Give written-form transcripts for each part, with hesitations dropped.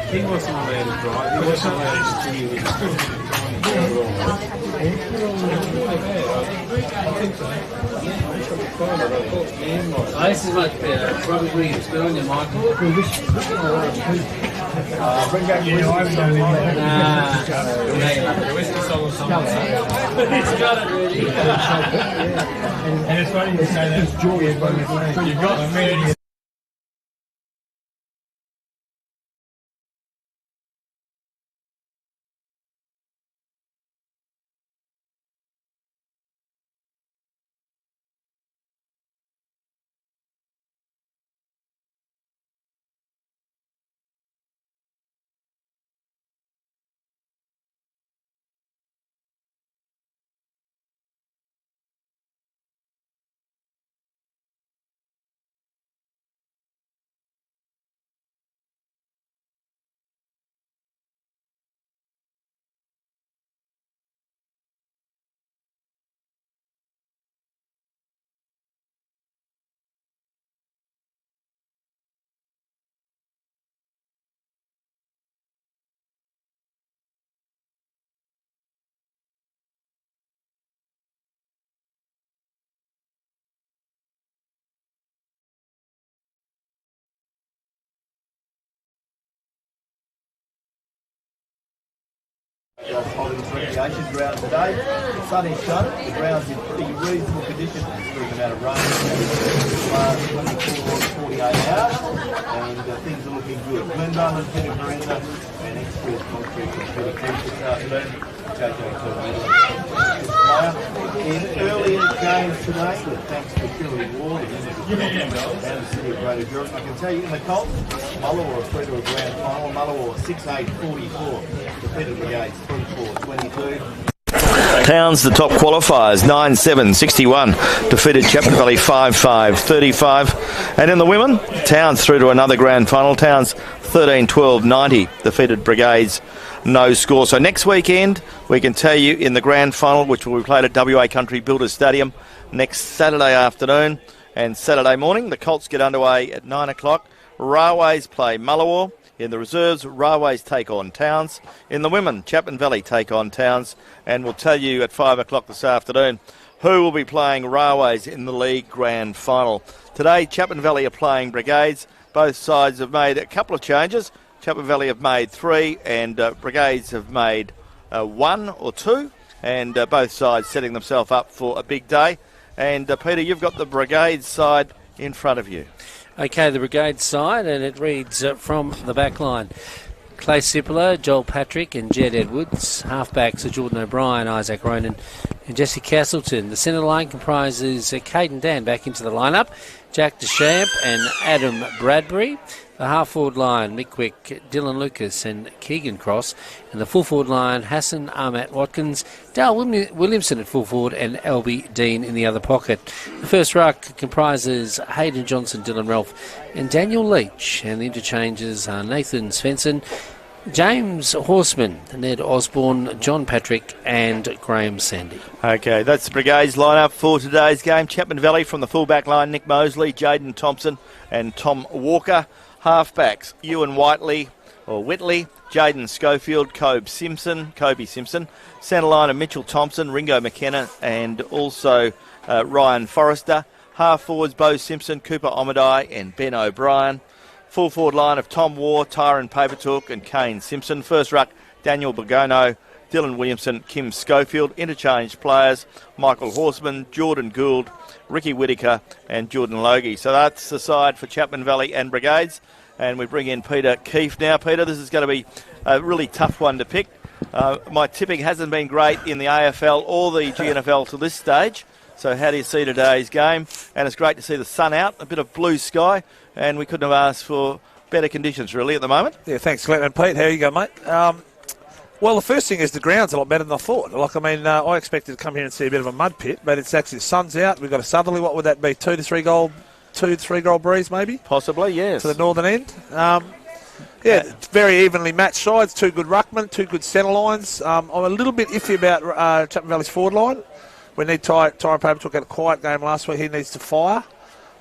He wasn't allowed to drive. He wasn't allowed to do This is much better. Robert Williams, good on you, Michael. And it's funny to say that's joy. You've got 30. Holding the recreation ground today. The sun is shining, the ground's in pretty reasonable condition, considering the amount of rain the last 24 48 hours, and things are looking good. Glendon and Peter Miranda and Express Concrete and Peter Keefe this afternoon. JJ player. In earlier games today, with thanks to Billy Ward and the City of Greater Jordan, I can tell you in the Colts, Mullawa through to a grand final. Mullawa 6-8-44, defeated Brigades 3-4-22. Towns, the top qualifiers, 9-7-61, defeated Chapman Valley 5-5-35. And in the women, Towns through to another grand final. Towns 13-12-90, defeated Brigades, no score. So next weekend, we can tell you in the grand final, which will be played at WA Country Builders Stadium next Saturday afternoon and Saturday morning. The Colts get underway at 9 o'clock. Railways play Mullawa. In the reserves, Railways take on Towns. In the women, Chapman Valley take on Towns. And we'll tell you at 5 o'clock this afternoon who will be playing Railways in the league grand final. Today, Chapman Valley are playing Brigades. Both sides have made a couple of changes. Chapman Valley have made 3 and Brigades have made 1 or 2. And both sides setting themselves up for a big day. And Peter, you've got the Brigades side in front of you. Okay, the Brigade side, and it reads from the back line. Clay Sipler, Joel Patrick and Jed Edwards. Halfbacks are Jordan O'Brien, Isaac Ronan and Jesse Castleton. The centre line comprises Caden Dan back into the lineup, Jack Deschamps and Adam Bradbury. The half-forward line, Mick Quick, Dylan Lucas and Keegan Cross. And the full-forward line, Hassan Ahmat Watkins, Dale Williamson at full-forward and Albie Dean in the other pocket. The first ruck comprises Hayden Johnson, Dylan Ralph and Daniel Leach. And the interchanges are Nathan Svensson, James Horseman, Ned Osborne, John Patrick and Graham Sandy. Okay, that's the Brigades lineup for today's game. Chapman Valley from the full-back line, Nick Mosley, Jaden Thompson and Tom Walker. Halfbacks, Ewan Whitley, Jaden Schofield, Kobe Simpson. Centre line of Mitchell Thompson, Ringo McKenna, and also Ryan Forrester. Half forwards, Bo Simpson, Cooper Omadai, and Ben O'Brien. Full forward line of Tom Waugh, Tyron Papertook, and Kane Simpson. First ruck, Daniel Bogono, Dylan Williamson, Kim Schofield. Interchange players, Michael Horseman, Jordan Gould, Ricky Whittaker and Jordan Logie. So that's the side for Chapman Valley and Brigades. And we bring in Peter Keefe now. Peter, this is going to be a really tough one to pick. My tipping hasn't been great in the AFL or the GNFL to this stage. So how do you see today's game? And it's great to see the sun out, a bit of blue sky, and we couldn't have asked for better conditions really at the moment. Yeah, thanks, Glenn. And Pete, how you go, mate? Well, the first thing is the ground's a lot better than I thought. I expected to come here and see a bit of a mud pit, but it's actually the sun's out. We've got a southerly. What would that be? 2 to 3 goal breeze, maybe? Possibly, yes. To the northern end. Yeah, very evenly matched sides, 2 good ruckmen, 2 good centre lines. I'm a little bit iffy about Chapman Valley's forward line. We need Tyrone Paper took out a quiet game last week. He needs to fire.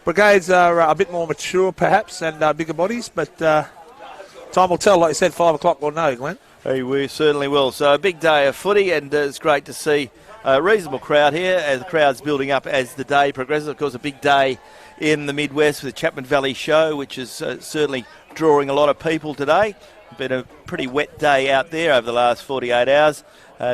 Brigades are a bit more mature, perhaps, and bigger bodies, but time will tell. Like you said, 5 o'clock we'll know, Glenn. Hey, we certainly will. So a big day of footy, and it's great to see a reasonable crowd here as the crowd's building up as the day progresses. Of course, a big day in the Midwest with the Chapman Valley Show, which is certainly drawing a lot of people today. Been a pretty wet day out there over the last 48 hours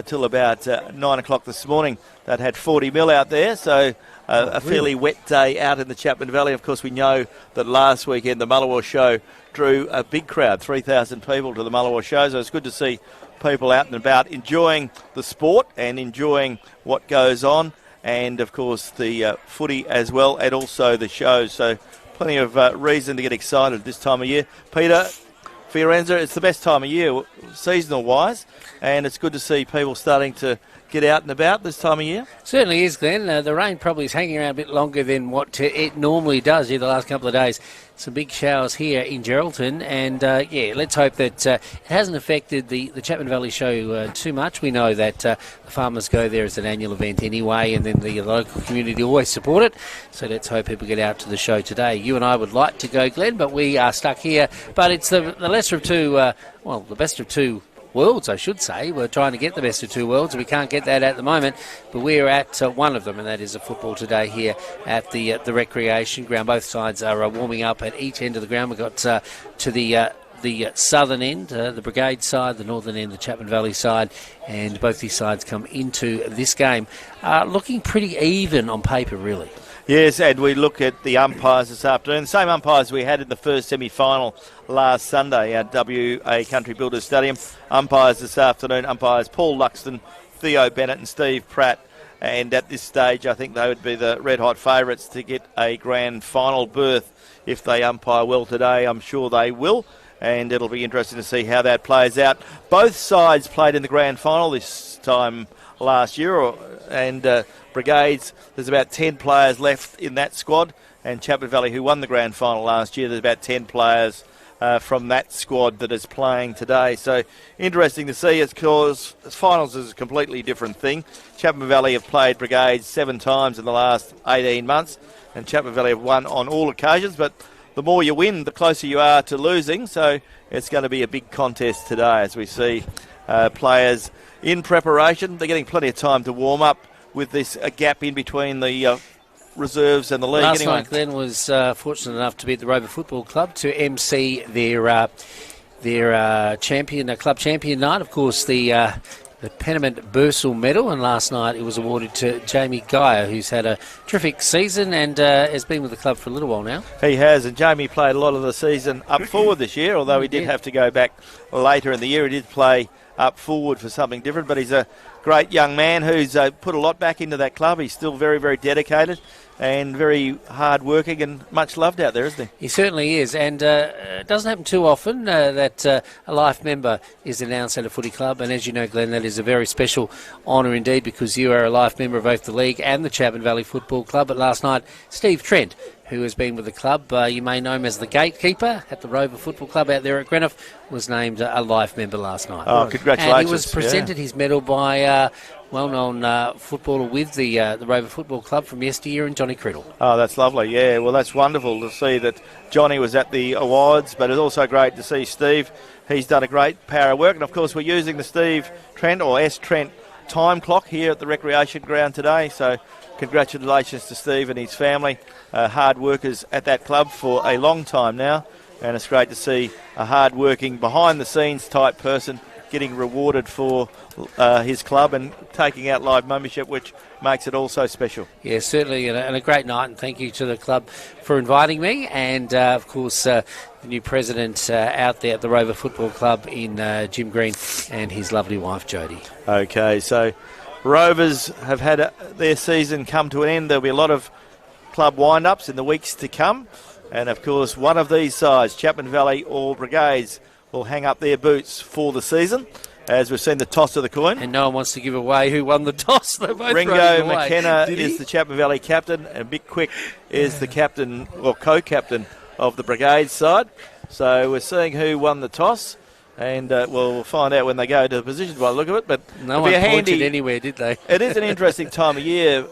till about 9 o'clock this morning. That had 40 mil out there, so a fairly wet day out in the Chapman Valley. Of course, we know that last weekend the Mullawa Show drew a big crowd, 3,000 people to the Mullawa Show, so it's good to see people out and about enjoying the sport and enjoying what goes on, and of course the footy as well, and also the shows. So plenty of reason to get excited this time of year. Peter Fiorenza, it's the best time of year seasonal wise, and it's good to see people starting to get out and about this time of year. Certainly is, Glenn. The rain probably is hanging around a bit longer than what it normally does here the last couple of days. Some big showers here in Geraldton, and let's hope that it hasn't affected the Chapman Valley Show too much. We know that the farmers go there as an annual event anyway, and then the local community always support it, so let's hope people get out to the show today. You and I would like to go, Glenn, but we are stuck here. But it's the lesser of two, the best of two worlds, I should say. We're trying to get the best of two worlds. We can't get that at the moment, but we're at one of them, and that is a football today here at the recreation ground. Both sides are warming up at each end of the ground. We've got to the southern end, the Brigade side, the northern end, the Chapman Valley side, and both these sides come into this game looking pretty even on paper, really. Yes, and we look at the umpires this afternoon. The same umpires we had in the first semi-final last Sunday at WA Country Builders Stadium. Umpires this afternoon, umpires Paul Luxton, Theo Bennett and Steve Pratt. And at this stage, I think they would be the red-hot favourites to get a grand final berth. If they umpire well today, I'm sure they will. And it'll be interesting to see how that plays out. Both sides played in the grand final this time last year, and Brigades, there's about 10 players left in that squad, and Chapman Valley, who won the grand final last year, there's about 10 players from that squad that is playing today. So interesting to see, because finals is a completely different thing. Chapman Valley have played Brigades 7 times in the last 18 months, and Chapman Valley have won on all occasions, but the more you win, the closer you are to losing, so it's going to be a big contest today as we see players in preparation. They're getting plenty of time to warm up with this gap in between the reserves and the league. Last night, Glenn was fortunate enough to be at the Rover Football Club to MC their champion, club champion night. Of course, the Penament Bursell Medal, and last night it was awarded to Jamie Geyer, who's had a terrific season and has been with the club for a little while now. He has, and Jamie played a lot of the season up forward this year, although he did have to go back later in the year. He did play up forward for something different, but he's a great young man who's put a lot back into that club. He's still very, very dedicated and very hard-working and much loved out there, isn't he? He certainly is, and it doesn't happen too often that a life member is announced at a footy club, and as you know, Glenn, that is a very special honour indeed, because you are a life member of both the league and the Chapman Valley Football Club. But last night, Steve Trent, who has been with the club, you may know him as the gatekeeper at the Rover Football Club out there at Greenough, was named a life member last night. Oh, congratulations. And he was presented his medal by well-known footballer with the Rover Football Club from yesteryear, and Johnny Criddle. Oh, that's lovely. Yeah, well, that's wonderful to see that Johnny was at the awards, but it's also great to see Steve. He's done a great power of work, and of course we're using the Steve Trent, or S. Trent, time clock here at the recreation ground today, so congratulations to Steve and his family, hard workers at that club for a long time now, and it's great to see a hard-working, behind-the-scenes type person getting rewarded for his club and taking out live membership, which makes it all so special. Yeah, certainly, and a great night, and thank you to the club for inviting me, and of course the new president out there at the Rover Football Club in Jim Green and his lovely wife Jodie. Okay, so Rovers have had their season come to an end. There'll be a lot of club wind-ups in the weeks to come, and of course one of these sides, Chapman Valley or Brigades, will hang up their boots for the season, as we've seen the toss of the coin. And no one wants to give away who won the toss. They both Ringo McKenna is the Chapman Valley captain, and Mick Quick is the captain, or co-captain, of the Brigade side. So we're seeing who won the toss, and we'll find out when they go to the positions by the look of it. But no one pointed anywhere, did they? It is an interesting time of year,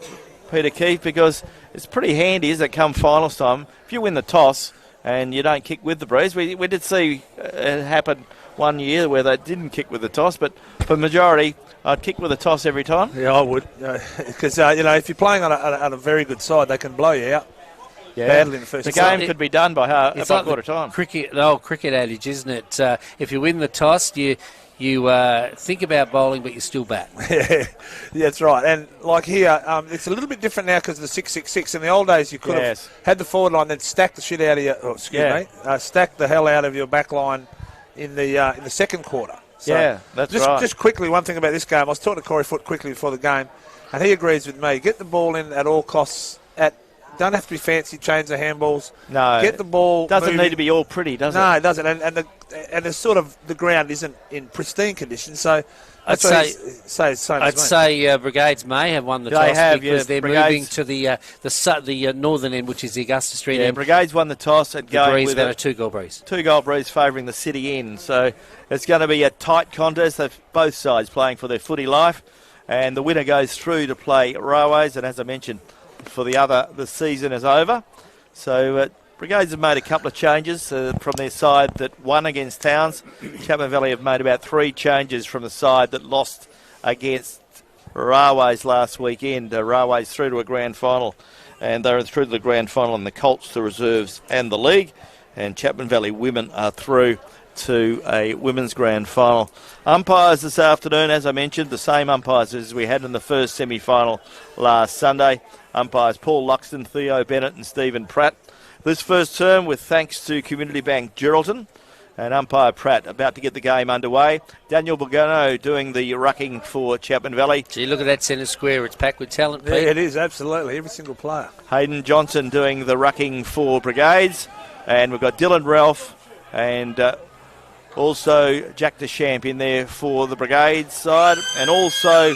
Peter Keefe, because it's pretty handy, isn't it, come finals time. If you win the toss and you don't kick with the breeze, we did see it happen one year where they didn't kick with the toss, but for the majority, I'd kick with the toss every time. Yeah, I would, because if you're playing on a very good side, they can blow you out badly in the first. The game could be done by quarter time. The old cricket adage, isn't it? If you win the toss, you think about bowling, but you still bat. Yeah, that's right. And like here, it's a little bit different now because of the 6-6-6. In the old days, you could have had the forward line, then stack the shit out of your. Stack the hell out of your back line in the second quarter. So that's right. Just quickly, one thing about this game, I was talking to Corey Foote quickly before the game, and he agrees with me. Get the ball in at all costs. Don't have to be fancy, change the handballs. No. Get the ball. Doesn't need to be all pretty, does it? No, it doesn't. And the sort of the ground isn't in pristine condition, so I'd say Brigades may have won the toss because they're moving to the northern end, which is the Augusta Street end. Brigades won the toss and going with a 2-goal breeze. 2-goal breeze favouring the city end. So it's going to be a tight contest. They've both sides playing for their footy life, and the winner goes through to play Railways. And as I mentioned, for the season is over. So Brigades have made a couple of changes from their side that won against Towns. Chapman Valley have made about 3 changes from the side that lost against Railways last weekend. Railways through to a grand final, and they're through to the grand final in the Colts, the reserves and the league. And Chapman Valley women are through to a women's grand final. Umpires this afternoon, as I mentioned, the same umpires as we had in the first semi-final last Sunday. Umpires Paul Luxton, Theo Bennett and Stephen Pratt. This first term with thanks to Community Bank Geraldton and umpire Pratt about to get the game underway. Daniel Bogano doing the rucking for Chapman Valley. Gee, look at that centre square. It's packed with talent, Pete. Yeah, it is, absolutely. Every single player. Hayden Johnson doing the rucking for Brigades. And we've got Dylan Ralph and also Jack Deschamps in there for the Brigades side. And also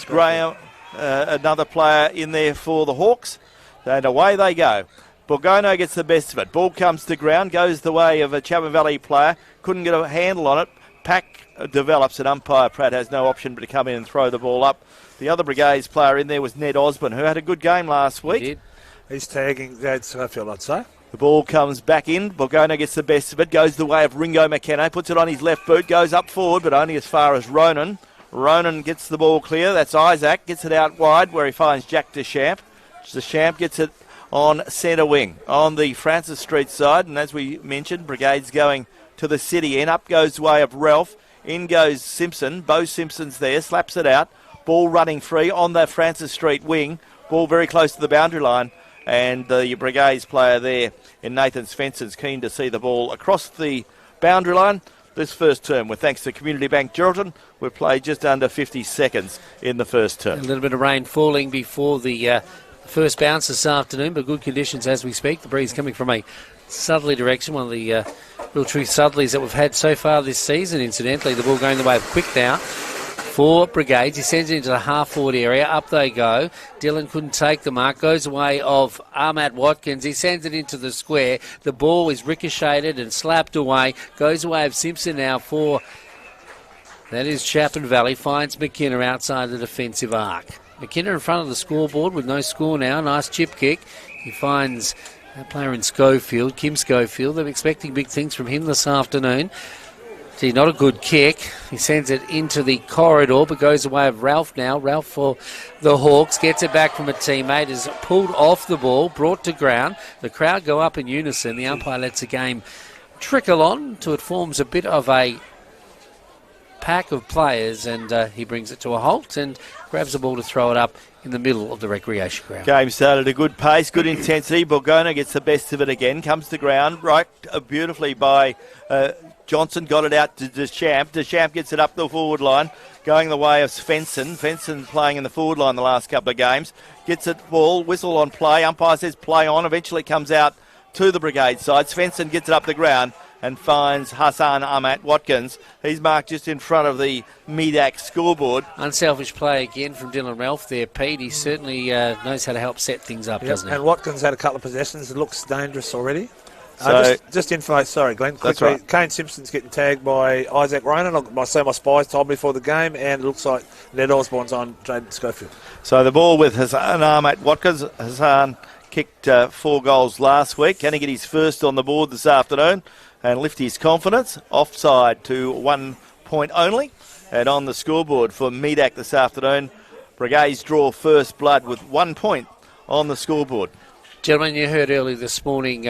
Graham, another player in there for the Hawks. And away they go. Borgono gets the best of it. Ball comes to ground, goes the way of a Chapman Valley player. Couldn't get a handle on it. Pack develops, and umpire Pratt has no option but to come in and throw the ball up. The other Brigades player in there was Ned Osborne, who had a good game last week. He did. He's tagging Schofield, I'd say. The ball comes back in. Borgono gets the best of it. Goes the way of Ringo McKenna. Puts it on his left boot. Goes up forward, but only as far as Ronan. Ronan gets the ball clear. That's Isaac. Gets it out wide where he finds Jack Deschamps. Deschamps gets it on centre wing on the Francis Street side. And as we mentioned, Brigades going to the city end. Up goes the way of Ralph. In goes Simpson. Bo Simpson's there. Slaps it out. Ball running free on the Francis Street wing. Ball very close to the boundary line. And the Brigades player there in Nathan Svensson's keen to see the ball across the boundary line. This first term, with thanks to Community Bank Geraldton, we've played just under 50 seconds in the first term. A little bit of rain falling before the first bounce this afternoon, but good conditions as we speak. The breeze coming from a southerly direction, one of the real true southerlies that we've had so far this season, incidentally. The ball going the way of Quick now for Brigades. He sends it into the half-forward area. Up they go. Dylan couldn't take the mark. Goes away of Ahmad Watkins. He sends it into the square. The ball is ricocheted and slapped away. Goes away of Simpson now for... That is Chapman Valley. Finds McKenna outside the defensive arc. McKenna in front of the scoreboard with no score now. Nice chip kick. He finds a player in Schofield, Kim Schofield. They're expecting big things from him this afternoon. See, not a good kick. He sends it into the corridor, but goes away of Ralph now. Ralph for the Hawks. Gets it back from a teammate. Is pulled off the ball, brought to ground. The crowd go up in unison. The umpire lets the game trickle on till it forms a bit of a pack of players, and he brings it to a halt and grabs the ball to throw it up in the middle of the recreation ground. Game started at a good pace, good intensity. Borgono gets the best of it again. Comes to ground, right beautifully by Johnson. Got it out to Deschamps. Deschamps gets it up the forward line, going the way of Svensson. Svensson playing in the forward line the last couple of games. Gets it ball, whistle on play. Umpire says play on. Eventually comes out to the Brigade side. Svensson gets it up the ground and finds Hassan Ahmad Watkins. He's marked just in front of the Medak scoreboard. Unselfish play again from Dylan Ralph there, Pete. He certainly knows how to help set things up, doesn't he? And Watkins had a couple of possessions. It looks dangerous already. So just info, sorry, Glenn. That's Quickly, right. Kane Simpson's getting tagged by Isaac Ronan. My spies told me before the game, and it looks like Ned Osborne's on Jaden Schofield. So the ball with Hassan Ahmed Watkins. Hassan kicked 4 goals last week. Can he get his first on the board this afternoon and lift his confidence? Offside to 1 point only. And on the scoreboard for Medak this afternoon, Brigades draw first blood with 1 point on the scoreboard. Gentlemen, you heard earlier this morning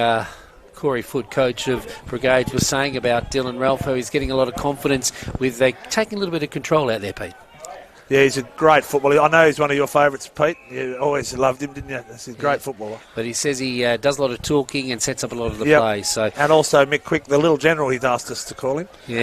Corey Foote, coach of Brigades, was saying about Dylan Ralph, how he's getting a lot of confidence with taking a little bit of control out there, Pete. Yeah, he's a great footballer. I know he's one of your favourites, Pete. You always loved him, didn't you? He's a great footballer. But he says he does a lot of talking and sets up a lot of the play. So. And also Mick Quick, the little general, he'd asked us to call him. Yeah.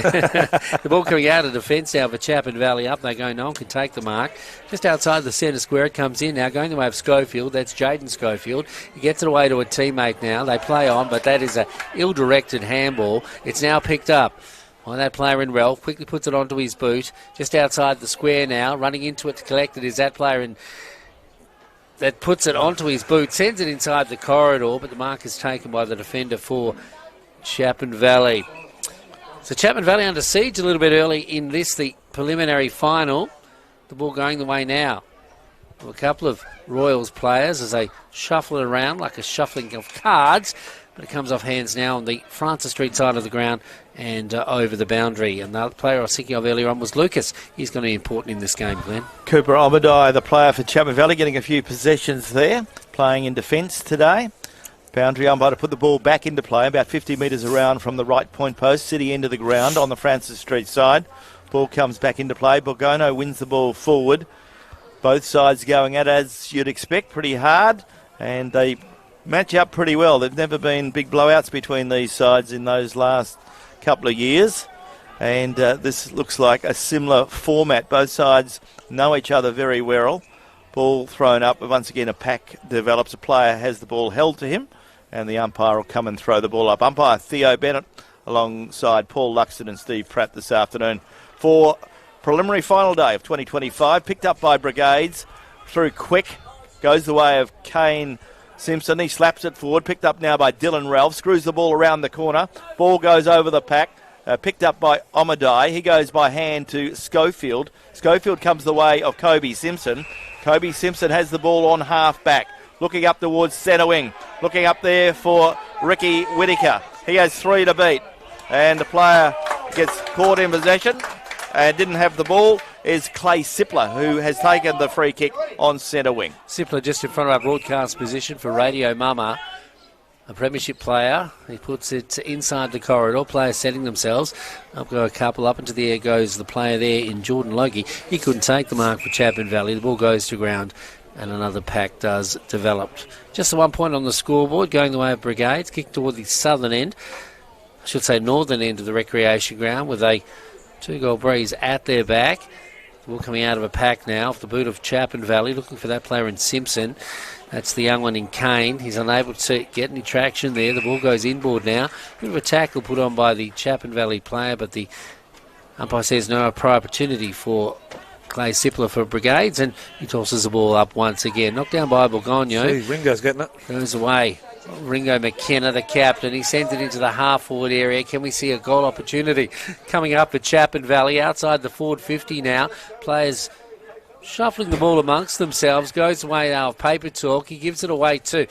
The ball coming out of defence now for Chapman Valley up. They go, no one can take the mark. Just outside the centre square, it comes in now, going the way of Schofield. That's Jaden Schofield. He gets it away to a teammate now. They play on, but that is a ill-directed handball. It's now picked up. Well, that player in Ralph quickly puts it onto his boot, just outside the square now, running into it to collect it is that player that puts it onto his boot, sends it inside the corridor, but the mark is taken by the defender for Chapman Valley. So Chapman Valley under siege a little bit early in this, the preliminary final. The ball going the way now of a couple of Royals players as they shuffle it around like a shuffling of cards. But it comes off hands now on the Francis Street side of the ground and over the boundary. And the player I was thinking of earlier on was Lucas. He's going to be important in this game, Glenn. Cooper Omadai, the player for Chapman Valley, getting a few possessions there, playing in defence today. Boundary umpire to put the ball back into play, about 50 metres around from the right point post, city end of the ground on the Francis Street side. Ball comes back into play. Borgono wins the ball forward. Both sides going at, as you'd expect, pretty hard. And they match up pretty well. There've never been big blowouts between these sides in those last couple of years. And this looks like a similar format. Both sides know each other very well. Ball thrown up. Once again, a pack develops. A player has the ball held to him, and the umpire will come and throw the ball up. Umpire Theo Bennett alongside Paul Luxton and Steve Pratt this afternoon for preliminary final day of 2025. Picked up by Brigades through quick. Goes the way of Kane Simpson. He slaps it forward. Picked up now by Dylan Ralph. Screws the ball around the corner. Ball goes over the pack. Picked up by Omadai. He goes by hand to Schofield. Schofield comes the way of Kobe Simpson. Kobe Simpson has the ball on half back. Looking up towards centre wing. Looking up there for Ricky Whittaker. He has 3 to beat. And the player gets caught in possession and didn't have the ball is Clay Sippler, who has taken the free kick on centre wing. Sippler just in front of our broadcast position for Radio Mama. A premiership player. He puts it inside the corridor. Players setting themselves. Up go a couple. Up into the air goes the player there in Jordan Logie. He couldn't take the mark for Chapman Valley. The ball goes to ground and another pack does develop. Just the 1 point on the scoreboard going the way of Brigades. Kicked toward the southern end. I should say northern end of the recreation ground with a 2-goal breeze at their back. The ball coming out of a pack now off the boot of Chapman Valley. Looking for that player in Simpson. That's the young one in Kane. He's unable to get any traction there. The ball goes inboard now. Bit of a tackle put on by the Chapman Valley player, but the umpire says no prior opportunity for Clay Sippler for Brigades, and he tosses the ball up once again. Knocked down by Borgono. Ringo's getting it. Goes away. Ringo McKenna, the captain, he sends it into the half-forward area. Can we see a goal opportunity coming up at Chapman Valley outside the forward 50 now? Players shuffling the ball amongst themselves. Goes away now of paper talk. He gives it away to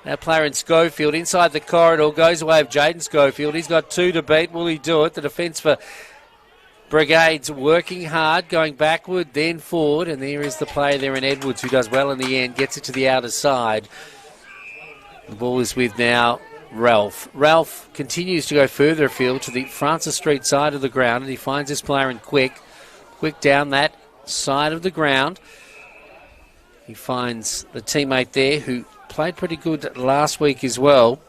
that player in Schofield. Inside the corridor. Goes away of Jaden Schofield. He's got 2 to beat. Will he do it? The defence for Brigades working hard, going backward, then forward. And there is the player there in Edwards who does well in the end. Gets it to the outer side. The ball is with now Ralph. Ralph continues to go further afield to the Francis Street side of the ground, and he finds this player in Quick. Quick down that side of the ground. He finds the teammate there who played pretty good last week as well.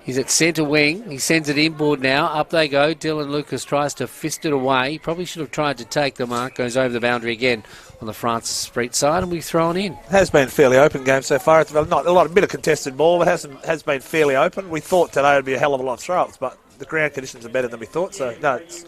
He's at centre wing. He sends it inboard now. Up they go. Dylan Lucas tries to fist it away. He probably should have tried to take the mark. Goes over the boundary again on the Francis Street side, and we've thrown in. Has been a fairly open game so far. It's not a bit of contested ball, but has been fairly open. We thought today would be a hell of a lot of throws, but the ground conditions are better than we thought. So no, it's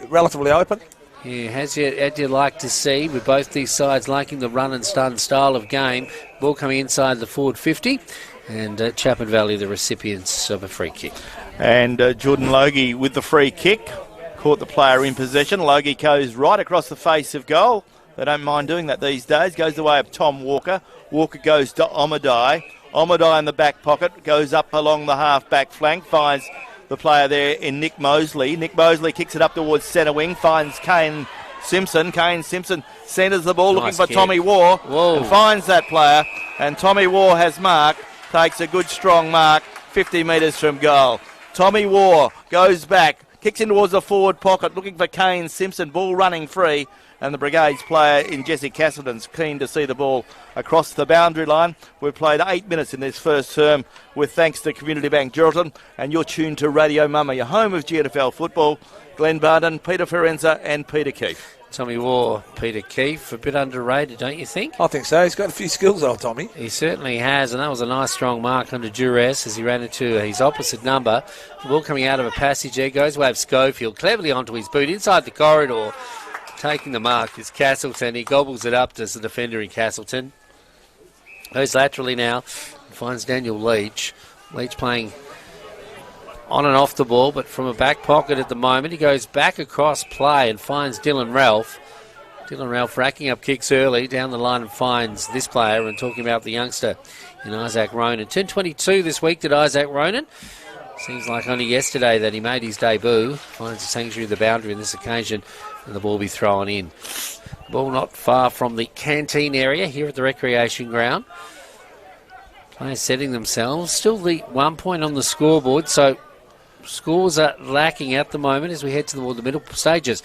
relatively open. Yeah, as you like to see, with both these sides liking the run and stun style of game. Ball coming inside the forward 50. And Chapman Valley, the recipients of a free kick. And Jordan Logie with the free kick. Caught the player in possession. Logie goes right across the face of goal. They don't mind doing that these days. Goes the way of Tom Walker. Walker goes to Omadai. Omadai in the back pocket. Goes up along the half-back flank. Finds the player there in Nick Mosley. Nick Mosley kicks it up towards centre wing. Finds Kane Simpson. Kane Simpson centres the ball, looking for Tommy Waugh. And finds that player. And Tommy Waugh has marked. Takes a good strong mark 50 metres from goal. Tommy Waugh goes back. Kicks in towards the forward pocket, looking for Kane Simpson. Ball running free. And the Brigades player in Jesse Castleton's keen to see the ball across the boundary line. We've played 8 minutes in this first term with thanks to Community Bank Geraldton. And you're tuned to Radio Mama, your home of GFL football. Glenn Barden, Peter Ferenza and Peter Keefe. Tommy Waugh, Peter Keefe, a bit underrated, don't you think? I think so. He's got a few skills, old Tommy. He certainly has, and that was a nice strong mark under duress as he ran into his opposite number. The ball coming out of a passage there, goes away of Schofield, cleverly onto his boot, inside the corridor. Taking the mark is Castleton. He gobbles it up as the defender in Castleton. Goes laterally now, finds Daniel Leach. Leach playing on and off the ball, but from a back pocket at the moment. He goes back across play and finds Dylan Ralph. Dylan Ralph racking up kicks early down the line and finds this player, and talking about the youngster in Isaac Ronan. 10:22 this week did Isaac Ronan. Seems like only yesterday that he made his debut. Finds the sanctuary of the boundary on this occasion, and the ball will be thrown in. The ball not far from the canteen area here at the recreation ground. Players setting themselves. Still the 1 point on the scoreboard, so scores are lacking at the moment as we head to the middle stages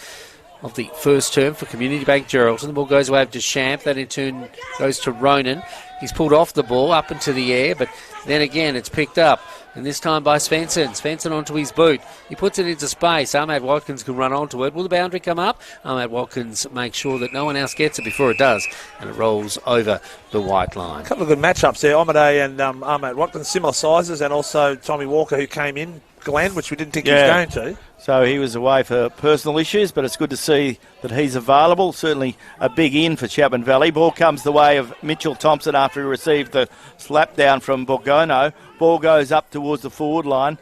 of the first term for Community Bank Geraldton. The ball goes away to Champ, that in turn goes to Ronan. He's pulled off the ball up into the air, but then again it's picked up, and this time by Svensson. Svensson onto his boot. He puts it into space. Ahmad Watkins can run onto it. Will the boundary come up? Ahmad Watkins makes sure that no one else gets it before it does, and it rolls over the white line. A couple of good matchups there. Omadei and Ahmad Watkins, similar sizes, and also Tommy Walker, who came in, Glenn, which we didn't think he was going to. So he was away for personal issues, but it's good to see that he's available. Certainly a big in for Chapman Valley. Ball comes the way of Mitchell Thompson after he received the slap down from Borgono. Ball goes up towards the forward line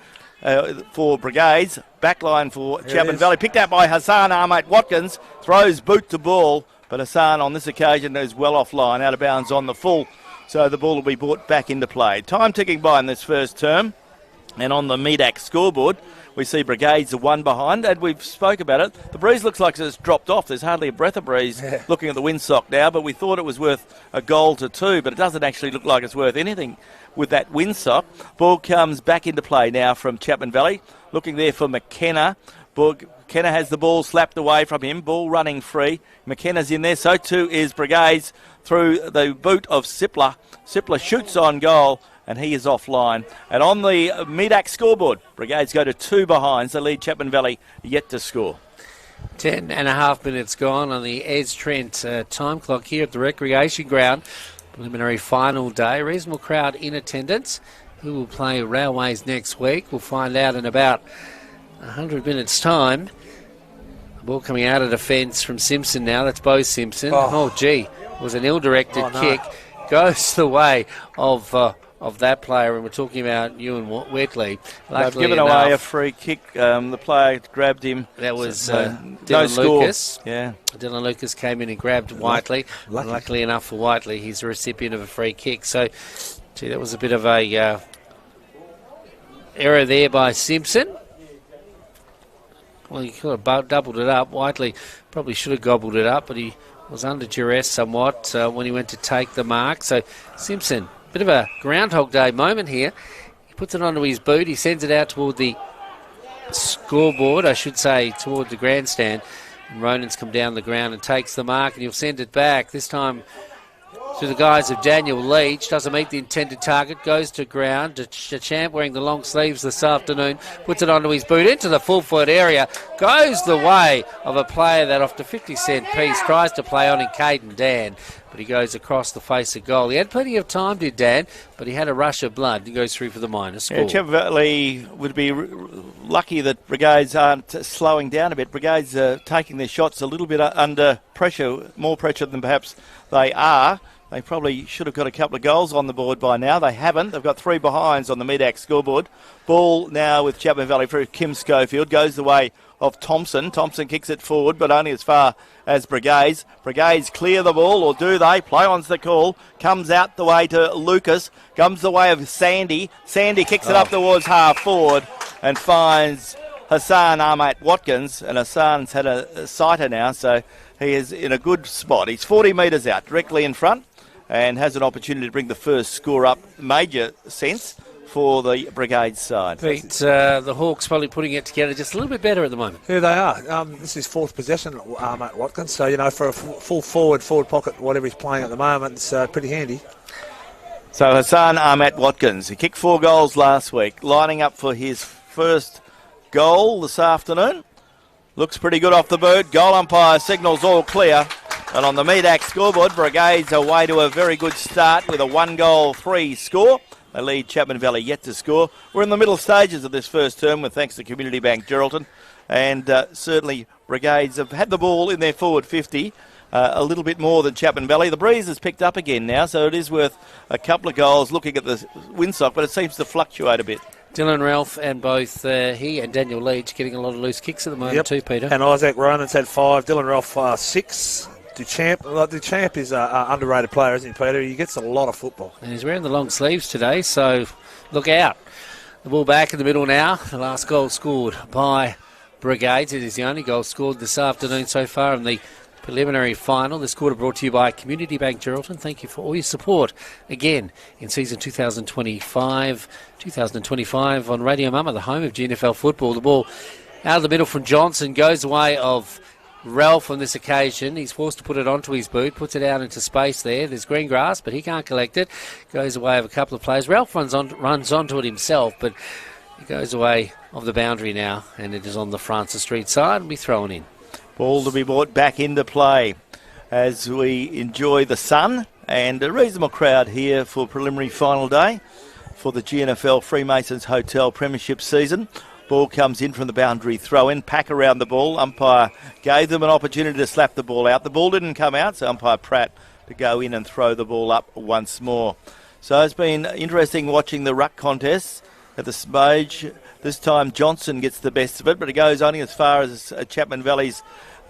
for Brigades. Back line for Chapman Valley. Picked out by Hassan Ahmad Watkins. Throws boot to ball, but Hassan on this occasion is well offline, out of bounds on the full. So the ball will be brought back into play. Time ticking by in this first term. And on the MEDAC scoreboard, we see Brigades are one behind, and we've spoke about it. The breeze looks like it's dropped off. There's hardly a breath of breeze looking at the windsock now, but we thought it was worth a goal to 2, but it doesn't actually look like it's worth anything with that windsock. Ball comes back into play now from Chapman Valley, looking there for McKenna. McKenna has the ball slapped away from him, ball running free. McKenna's in there, so too is Brigades through the boot of Sipler. Sipler shoots on goal, and he is offline. And on the MEDAC scoreboard, Brigades go to 2 behind. So lead Chapman Valley yet to score. 10.5 minutes gone on the Ez Trent time clock here at the recreation ground. Preliminary final day. Reasonable crowd in attendance. Who will play Railways next week? We'll find out in about 100 minutes' time. The ball coming out of defence from Simpson now. That's Bo Simpson. Oh gee. It was an ill-directed kick. Goes the way of that player, and we're talking about Ewan Wetley. They've given away a free kick. The player grabbed him. That was Dylan Lucas. Yeah, Dylan Lucas came in and grabbed Whiteley. Luckily enough for Whiteley, he's a recipient of a free kick. So, gee, that was a bit of a error there by Simpson. Well, he could have doubled it up. Whiteley probably should have gobbled it up, but he was under duress somewhat when he went to take the mark. So, Simpson, bit of a Groundhog Day moment here. He puts it onto his boot. He sends it out toward the scoreboard, I should say, toward the grandstand. And Ronan's come down the ground and takes the mark, and he'll send it back. This time to the guys of Daniel Leach. Doesn't meet the intended target. Goes to ground. To Champ wearing the long sleeves this afternoon. Puts it onto his boot into the full foot area. Goes the way of a player that off the 50-cent piece tries to play on in Caden Dan. but he goes across the face of goal. He had plenty of time, did Dan, but he had a rush of blood. He goes through for the minor score. Yeah, Chapman Valley would be lucky that Brigades aren't slowing down a bit. Brigades are taking their shots a little bit under pressure, more pressure than perhaps they are. They probably should have got a couple of goals on the board by now. They haven't. They've got 3 behinds on the mid-act scoreboard. Ball now with Chapman Valley through Kim Schofield. Goes the way of Thompson. Thompson kicks it forward, but only as far as Brigades. Brigades clear the ball, or do they? Play on's the call. Comes out the way to Lucas. Comes the way of Sandy. Sandy kicks it up towards half forward and finds Hassan Ahmad Watkins. And Hassan's had a sighter now, so he is in a good spot. He's 40 metres out, directly in front, and has an opportunity to bring the first score up, major sense, for the Brigade side. Pete, the Hawks probably putting it together just a little bit better at the moment. Here they are. This is 4th possession, Matt Watkins. So, for a full forward pocket, whatever he's playing at the moment, it's pretty handy. So Hassan Ahmad Watkins, he kicked 4 goals last week, lining up for his first goal this afternoon. Looks pretty good off the boot. Goal umpire signals all clear. And on the mid-act scoreboard, Brigades away to a very good start with a 1-goal, 3 score. They lead Chapman Valley yet to score. We're in the middle stages of this first term with thanks to Community Bank Geraldton. And certainly Brigades have had the ball in their forward 50, a little bit more than Chapman Valley. The breeze has picked up again now, so it is worth a couple of goals looking at the windsock, but it seems to fluctuate a bit. Dylan Ralph and both he and Daniel Leach getting a lot of loose kicks at the moment too, Peter. And Isaac Ronan's had 5. Dylan Ralph 6. Duchamp is an underrated player, isn't he, Peter? He gets a lot of football. And he's wearing the long sleeves today, so look out. The ball back in the middle now. The last goal scored by Brigades. It is the only goal scored this afternoon so far in the preliminary final. This quarter brought to you by Community Bank Geraldton. Thank you for all your support again in season 2025 on Radio Mama, the home of GNFL football. The ball out of the middle from Johnson goes away of Ralph on this occasion. He's forced to put it onto his boot, puts it out into space there. There's green grass, but he can't collect it. Goes away of a couple of players. Ralph runs onto it himself, but he goes away of the boundary now, and it is on the Francis Street side and be thrown in. Ball to be brought back into play as we enjoy the sun and a reasonable crowd here for preliminary final day for the GNFL Freemasons Hotel Premiership season. Ball comes in from the boundary throw-in, pack around the ball. Umpire gave them an opportunity to slap the ball out. The ball didn't come out, so umpire Pratt to go in and throw the ball up once more. So it's been interesting watching the ruck contests at the stage. This time Johnson gets the best of it, but it goes only as far as Chapman Valley's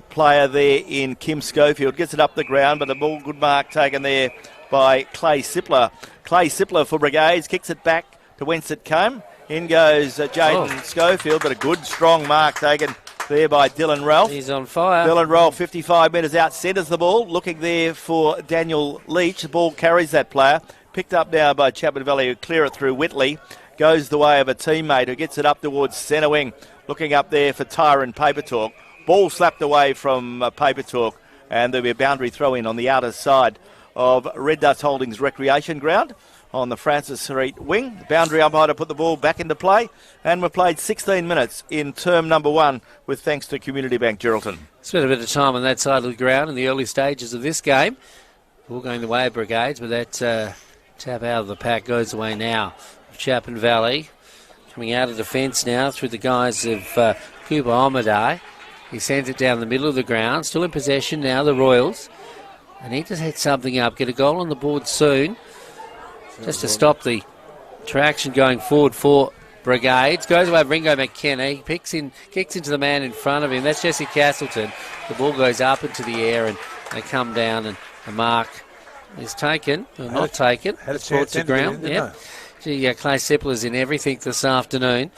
player there in Kim Schofield. Gets it up the ground, but a ball good mark taken there by Clay Sippler. Clay Sippler for Brigades, kicks it back to whence it came. In goes Jaden Schofield, but a good, strong mark taken there by Dylan Ralph. He's on fire. Dylan Ralph, 55 metres out, centres the ball, looking there for Daniel Leach. The ball carries that player. Picked up now by Chapman Valley, who clear it through Whitley. Goes the way of a teammate who gets it up towards centre wing. Looking up there for Tyron Papertalk. Ball slapped away from Papertalk, and there'll be a boundary throw-in on the outer side of Red Dust Holdings Recreation Ground on the Francis Street wing. The boundary umpire to put the ball back into play, and we've played 16 minutes in term number 1 with thanks to Community Bank Geraldton. Spent a bit of time on that side of the ground in the early stages of this game. All going the way of Brigades, but that tap out of the pack goes away now. Chapman Valley coming out of defence now through the guise of Cooper Omadai. He sends it down the middle of the ground, still in possession now, the Royals. They need to set something up, get a goal on the board soon, just to stop the traction going forward for Brigades. Goes away Ringo McKenna. He kicks into the man in front of him. That's Jesse Castleton. The ball goes up into the air and they come down, and the mark is taken, or not taken. Had a chance to ground. Yep. Clay Sippler's in everything this afternoon.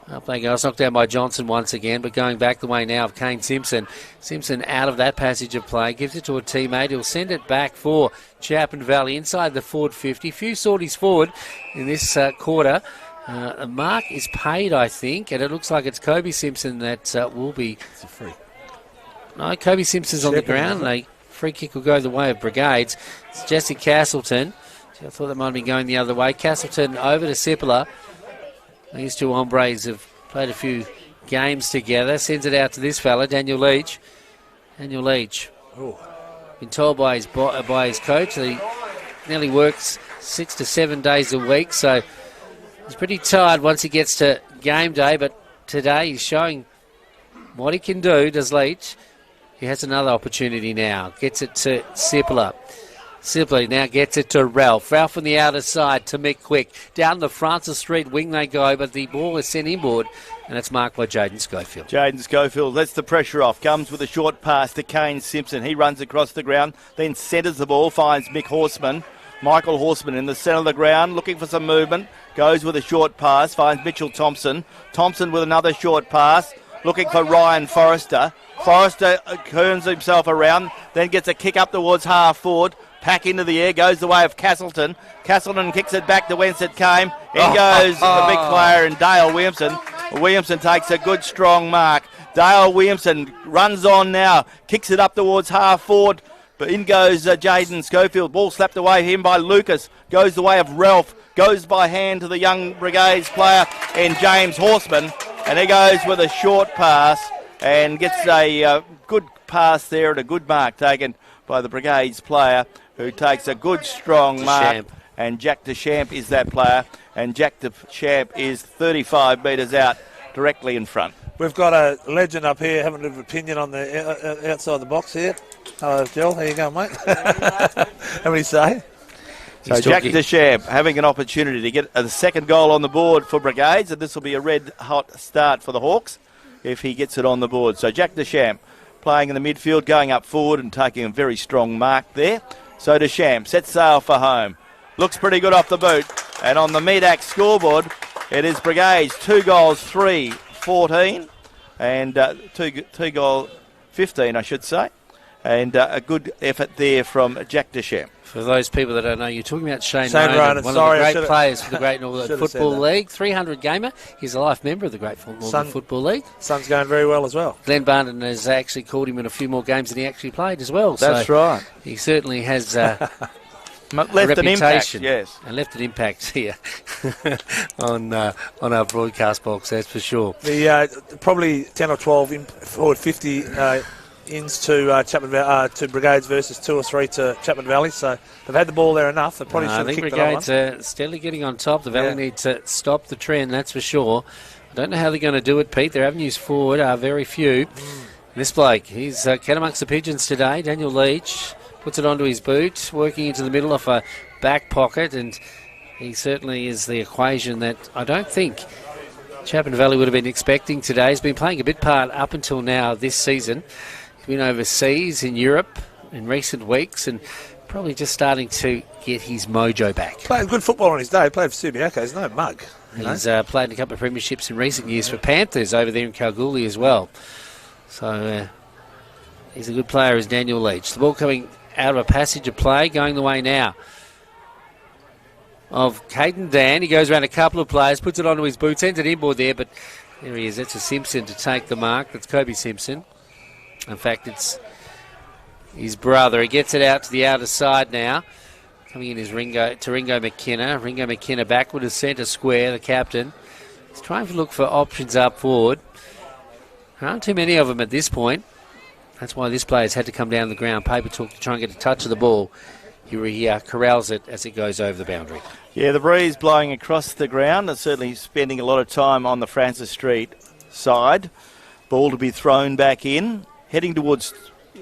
Up they go. It's knocked down by Johnson once again, but going back the way now of Kane Simpson. Simpson out of that passage of play, gives it to a teammate. He'll send it back for Chapman Valley inside the forward 50. Few sorties forward in this quarter. A mark is paid, I think, and it looks like it's Kobe Simpson that will be... It's a free. No, Kobe Simpson's on the ground. A free kick will go the way of Brigades. It's Jesse Castleton. I thought that might have been going the other way. Castleton over to Sippler. These two hombres have played a few games together. Sends it out to this fella, Daniel Leach. Daniel Leach. Oh. Been told by his coach that he nearly works 6 to 7 days a week, so he's pretty tired once he gets to game day, but today he's showing what he can do, does Leach. He has another opportunity now. Gets it to Sipler. Sipler now gets it to Ralph. Ralph on the outer side to Mick Quick. Down the Francis Street wing they go, but the ball is sent inboard, and it's marked by Jaden Schofield. Jaden Schofield lets the pressure off. Comes with a short pass to Kane Simpson. He runs across the ground, then centres the ball, finds Mick Horseman. Michael Horseman in the centre of the ground, looking for some movement. Goes with a short pass, finds Mitchell Thompson. Thompson with another short pass, looking for Ryan Forrester. Forrester turns himself around, then gets a kick up towards half forward. Pack into the air, goes the way of Castleton. Castleton kicks it back to whence it came. In goes the big player in Dale Williamson. Williamson takes a good strong mark. Dale Williamson runs on now, kicks it up towards half forward. But in goes Jaden Schofield. Ball slapped away him by Lucas. Goes the way of Ralph. Goes by hand to the young Brigades player in James Horseman. And he goes with a short pass and gets a good pass there and a good mark taken by the Brigades player, who takes a good strong mark. And Jack Deschamps is that player. And Jack Deschamps is 35 metres out, directly in front. We've got a legend up here having a bit of opinion on the outside the box here. Hello, Joel. How you going, mate? How do you say? So Jack Deschamps having an opportunity to get the second goal on the board for Brigades, and this will be a red-hot start for the Hawks if he gets it on the board. So Jack Deschamps playing in the midfield, going up forward and taking a very strong mark there. So Deschamps sets sail for home. Looks pretty good off the boot. And on the Medac scoreboard, it is Brigades 2 goals, 3-14. And 2 goal 15, I should say. And a good effort there from Jack Deschamps. For those people that don't know, you're talking about Shane Ronan, one of the great players for the Great Northern Football League. 300 gamer. He's a life member of the Great Northern Football League. Son's going very well as well. Glenn Barton has actually called him in a few more games than he actually played as well. That's right. He certainly has left an impact, yes. And left an impact here on our broadcast box, that's for sure. The probably 10 or 12 forward 50 ins to to Brigades versus 2 or 3 to Chapman Valley, so they've had the ball there enough. They probably should have kicked Brigades are steadily getting on top. The Valley need to stop the trend, that's for sure. I don't know how they're going to do it, Pete. Their avenues forward are very few. This bloke, he's cat amongst the pigeons today. Daniel Leach puts it onto his boot, working into the middle of a back pocket, and he certainly is the equation that I don't think Chapman Valley would have been expecting today. He's been playing a bit part up until now this season. He's been overseas in Europe in recent weeks and probably just starting to get his mojo back. Played good football on his day. He played for Subiaco. He's no mug. He's played in a couple of premierships in recent years for Panthers over there in Kalgoorlie as well. So he's a good player as Daniel Leach. The ball coming out of a passage of play, going the way now of Caden Dan. He goes around a couple of players, puts it onto his boots, ends it inboard there, but there he is. That's a Simpson to take the mark. That's Kobe Simpson. In fact, it's his brother. He gets it out to the outer side now. Coming in is Ringo McKenna. Ringo McKenna backward to centre square, the captain. He's trying to look for options up forward. There aren't too many of them at this point. That's why this player's had to come down the ground, paper talk, to try and get a touch of the ball. He corrals it as it goes over the boundary. Yeah, the breeze blowing across the ground and certainly spending a lot of time on the Francis Street side. Ball to be thrown back in. Heading towards,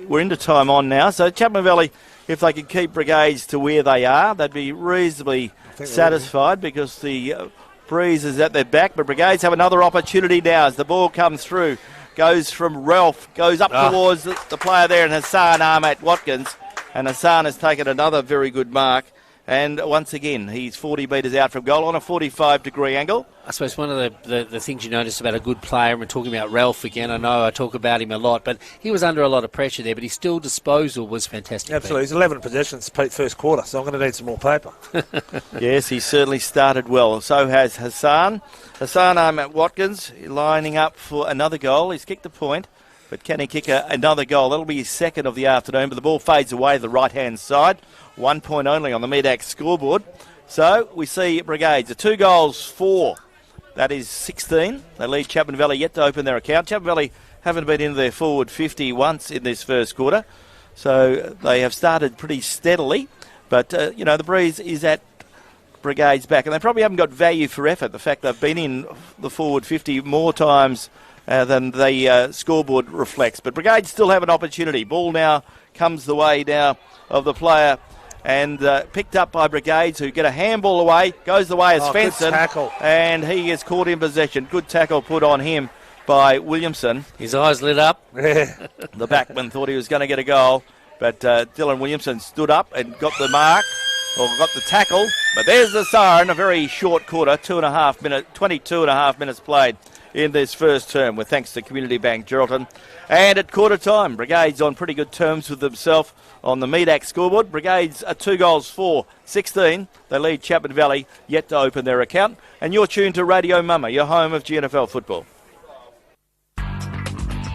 we're into time on now. So Chapman Valley, if they could keep Brigades to where they are, they'd be reasonably satisfied because the breeze is at their back. But Brigades have another opportunity now as the ball comes through. Goes from Ralph, goes up towards the player there, and Hassan Ahmed Watkins. And Hassan has taken another very good mark. And once again, he's 40 metres out from goal on a 45-degree angle. I suppose one of the things you notice about a good player, and we're talking about Ralph again, I know I talk about him a lot, but he was under a lot of pressure there, but his still disposal was fantastic. Absolutely. He's 11 possessions, Pete, first quarter, so I'm going to need some more paper. Yes, he certainly started well. So has Hassan. Hassan Ahmed Watkins lining up for another goal. He's kicked a point, but can he kick another goal? That'll be his second of the afternoon, but the ball fades away to the right-hand side. 1 point only on the Medac scoreboard. So we see Brigades, 2 goals, 4. That is 16. They leave Chapman Valley yet to open their account. Chapman Valley haven't been into their forward 50 once in this first quarter. So they have started pretty steadily. But, the breeze is at Brigades back. And they probably haven't got value for effort. The fact they've been in the forward 50 more times than the scoreboard reflects. But Brigades still have an opportunity. Ball now comes the way now of the player. And picked up by Brigades, who get a handball away. Goes the way as Fenson. Good tackle. And he is caught in possession. Good tackle put on him by Williamson. His eyes lit up. The backman thought he was going to get a goal. But Dylan Williamson stood up and got the mark, or got the tackle. But there's the siren, a very short quarter, 22 and a half minutes played in this first term, with thanks to Community Bank Geraldton. And at quarter time, Brigades on pretty good terms with themselves on the Medac scoreboard. Brigades are 2 goals for 16. They lead Chapman Valley, yet to open their account. And you're tuned to Radio Mama, your home of GNFL football.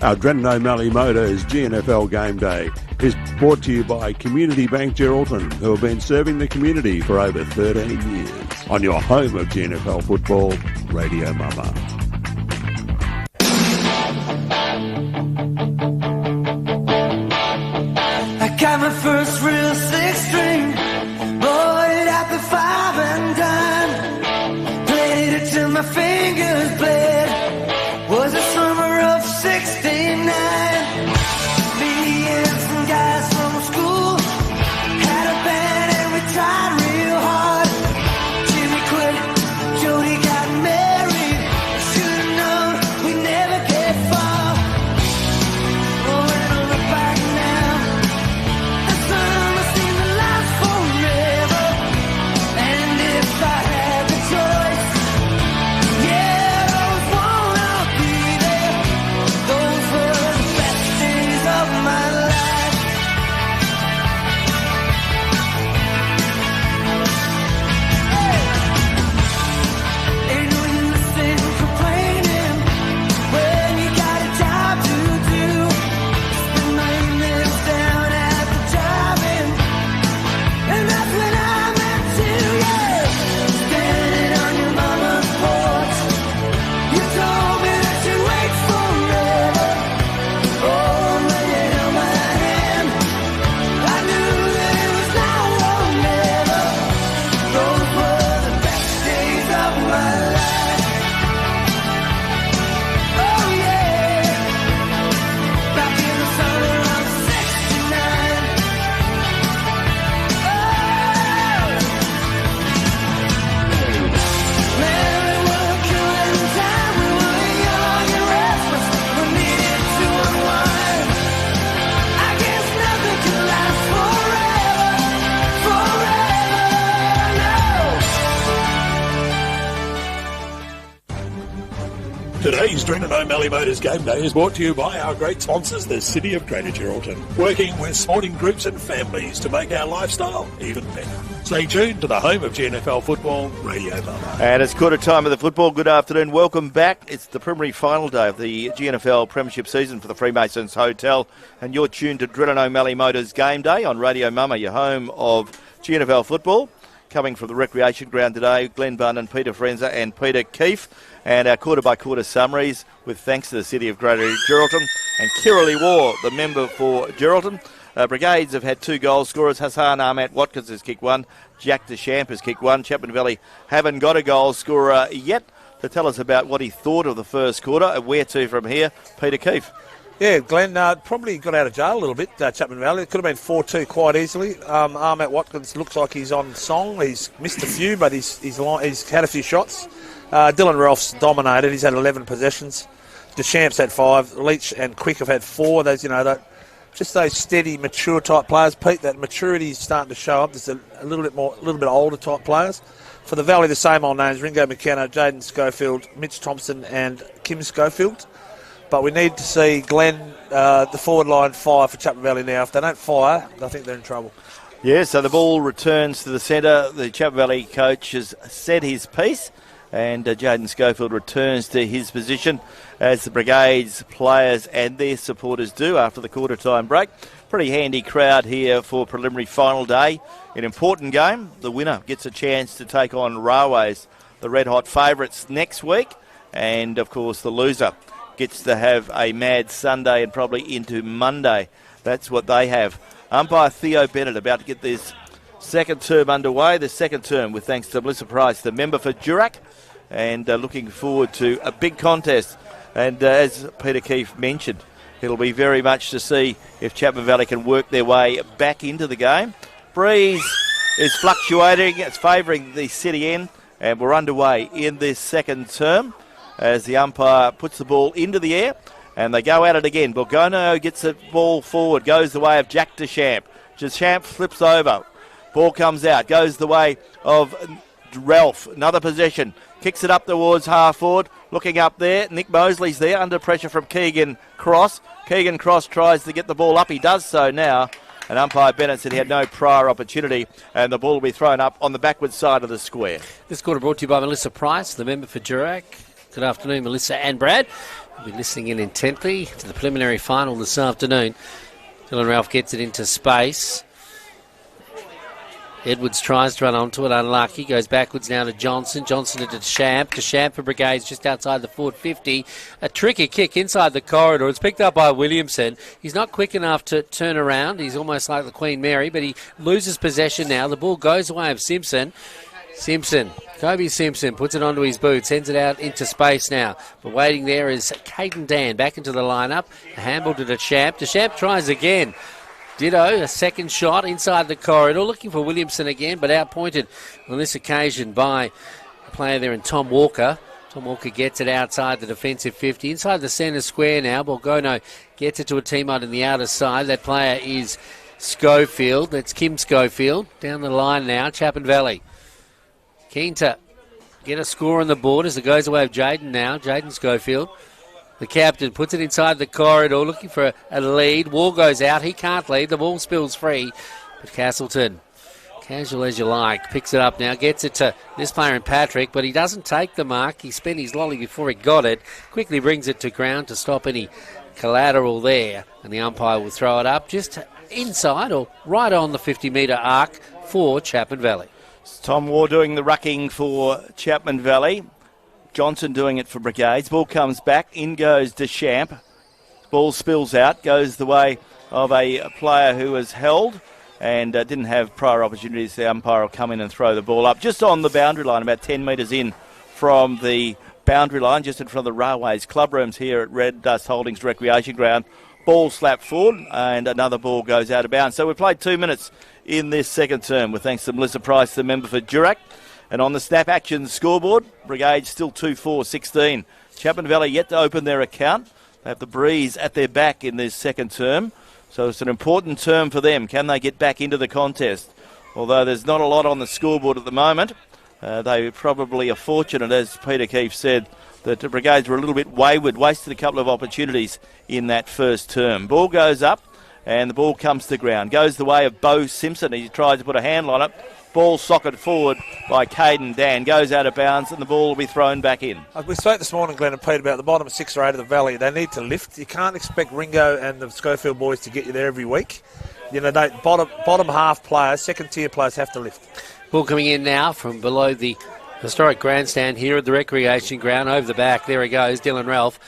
Our Drennan O'Malley Motors GNFL Game Day is brought to you by Community Bank Geraldton, who have been serving the community for over 13 years. On your home of GNFL football, Radio Mama. I got my first real 6-string, bought it at the 5 and dime, played it till my fingers bled, was the summer of 69, me and some guys from school, had a band and we tried real hard, Jimmy quit, Jody got married, should've known we'd never get far, oh, when I look back now, the summer seemed to last forever, and if I had the choice, yeah, those won't all be there, those were the best days of my life. Ain't no use in complaining when you got a job to do. Spend my evenings down at the drive-in, and that's when I met you, yeah. Standing on your mama's porch, you told me that you'd wait forever. Oh, when you held my hand, I knew that it was now or never. Those were the best days of my life. Oh yeah, back in the summer of 69. Man, we were killing time, we were young and restless, we needed to unwind. I guess nothing can last forever, no. Today's Drennan O'Malley Motors Game Day is brought to you by our great sponsors, the City of Greater Geraldton, working with sporting groups and families to make our lifestyle even better. Stay tuned to the home of GNFL football, Radio Mama. And it's quarter time of the football. Good afternoon. Welcome back. It's the preliminary final day of the GNFL Premiership season for the Freemasons Hotel. And you're tuned to Drennan O'Malley Motors Game Day on Radio Mama, your home of GNFL football. Coming from the recreation ground today, Glenn Bunn, Peter Frenza and Peter Keefe. And our quarter-by-quarter summaries with thanks to the City of Greater Geraldton and Kirralie War, the member for Geraldton. Brigades have had 2 goal scorers. Hassan Ahmed Watkins has kicked 1. Jack Deschamps has kicked 1. Chapman Valley haven't got a goal scorer yet. To tell us about what he thought of the first quarter and where to from here, Peter Keefe. Yeah, Glenn probably got out of jail a little bit, Chapman Valley. It could have been 4-2 quite easily. Ahmed Watkins looks like he's on song. He's missed a few, but he's had a few shots. Dylan Ralph's dominated. He's had 11 possessions. Deschamps had 5. Leach and Quick have had 4. Those, just those steady, mature type players. Pete, that maturity is starting to show up. There's a little bit older type players. For the Valley, the same old names: Ringo McKenna, Jaden Schofield, Mitch Thompson, and Kim Schofield. But we need to see Glenn, the forward line, fire for Chapman Valley now. If they don't fire, I think they're in trouble. Yeah, so the ball returns to the centre. The Chapman Valley coach has said his piece. And Jaden Schofield returns to his position as the Brigades players and their supporters do after the quarter-time break. Pretty handy crowd here for preliminary final day. An important game. The winner gets a chance to take on Railways, the red-hot favourites, next week. And, of course, the loser gets to have a mad Sunday and probably into Monday. That's what they have Umpire Theo Bennett about to get this second term underway. The second term with thanks to Melissa Price, the member for Durack, and looking forward to a big contest. And as Peter Keefe mentioned, it'll be very much to see if Chapman Valley can work their way back into the game. Breeze is fluctuating. It's favouring the city end, and we're underway in this second term as the umpire puts the ball into the air, and they go at it again. Borgono gets the ball forward, goes the way of Jack Deschamps. Deschamps flips over. Ball comes out, goes the way of Ralph. Another possession. Kicks it up towards half forward. Looking up there. Nick Mosley's there under pressure from Keegan Cross. Keegan Cross tries to get the ball up. He does so now. And umpire Bennett said he had no prior opportunity, and the ball will be thrown up on the backward side of the square. This quarter brought to you by Melissa Price, the member for Durack. Good afternoon, Melissa and Brad. We'll be listening in intently to the preliminary final this afternoon. Dylan Ralph gets it into space. Edwards tries to run onto it, unlucky. Goes backwards now to Johnson. Johnson to Deschamps. Deschamps for Brigades just outside the forward 50. A tricky kick inside the corridor. It's picked up by Williamson. He's not quick enough to turn around. He's almost like the Queen Mary, but he loses possession now. The ball goes away of Simpson. Kobe Simpson puts it onto his boot, sends it out into space now. But waiting there is Caden Dan back into the lineup. A handball to Deschamps. Deschamps tries again. Ditto, a second shot inside the corridor, looking for Williamson again, but outpointed on this occasion by a player there in Tom Walker. Tom Walker gets it outside the defensive 50, inside the centre square now. Borgono gets it to a teammate on the outer side. That player is Schofield. That's Kim Schofield. Down the line now, Chapman Valley. Keen to get a score on the board as it goes away of Jaden now. Jaden Schofield. The captain puts it inside the corridor, looking for a lead. Wall goes out. He can't lead. The ball spills free. But Castleton, casual as you like, picks it up now. Gets it to this player in Patrick, but he doesn't take the mark. He spent his lolly before he got it. Quickly brings it to ground to stop any collateral there. And the umpire will throw it up just inside or right on the 50-metre arc for Chapman Valley. It's Tom Waugh doing the rucking for Chapman Valley. Johnson doing it for Brigades. Ball comes back. In goes Deschamps. Ball spills out. Goes the way of a player who was held and didn't have prior opportunities. The umpire will come in and throw the ball up just on the boundary line, about 10 metres in from the boundary line, just in front of the Railways club rooms here at Red Dust Holdings Recreation Ground. Ball slapped forward and another ball goes out of bounds. So we've played 2 minutes in this second term with thanks to Melissa Price, the member for Durack. And on the snap action scoreboard, Brigade still 2-4-16. Chapman Valley yet to open their account. They have the Breeze at their back in this second term. So it's an important term for them. Can they get back into the contest? Although there's not a lot on the scoreboard at the moment, they probably are fortunate, as Peter Keefe said, that the Brigades were a little bit wayward, wasted a couple of opportunities in that first term. Ball goes up and the ball comes to ground. Goes the way of Bo Simpson. He tries to put a handle on it. Ball socket forward by Caden Dan. Goes out of bounds and the ball will be thrown back in. We spoke this morning, Glenn and Pete, about the bottom 6 or 8 of the valley. They need to lift. You can't expect Ringo and the Schofield boys to get you there every week. You know, bottom half players, second tier players have to lift. Ball coming in now from below the historic grandstand here at the recreation ground. Over the back, there he goes, Dylan Ralph.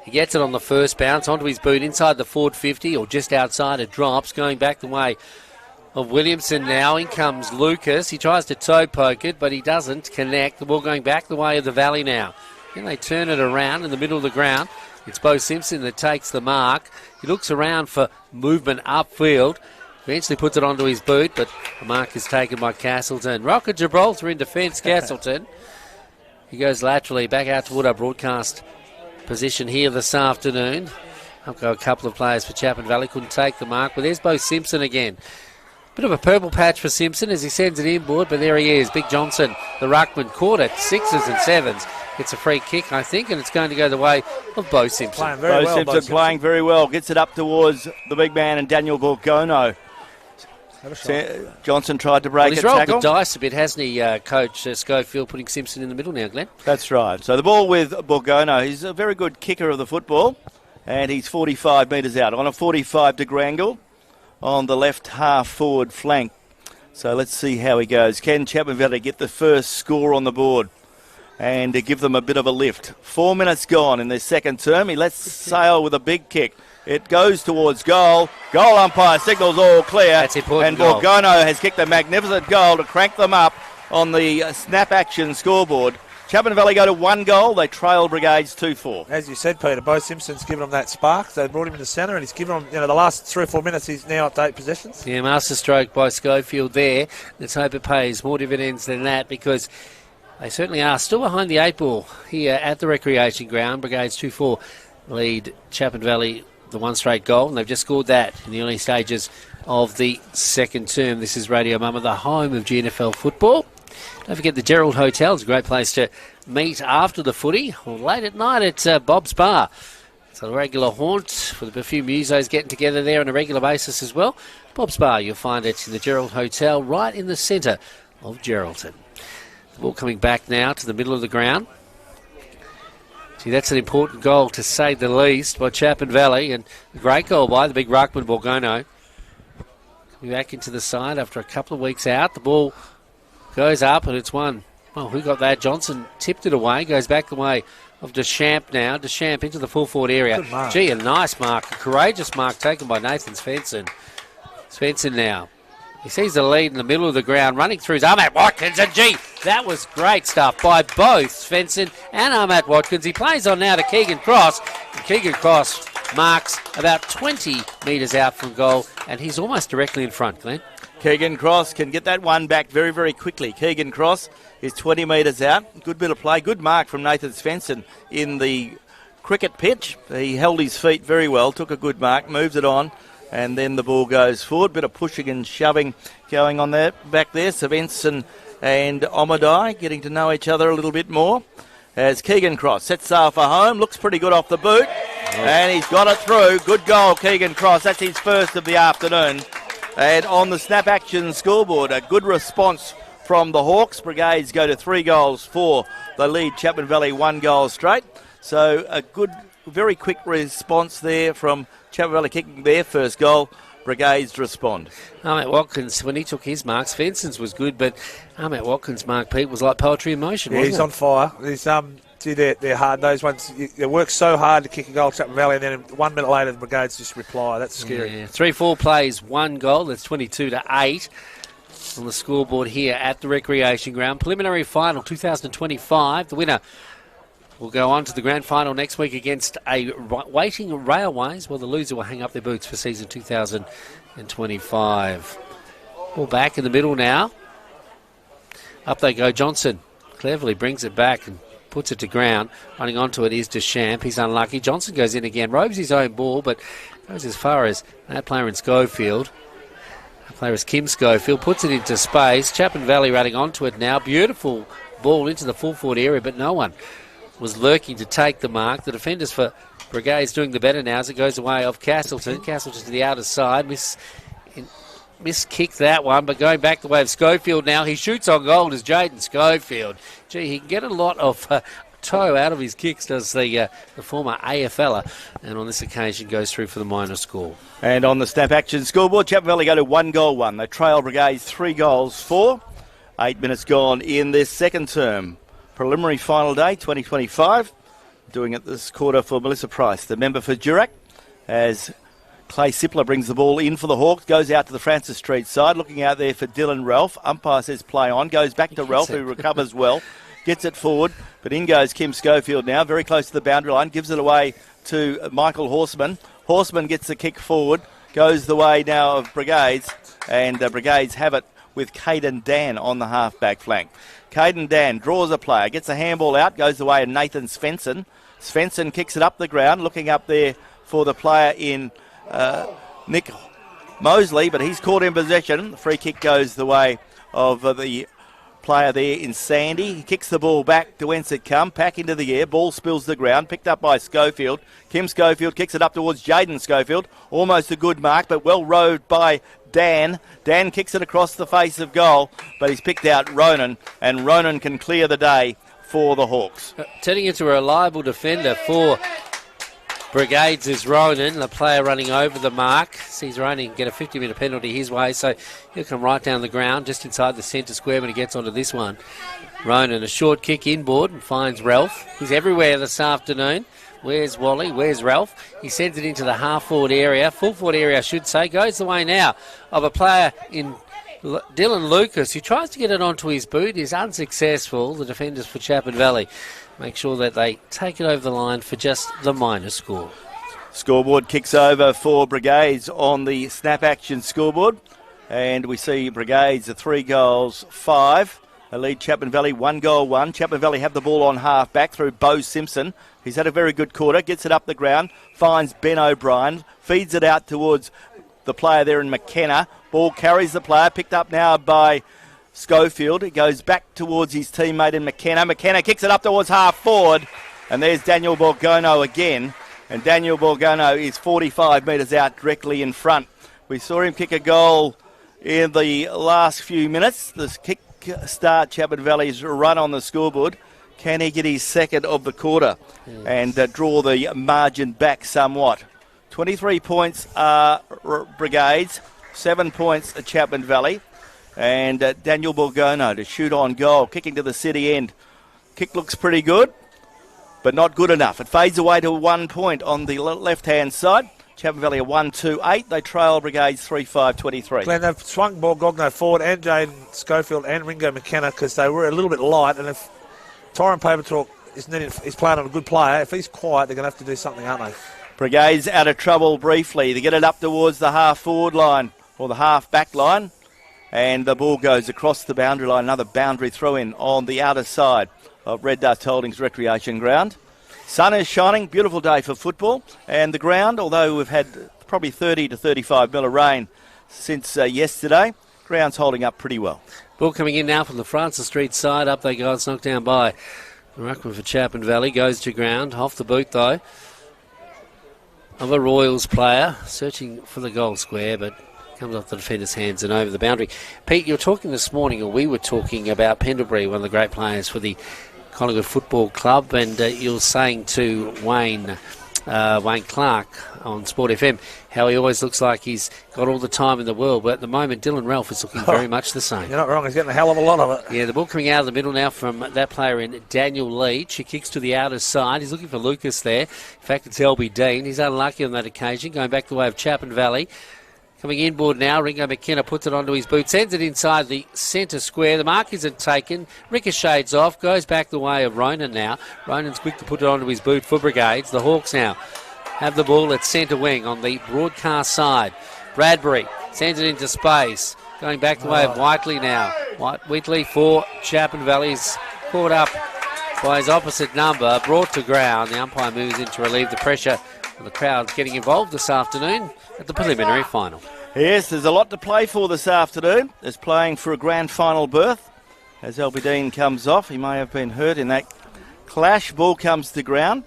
He gets it on the first bounce onto his boot inside the forward 50 or just outside. It drops, going back the way of Williamson now. In comes Lucas. He tries to toe poke it, but he doesn't connect. The ball going back the way of the Valley now. Then they turn it around in the middle of the ground. It's Bo Simpson that takes the mark. He looks around for movement upfield. Eventually puts it onto his boot, but the mark is taken by Castleton. Rocket Gibraltar in defence, Castleton. He goes laterally back out toward our broadcast position here this afternoon. Up go a couple of players for Chapman Valley. Couldn't take the mark, but there's Bo Simpson again. Bit of a purple patch for Simpson as he sends it inboard, but there he is. Big Johnson, the ruckman, caught it. 6s and 7s. It's a free kick, I think, and it's going to go the way of Bo Simpson. Bo Simpson playing very well. Gets it up towards the big man and Daniel Borgono. Johnson tried to break he's a rolled tackle. the dice a bit, hasn't he, Coach Schofield, putting Simpson in the middle now, Glenn? That's right. So the ball with Borgono. He's a very good kicker of the football, and he's 45 metres out. On a 45-degree angle on the left half forward flank. So let's see how he goes. Can Chapman Valley get the first score on the board? and to give them a bit of a lift. 4 minutes gone in their second term. He lets sail with a big kick. It goes towards goal. Goal umpire signals all clear. That's important. And Borgono has kicked a magnificent goal to crank them up on the snap action scoreboard. Chapman Valley go to 1 goal. They trail Brigades 2-4. As you said, Peter, Bo Simpson's given them that spark. They brought him in the centre, and he's given them, the last 3 or 4 minutes, he's now at 8 possessions. Yeah, masterstroke by Schofield there. Let's hope it pays more dividends than that, because they certainly are still behind the 8 ball here at the recreation ground. Brigades 2-4 lead Chapman Valley the 1 straight goal, and they've just scored that in the early stages of the second term. This is Radio Mama, the home of GNFL football. Don't forget the Gerald Hotel is a great place to meet after the footy or late at night at Bob's Bar. It's a regular haunt for the few musos getting together there on a regular basis as well. Bob's Bar, you'll find it in the Gerald Hotel right in the centre of Geraldton. The ball coming back now to the middle of the ground. Gee, that's an important goal to say the least by Chapman Valley, and a great goal by the big ruckman Borgono. Coming back into the side after a couple of weeks out. The ball goes up and it's won. Well, who got that? Johnson tipped it away. Goes back the way of Deschamps now. Deschamps into the full forward area. Gee, a nice mark. A courageous mark taken by Nathan Svensson. Svensson now. He sees the lead in the middle of the ground. Running through is Ahmet Watkins. And gee, that was great stuff by both Svensson and Ahmet Watkins. He plays on now to Keegan Cross. And Keegan Cross marks about 20 metres out from goal. And he's almost directly in front, Glenn. Keegan Cross can get that one back very, very quickly. Keegan Cross is 20 metres out. Good bit of play. Good mark from Nathan Svensson in the cricket pitch. He held his feet very well, took a good mark, moves it on, and then the ball goes forward. Bit of pushing and shoving going on there, back there. Svensson and Omadai getting to know each other a little bit more. As Keegan Cross sets sail for home. Looks pretty good off the boot. And he's got it through. Good goal, Keegan Cross. That's his first of the afternoon. And on the snap action scoreboard, a good response from the Hawks. Brigades go to 3 goals for the lead. Chapman Valley 1 goal straight. So a good, very quick response there from Chapman Valley kicking their first goal. Brigades respond. Ahmet Watkins, when he took his mark, Svensson's was good, but Ahmet Watkins' mark, Pete, was like poetry in motion, wasn't he's it? on fire. He's, they're hard. Those ones, they work so hard to kick a goal at Chapman Valley, and then 1 minute later the Brigades just reply. That's scary. Yeah. 3-4 plays, 1 goal. That's 22-8 on the scoreboard here at the recreation ground. Preliminary final 2025. The winner will go on to the grand final next week against a waiting Railways, while the loser will hang up their boots for season 2025. Ball back in the middle now. Up they go. Johnson cleverly brings it back and puts it to ground. Running onto it is Deschamps. He's unlucky. Johnson goes in again. Robes his own ball, but goes as far as that player in Schofield. That player is Kim Schofield. Puts it into space. Chapman Valley running onto it now. Beautiful ball into the full forward area, but no one was lurking to take the mark. The defenders for Brigades doing the better now as it goes away of Castleton. Castleton to the outer side. Miss-kicked that one, but going back the way of Schofield now. He shoots on goal as Jaden Schofield. Gee, he can get a lot of toe out of his kicks, does the former AFLer, and on this occasion goes through for the minor score. And on the snap action scoreboard, Chapman Valley go to 1 goal 1. They trail Brigades 3 goals 4. 8 minutes gone in this second term. Preliminary final day 2025. Doing it this quarter for Melissa Price, the member for Durack, as Clay Sippler brings the ball in for the Hawks, goes out to the Francis Street side, looking out there for Dylan Ralph. Umpire says play on, goes back to Ralph, who recovers well, gets it forward, but in goes Kim Schofield now, very close to the boundary line, gives it away to Michael Horseman. Horseman gets the kick forward, goes the way now of Brigades, and Brigades have it with Caden Dan on the half-back flank. Caden Dan draws a player, gets a handball out, goes the way of Nathan Svensson. Svensson kicks it up the ground, looking up there for the player in Nick Mosley, but he's caught in possession. The free kick goes the way of the player there in Sandy. He kicks the ball back to whence it come, back into the air. Ball spills the ground, picked up by Schofield. Kim Schofield kicks it up towards Jaden Schofield. Almost a good mark, but well rowed by Dan. Dan kicks it across the face of goal, but he's picked out Ronan, and Ronan can clear the day for the Hawks. Turning into a reliable defender for Brigades is Ronan, the player running over the mark. Sees Ronan get a 50-metre penalty his way, so he'll come right down the ground, just inside the centre square when he gets onto this one. Ronan, a short kick inboard and finds Ralph. He's everywhere this afternoon. Where's Wally? Where's Ralph? He sends it into the half-forward area, full-forward area I should say. Goes the way now of a player in Dylan Lucas, who tries to get it onto his boot, is unsuccessful. The defenders for Chapman Valley make sure that they take it over the line for just the minor score. Scoreboard kicks over for Brigades on the snap action scoreboard. And we see Brigades are 3 goals, 5. They lead Chapman Valley 1 goal, 1. Chapman Valley have the ball on half back through Bo Simpson. He's had a very good quarter, gets it up the ground, finds Ben O'Brien, feeds it out towards the player there in McKenna. Ball carries the player, picked up now by Schofield. It goes back towards his teammate in McKenna. McKenna kicks it up towards half forward. And there's Daniel Borgono again. And Daniel Borgono is 45 metres out directly in front. We saw him kick a goal in the last few minutes. The kick start Chapman Valley's run on the scoreboard. Can he get his second of the quarter and draw the margin back somewhat? 23 points are Brigades, 7 points at Chapman Valley. And Daniel Borgono to shoot on goal, kicking to the city end. Kick looks pretty good, but not good enough. It fades away to 1 point on the left-hand side. Chapman Valley are 1-2-8. They trail Brigades 3-5-23. Glenn, they've swung Borgono forward and Jaden Schofield and Ringo McKenna because they were a little bit light. And if Tyron Papertalk is playing on a good player, if he's quiet, they're going to have to do something, aren't they? Brigades out of trouble briefly. They get it up towards the half-forward line or the half-back line. And the ball goes across the boundary line. Another boundary throw-in on the outer side of Red Dust Holdings Recreation Ground. Sun is shining. Beautiful day for football. And the ground, although we've had probably 30 to 35 mil of rain since yesterday, ground's holding up pretty well. Ball coming in now from the Francis Street side. Up they go. It's knocked down by the ruckman for Chapman Valley. Goes to ground. Off the boot, though, of a Royals player. Searching for the goal square, but comes off the defender's hands and over the boundary. Pete, you were talking this morning, or we were talking about Pendlebury, one of the great players for the Collingwood Football Club, and you were saying to Wayne Clark on Sport FM how he always looks like he's got all the time in the world, but at the moment Dylan Ralph is looking very much the same. You're not wrong, he's getting a hell of a lot of it. Yeah, the ball coming out of the middle now from that player in Daniel Leach. He kicks to the outer side. He's looking for Lucas there. In fact, it's LB Dean. He's unlucky on that occasion, going back the way of Chapman Valley. Coming inboard now, Ringo McKenna puts it onto his boot, sends it inside the centre square. The mark isn't taken. Ricochets off, goes back the way of Ronan now. Ronan's quick to put it onto his boot for Brigades. The Hawks now have the ball at centre wing on the broadcast side. Bradbury sends it into space. Going back the way of Whiteley now. Whiteley for Chapman Valley's caught up by his opposite number, brought to ground. The umpire moves in to relieve the pressure. And the crowd's getting involved this afternoon at the preliminary final. Yes, there's a lot to play for this afternoon. There's playing for a grand final berth. As LB Dean comes off, he may have been hurt in that clash. Ball comes to ground.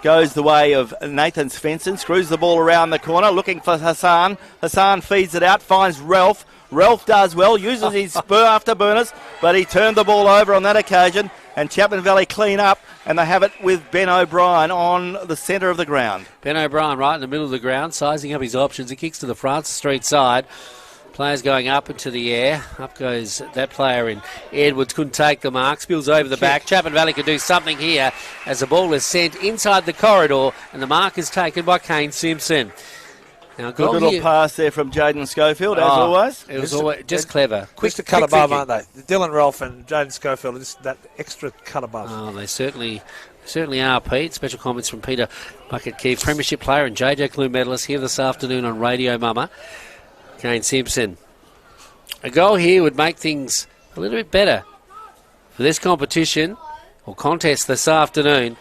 Goes the way of Nathan Svensson. Screws the ball around the corner, looking for Hassan. Hassan feeds it out, finds Ralph. Ralph does well, uses his spur after burners, but he turned the ball over on that occasion. And Chapman Valley clean up, and they have it with Ben O'Brien on the centre of the ground. Ben O'Brien right in the middle of the ground, sizing up his options. He kicks to the Francis Street side. Players going up into the air. Up goes that player in Edwards. Couldn't take the mark. Spills over the back. Chapman Valley could do something here as the ball is sent inside the corridor, and the mark is taken by Kane Simpson. Now, good little pass there from Jaden Schofield, as always. It was always just clever. Quick to cut above, aren't they? Dylan Ralph and Jaden Schofield, just that extra cut above. Oh, they certainly are, Pete. Special comments from Peter Bucket Keefe, premiership player and JJ Clue medalist, here this afternoon on Radio Mama. Kane Simpson. A goal here would make things a little bit better for this competition or contest this afternoon.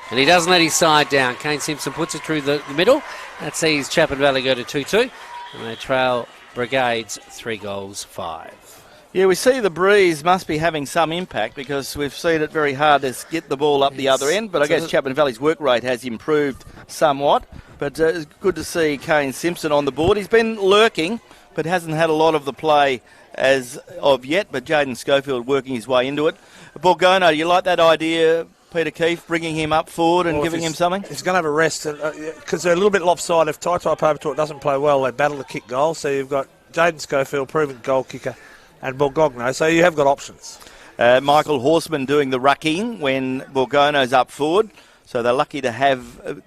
And he doesn't let his side down. Kane Simpson puts it through the middle. That sees Chapman Valley go to 2-2. And they trail Brigades 3 goals, 5. Yeah, we see the breeze must be having some impact because we've seen it very hard to get the ball up the other end. But I guess Chapman Valley's work rate has improved somewhat. But it's good to see Kane Simpson on the board. He's been lurking, but hasn't had a lot of the play as of yet. But Jaden Schofield working his way into it. Borgono, you like that idea, Peter Keefe, bringing him up forward and giving him something? He's going to have a rest because they're a little bit lopsided. If Tai Papertalk doesn't play well, they battle to kick goals. So you've got Jaden Schofield, proven goal kicker, and Borgogno. So you have got options. Michael Horseman doing the rucking when Borgono's up forward. So they're lucky to have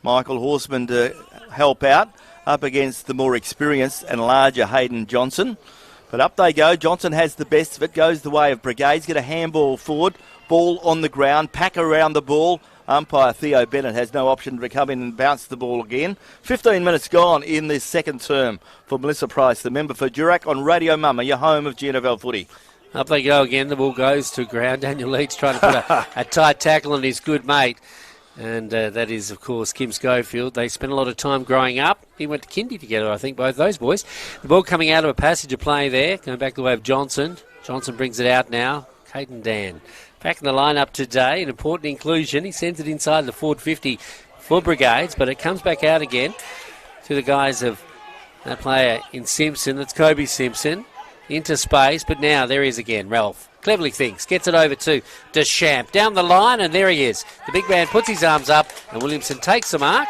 Michael Horseman to help out up against the more experienced and larger Hayden Johnson. But up they go. Johnson has the best of it. Goes the way of Brigades. Get a handball forward. Ball on the ground. Pack around the ball. Umpire Theo Bennett has no option to come in and bounce the ball again. 15 minutes gone in this second term for Melissa Price, the member for Durack on Radio Mama, your home of GNFL footy. Up they go again. The ball goes to ground. Daniel Leach trying to put a tight tackle on his good mate. And that is, of course, Kim Schofield. They spent a lot of time growing up. He went to kindy together, I think, both those boys. The ball coming out of a passage of play there. Going back the way of Johnson. Johnson brings it out now. Caden Dan. Back in the lineup today. An important inclusion. He sends it inside the forward 50 for Brigades. But it comes back out again to the guys of that player in Simpson. That's Kobe Simpson. Into space. But now there he is again. Ralph cleverly thinks. Gets it over to Deschamps. Down the line, and there he is. The big man puts his arms up, and Williamson takes the mark.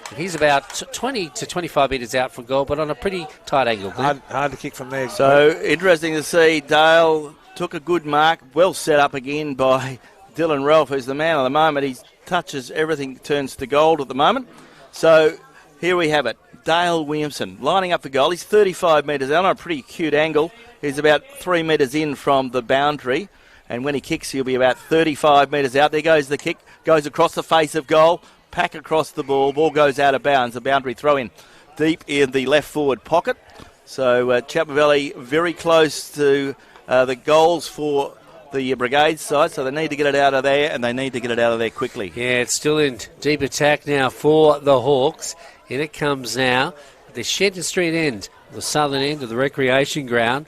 And he's about 20 to 25 metres out from goal, but on a pretty tight angle. Hard to kick from there. So interesting to see. Dale took a good mark. Well set up again by Dylan Ralph, who's the man of the moment. He touches everything, turns to gold at the moment. So here we have it. Dale Williamson lining up for goal. He's 35 metres out on a pretty cute angle. He's about 3 metres in from the boundary. And when he kicks, he'll be about 35 metres out. There goes the kick. Goes across the face of goal. Pack across the ball. Ball goes out of bounds. The boundary throw in deep in the left forward pocket. So Chapman Valley very close to the goals for the Brigades side. So they need to get it out of there, and they need to get it out of there quickly. Yeah, it's still in deep attack now for the Hawks. In it comes now at the Shenton Street end, the southern end of the recreation ground.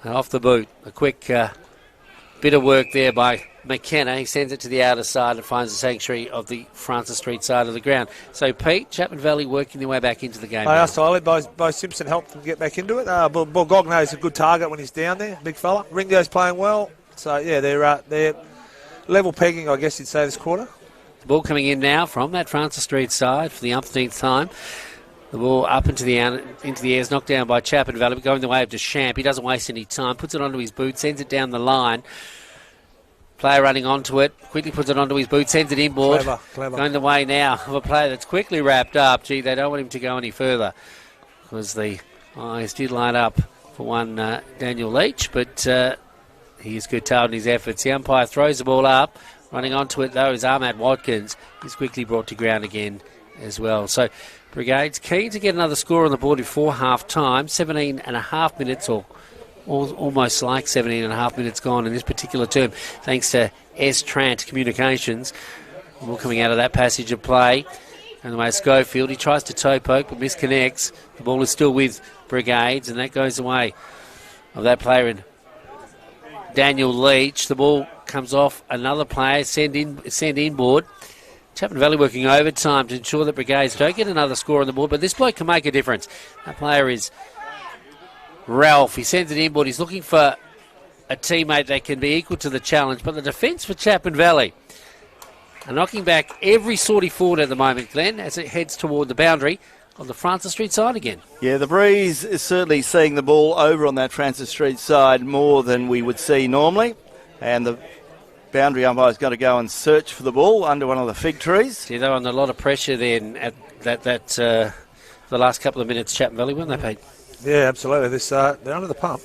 Off the boot. A quick bit of work there by McKenna. He sends it to the outer side and finds the sanctuary of the Francis Street side of the ground. So, Pete, Chapman Valley working their way back into the game. Both Simpson helped them get back into it. Borgogno is a good target when he's down there, big fella. Ringo's playing well. So, yeah, they're level pegging, I guess you'd say, this quarter. The ball coming in now from that Francis Street side for the umpteenth time. The ball up into the air is knocked down by Chapman Valley, going the way of Deschamps. He doesn't waste any time, puts it onto his boot, sends it down the line. Player running onto it, quickly puts it onto his boot, sends it inboard. Clever. Going the way now of a player that's quickly wrapped up. Gee, they don't want him to go any further because the eyes did line up for one Daniel Leach, but he is curtailed in his efforts. The umpire throws the ball up. Running onto it, though, is Ahmad Watkins. He's quickly brought to ground again as well. So, Brigades keen to get another score on the board before half-time. 17 and a half minutes, or almost like 17 and a half minutes gone in this particular term, thanks to S-Trant Communications. The ball coming out of that passage of play. And the way Schofield, he tries to toe poke, but misconnects. The ball is still with Brigades, and that goes away of that player in Daniel Leach. The ball comes off another player, send inboard. Chapman Valley working overtime to ensure that Brigades don't get another score on the board, but this bloke can make a difference. That player is Ralph. He sends it inboard. He's looking for a teammate that can be equal to the challenge, but the defence for Chapman Valley are knocking back every sortie forward at the moment, Glenn, as it heads toward the boundary on the Francis Street side again. Yeah, the breeze is certainly seeing the ball over on that Francis Street side more than we would see normally, and the boundary umpire is going to go and search for the ball under one of the fig trees. See, they were under a lot of pressure then at the last couple of minutes, Chapman Valley, weren't they, Pete? Yeah, absolutely. They're under the pump.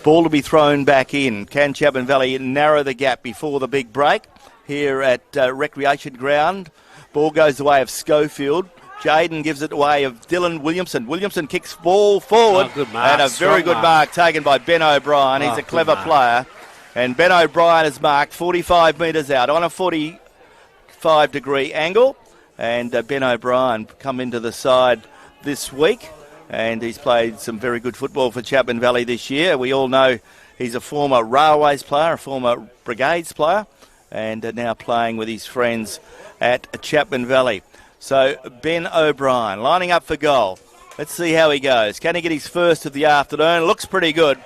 Ball to be thrown back in. Can Chapman Valley narrow the gap before the big break here at Recreation Ground? Ball goes the way of Schofield. Jaden gives it away of Dylan Williamson. Williamson kicks ball forward. Good mark. And a very good mark taken by Ben O'Brien. He's a clever player. And Ben O'Brien has marked 45 metres out on a 45-degree angle. And Ben O'Brien come into the side this week. And he's played some very good football for Chapman Valley this year. We all know he's a former Railways player, a former Brigades player, and now playing with his friends at Chapman Valley. So Ben O'Brien lining up for goal. Let's see how he goes. Can he get his first of the afternoon? Looks pretty good.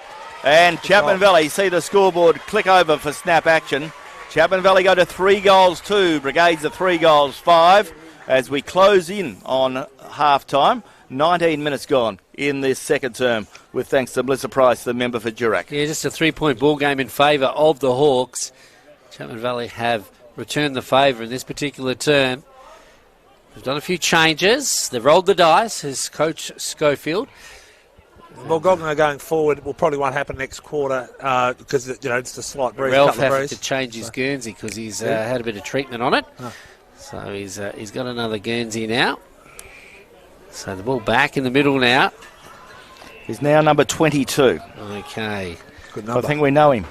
And Chapman Valley, see the scoreboard click over for snap action. Chapman Valley go to 3-2. Brigades are 3-5 as we close in on half-time. 19 minutes gone in this second term with thanks to Melissa Price, the member for Durack. Yeah, just a 3-point ball game in favour of the Hawks. Chapman Valley have returned the favour in this particular term. They've done a few changes. They've rolled the dice, as Coach Schofield. Well, Gogner going forward will probably won't happen next quarter because it's a slight breeze. Ralph has to change his Guernsey because he's had a bit of treatment on it. Oh. So he's got another Guernsey now. So the ball back in the middle now. He's now number 22. Okay. Good number. I think we know him.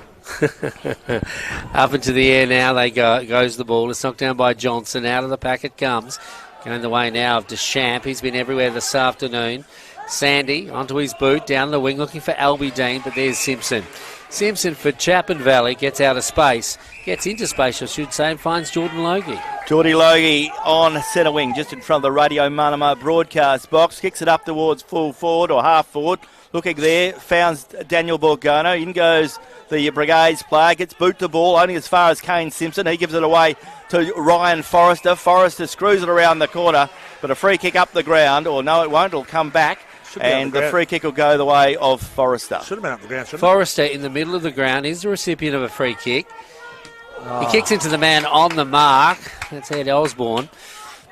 Up into the air now goes the ball. It's knocked down by Johnson. Out of the pack it comes. Going the way now of Deschamps. He's been everywhere this afternoon. Sandy onto his boot, down the wing, looking for Albie Dean, but there's Simpson. Simpson for Chapman Valley gets out of space. Gets into space, I should say, and finds Jordan Logie. Geordie Logie on centre wing, just in front of the Radio Manama broadcast box. Kicks it up towards full forward or half forward. Looking there, found Daniel Borgono. In goes the Brigades player, gets boot the ball only as far as Kane Simpson. He gives it away to Ryan Forrester. Forrester screws it around the corner, but a free kick up the ground, or no, it won't, it'll come back. And the free kick will go the way of Forrester. Should have been up the ground, shouldn't Forrester in the middle of the ground is the recipient of a free kick. He kicks into the man on the mark. That's Ed Osborne.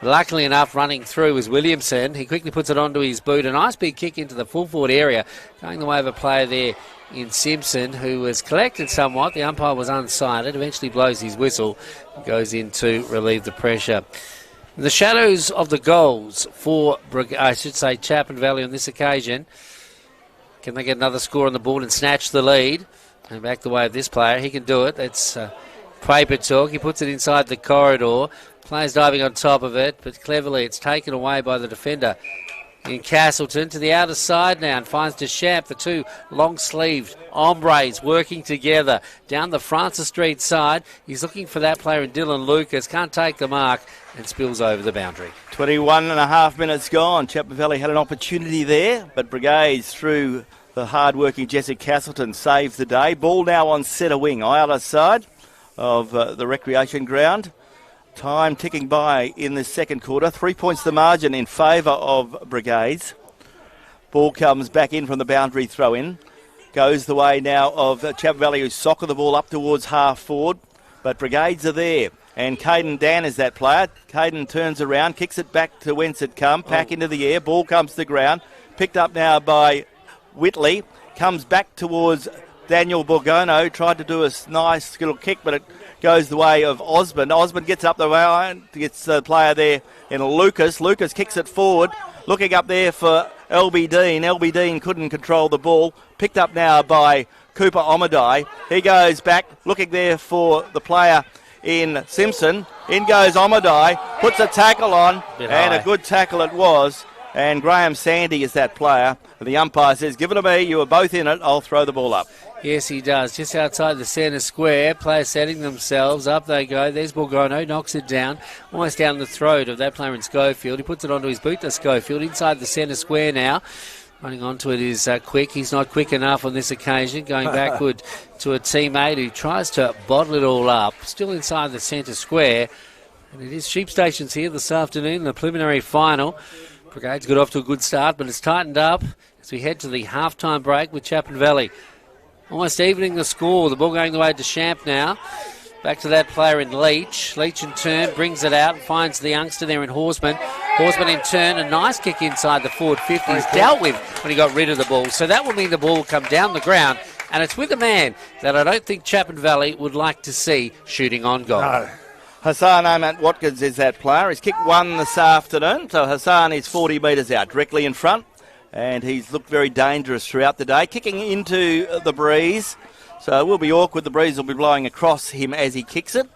Luckily enough, running through was Williamson. He quickly puts it onto his boot. A nice big kick into the full forward area. Going the way of a player there in Simpson, who was collected somewhat. The umpire was unsighted. Eventually blows his whistle. Goes in to relieve the pressure. In the shadows of the goals for, Chapman Valley on this occasion. Can they get another score on the board and snatch the lead? And back the way of this player. He can do it. That's paper talk. He puts it inside the corridor. Players diving on top of it, but cleverly it's taken away by the defender in Castleton to the outer side now and finds Deschamps, the two long-sleeved hombres working together down the Francis Street side. He's looking for that player in Dylan Lucas, can't take the mark and spills over the boundary. 21.5 minutes gone. Chapman Valley had an opportunity there, but Brigades through the hard-working Jesse Castleton saved the day. Ball now on centre wing, outer side of the recreation ground. Time ticking by in the second quarter. 3 points the margin in favour of Brigades. Ball comes back in from the boundary throw-in. Goes the way now of Chapman Valley, who soccer the ball up towards half forward. But Brigades are there. And Caden Dan is that player. Caden turns around, kicks it back to whence it come. Pack into the air. Ball comes to the ground. Picked up now by Whitley. Comes back towards Daniel Borgono. Tried to do a nice little kick, but it goes the way of Osmond. Osmond gets up the line, gets the player there in Lucas. Lucas kicks it forward, looking up there for LB Dean. LB Dean couldn't control the ball. Picked up now by Cooper Omadai. He goes back, looking there for the player in Simpson. In goes Omadai, puts a tackle on, and a good tackle it was. And Graham Sandy is that player. The umpire says, give it to me, you were both in it, I'll throw the ball up. Yes, he does. Just outside the centre square, players setting themselves. Up they go. There's Borgono, knocks it down, almost down the throat of that player in Schofield. He puts it onto his boot to Schofield, inside the centre square now. Running onto it is Quick. He's not quick enough on this occasion. Going backward to a teammate who tries to bottle it all up. Still inside the centre square. And it is Sheep Stations here this afternoon, the preliminary final. Brigades got off to a good start, but it's tightened up as we head to the half-time break with Chapman Valley. Almost evening the score. The ball going the way to Deschamps now. Back to that player in Leach. Leach in turn brings it out and finds the youngster there in Horseman. Horseman in turn, a nice kick inside the forward 50. He's dealt with when he got rid of the ball. So that will mean the ball will come down the ground. And it's with a man that I don't think Chapman Valley would like to see shooting on goal. No. Hassan Ahmad Watkins is that player. He's kicked one this afternoon. So Hassan is 40 metres out, directly in front. And he's looked very dangerous throughout the day. Kicking into the breeze. So it will be awkward. The breeze will be blowing across him as he kicks it.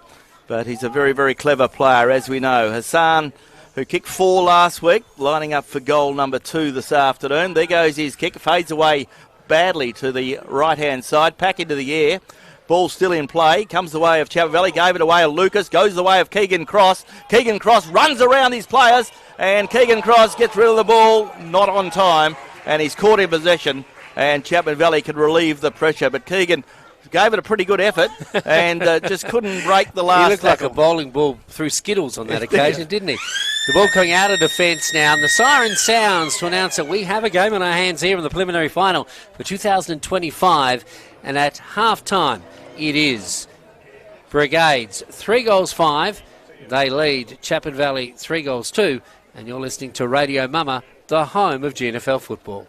But he's a very, very clever player, as we know. Hassan, who kicked 4 last week, lining up for goal number 2 this afternoon. There goes his kick. Fades away badly to the right-hand side. Pack into the air. Ball still in play. Comes the way of Chapman Valley. Gave it away to Lucas. Goes the way of Keegan Cross. Keegan Cross runs around his players. And Keegan Cross gets rid of the ball. Not on time. And he's caught in possession. And Chapman Valley can relieve the pressure. But Keegan gave it a pretty good effort and just couldn't break the last He looked like tackle. a bowling ball through Skittles on that occasion, didn't he? The ball coming out of defence now, and the siren sounds to announce that we have a game on our hands here in the preliminary final for 2025. And at half-time, it is Brigades 3-5. They lead Chapman Valley 3-2. And you're listening to Radio Mama, the home of GNFL football.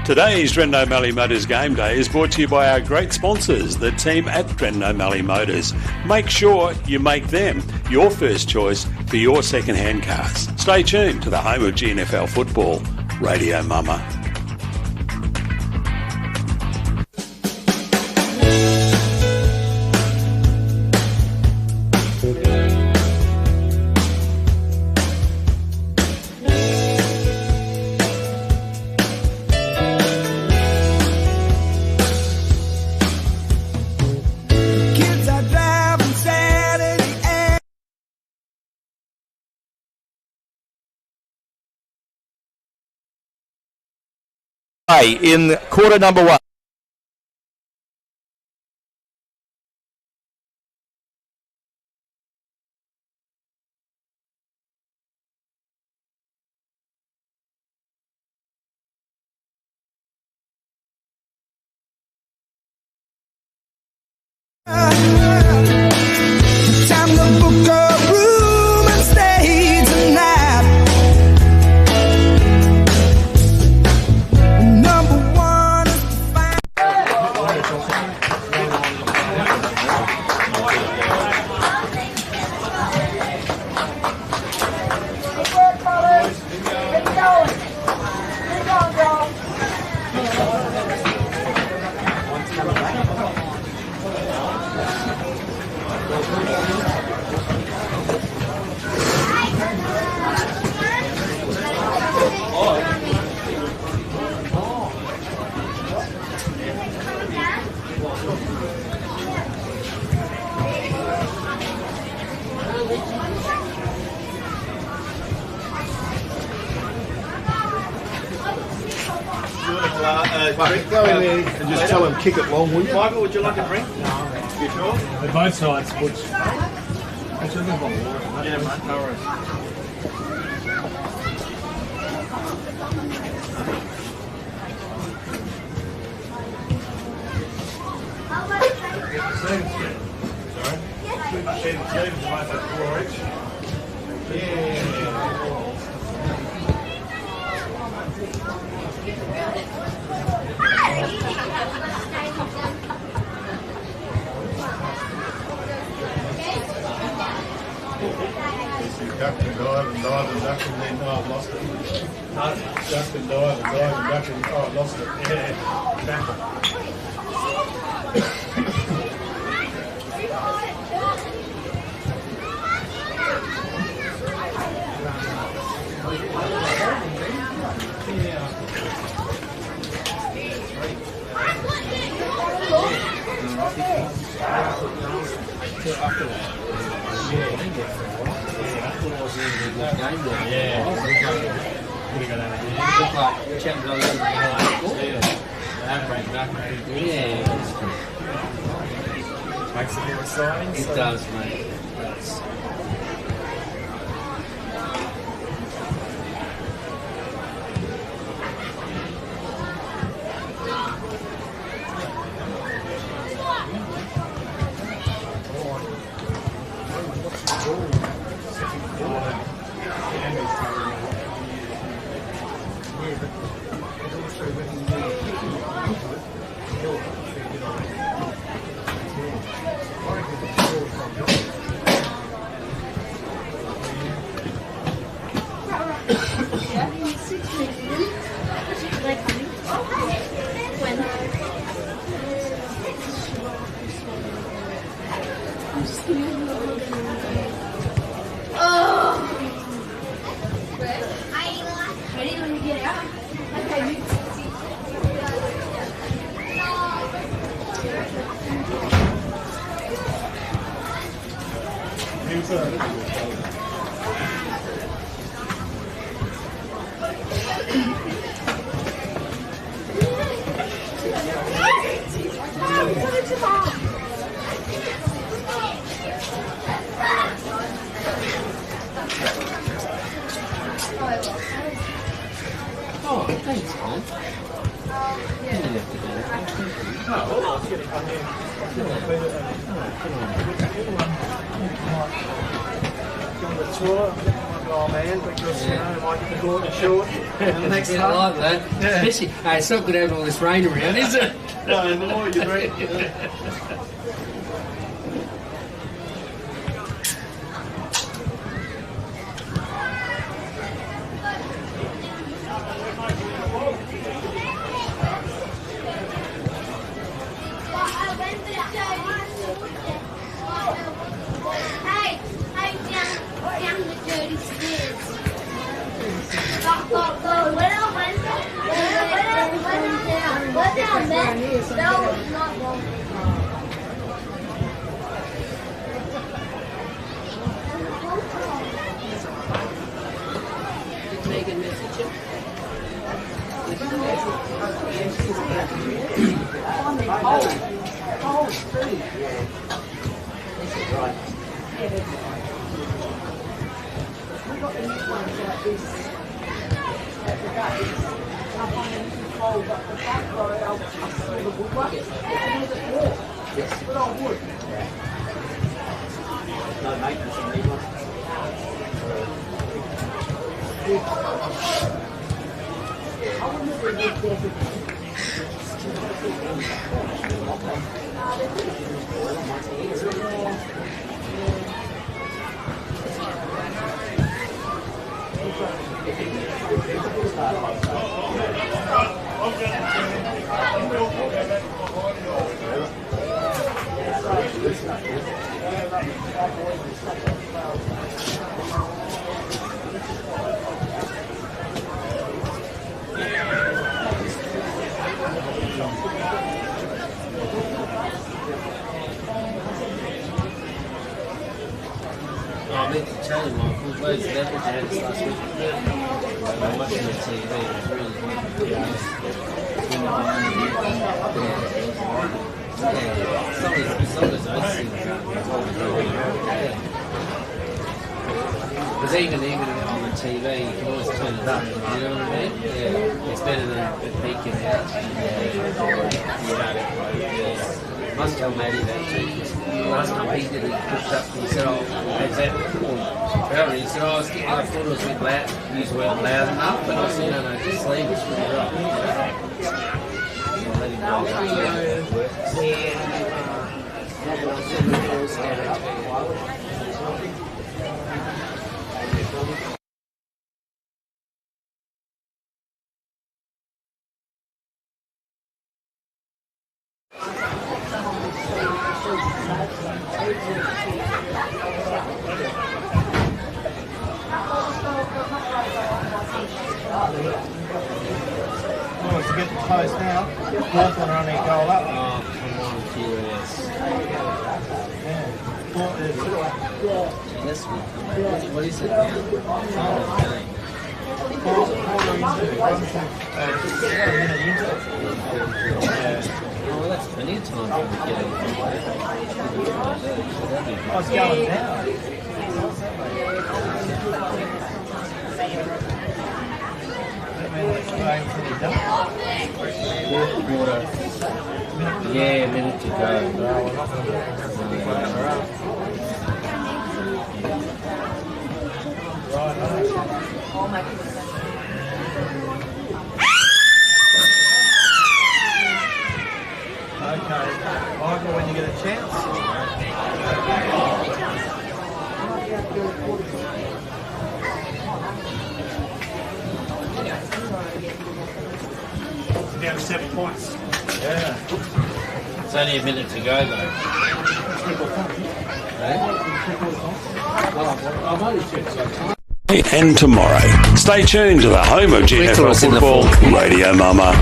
Today's Dren O'Malley Motors Game Day is brought to you by our great sponsors, the team at Dren O'Malley Motors. Make sure you make them your first choice for your second-hand cars. Stay tuned to the home of GNFL football, Radio Mama. In quarter number 1. Time to book a room and stay tonight. Number one is to find. Go in there and just tell him kick it long, will you? Michael, would you like a drink? You sure? At both sides, Butch. Yeah, mate, no worries. Ducked and dived and dived and ducked and then, oh, I've lost it. No, ducked and dived and dived and ducked and, oh, I've lost it. Yeah, exactly. Makes it more exciting. It does, mate. It does. Oh, thanks, man. You didn't have to do that. Oh man, because you know, I might get the corner short. And the next I like that. Especially, hey, it's not good having all this rain around, is it? No, the more you drink. I meant to tell you, Michael, those leverage ads last week, I'm watching the TV, it was really good. Some of those things because even on the TV, you can always turn it up, you know what I mean? Yeah, it's better than peeking out. Yeah. Must tell Matty that too. Last time he did it, he pushed up and he said, oh, how's that? He said, oh, I was getting, I thought it was a bit loud, use weren't loud enough, but I said, no, just leave it, really right. Let him To get close now. Hawthorn are only a goal up. Oh, come on, furious. Yeah. That's good. What is it now? Oh, well, that's plenty of time for him to get in. Oh, it's going now. Yeah, a minute to go. Okay, Michael, when you get a chance. Down to 7 points. Yeah. It's only a minute to go, though. And tomorrow. Stay tuned to the home of GNFL football, Radio Mama.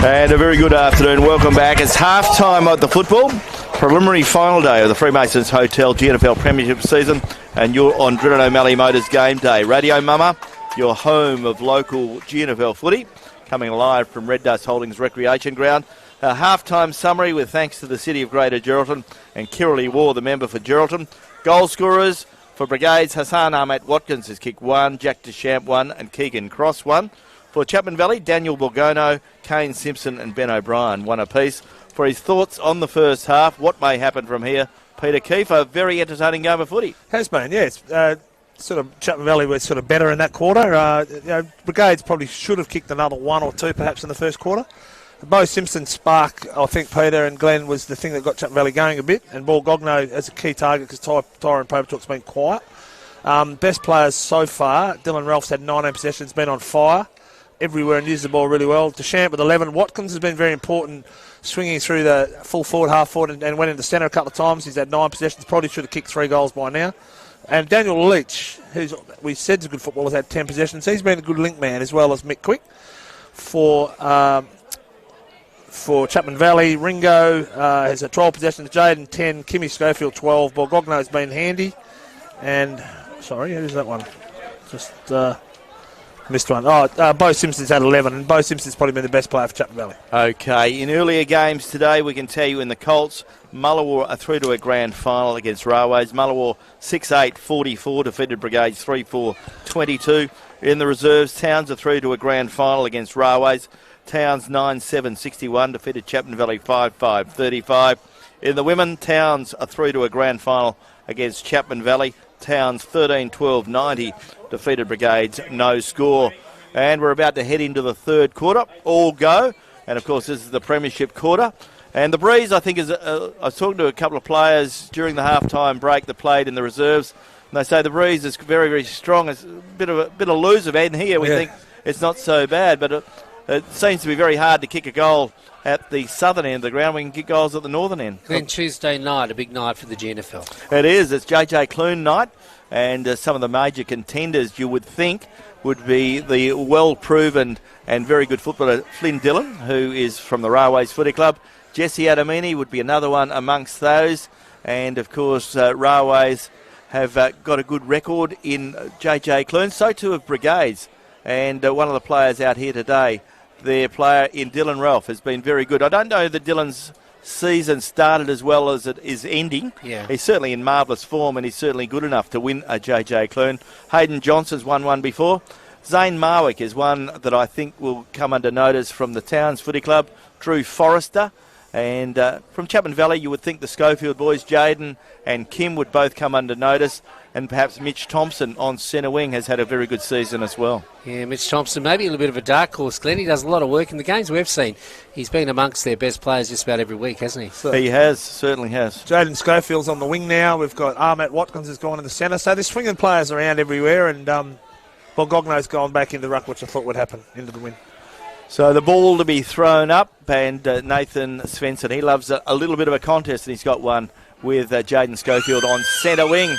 And a very good afternoon. Welcome back. It's half-time at the football. Preliminary final day of the Freemasons Hotel GNFL Premiership season. And you're on Drin and O'Malley Motors Game Day. Radio Mama, your home of local GNFL footy. Coming live from Red Dust Holdings Recreation Ground. A half-time summary with thanks to the City of Greater Geraldton and Kirrily War, the member for Geraldton. Goal scorers for Brigades, Hassan Ahmed Watkins has kicked 1, Jack Deschamps 1 and Keegan Cross 1. For Chapman Valley, Daniel Borgono, Kane Simpson and Ben O'Brien 1 apiece. For his thoughts on the first half, what may happen from here, Peter Keefe, a very entertaining game of footy. Has been, yes. Sort of Chapman Valley were sort of better in that quarter. Brigades probably should have kicked another 1 or 2 perhaps in the first quarter. Bo Simpson's spark, I think, Peter and Glenn, was the thing that got Chapman Valley going a bit. And Borgogno as a key target because Tyrone Pobertalk's been quiet. Best players so far, Dylan Ralph's had 19 possessions, been on fire everywhere and used the ball really well. Deschamps with 11. Watkins has been very important, swinging through the full forward, half forward, and went into centre a couple of times. He's had 9 possessions, probably should have kicked 3 goals by now. And Daniel Leach, who's we said is a good footballer, has had 10 possessions. He's been a good link man as well as Mick Quick for Chapman Valley. Ringo has 12 possessions, Jaden 10, Kimmy Schofield 12. Borgogno's been handy. And, sorry, who's that one? Just missed one. Bo Simpson's had 11, and Bo Simpson's probably been the best player for Chapman Valley. Okay, in earlier games today, we can tell you in the Colts, Mullawar are through to a grand final against Railways. Mullawar 6-8-44, defeated Brigades 3-4-22. In the reserves, Towns are through to a grand final against Railways. Towns 9-7-61, defeated Chapman Valley 5-5-35. In the women, Towns are through to a grand final against Chapman Valley. Towns 13-12-90, defeated Brigades, no score. And we're about to head into the third quarter, all go. And of course, this is the premiership quarter. And the breeze, I think, is. I was talking to a couple of players during the half-time break that played in the reserves, and they say the breeze is very, very strong. It's a bit of loser. And here we think it's not so bad, but it seems to be very hard to kick a goal at the southern end of the ground. We can kick goals at the northern end. Then Tuesday night, a big night for the GNFL. It is. It's JJ Clune night, and some of the major contenders you would think would be the well-proven and very good footballer Flynn Dillon, who is from the Railways Footy Club. Jesse Adamini would be another one amongst those. And, of course, Railways have got a good record in JJ Clune. So too have Brigades. And one of the players out here today, their player in Dylan Ralph, has been very good. I don't know that Dylan's season started as well as it is ending. Yeah. He's certainly in marvellous form, and he's certainly good enough to win a JJ Clune. Hayden Johnson's won one before. Zane Marwick is one that I think will come under notice from the Towns Footy Club. Drew Forrester. And from Chapman Valley, you would think the Schofield boys, Jaden and Kim, would both come under notice. And perhaps Mitch Thompson on centre wing has had a very good season as well. Yeah, Mitch Thompson, maybe a little bit of a dark horse, Glenn. He does a lot of work in the games we've seen. He's been amongst their best players just about every week, hasn't he? So, he has, certainly has. Jaden Schofield's on the wing now. We've got Ahmed Watkins has gone in the centre. So there's swinging players around everywhere. And Borgogno's gone back into the ruck, which I thought would happen, into the win. So the ball to be thrown up, and Nathan Svensson, he loves a little bit of a contest, and he's got one with Jaden Schofield on centre wing.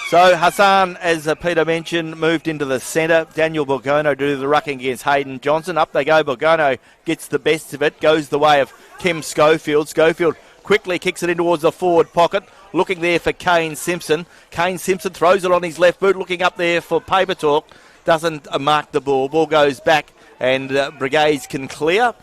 So Hassan, as Peter mentioned, moved into the centre. Daniel Borgono do the rucking against Hayden Johnson. Up they go. Borgono gets the best of it, goes the way of Kim Schofield. Schofield quickly kicks it in towards the forward pocket, looking there for Kane Simpson. Kane Simpson throws it on his left boot, looking up there for Paper Talk. Doesn't mark the ball. Ball goes back. And Brigades can clear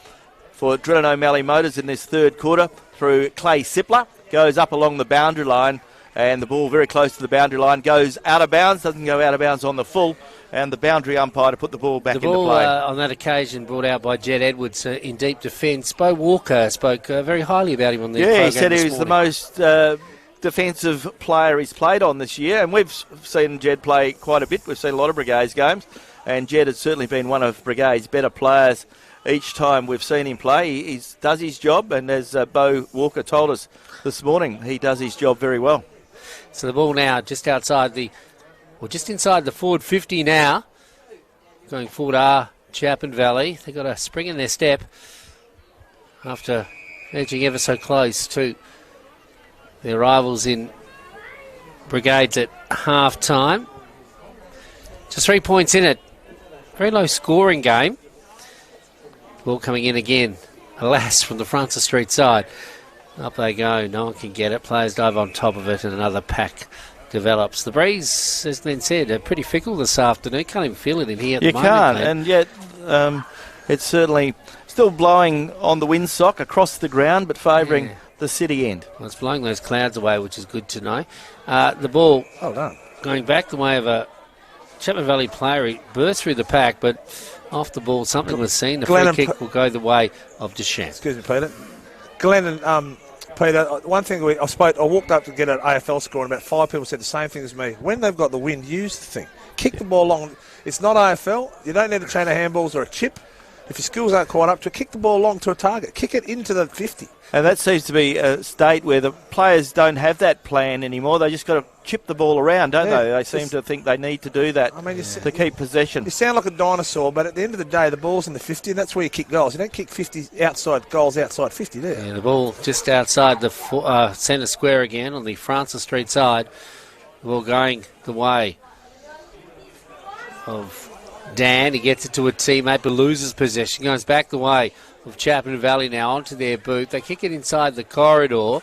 for Drilling O'Malley Motors in this third quarter through Clay Sipler. Goes up along the boundary line, and the ball very close to the boundary line. Goes out of bounds, doesn't go out of bounds on the full, and the boundary umpire to put the ball back into play. On that occasion brought out by Jed Edwards in deep defence. Bo Walker spoke very highly about him on the program. He said he was the most defensive player he's played on this year, and we've seen Jed play quite a bit. We've seen a lot of Brigades games. And Jed has certainly been one of Brigade's better players each time we've seen him play. He does his job, and as Bo Walker told us this morning, he does his job very well. So the ball now just inside the forward 50 now. Going forward are Chapman Valley. They've got a spring in their step after edging ever so close to their rivals in Brigades at half-time. Just 3 points in it. Very low scoring game. Ball coming in again, alas, from the Francis Street side. Up they go. No one can get it. Players dive on top of it, and another pack develops. The breeze, as Glenn said, are pretty fickle this afternoon. Can't even feel it in here at the moment. You can't, and yet it's certainly still blowing on the windsock across the ground, but favouring the city end. Well, it's blowing those clouds away, which is good to know. The ball going back the way of a Chapman Valley player. He burst through the pack, but off the ball, something was seen. The free kick will go the way of Deschamps. Excuse me, Peter. Glenn and Peter, one thing I walked up to get an AFL score, and about 5 people said the same thing as me. When they've got the wind, use the thing. Kick the ball long. It's not AFL. You don't need a chain of handballs or a chip. If your skills aren't quite up to it, kick the ball long to a target. Kick it into the 50. And that seems to be a state where the players don't have that plan anymore. They just got to chip the ball around, don't they? They seem to think they need to do that to keep possession. You sound like a dinosaur, but at the end of the day, the ball's in the 50, and that's where you kick goals. You don't kick 50 goals outside 50 there. Yeah, the ball just outside the centre square again on the Francis Street side. The ball going the way of Dan. He gets it to a teammate but loses possession. Goes back the way of Chapman Valley now onto their boot. They kick it inside the corridor.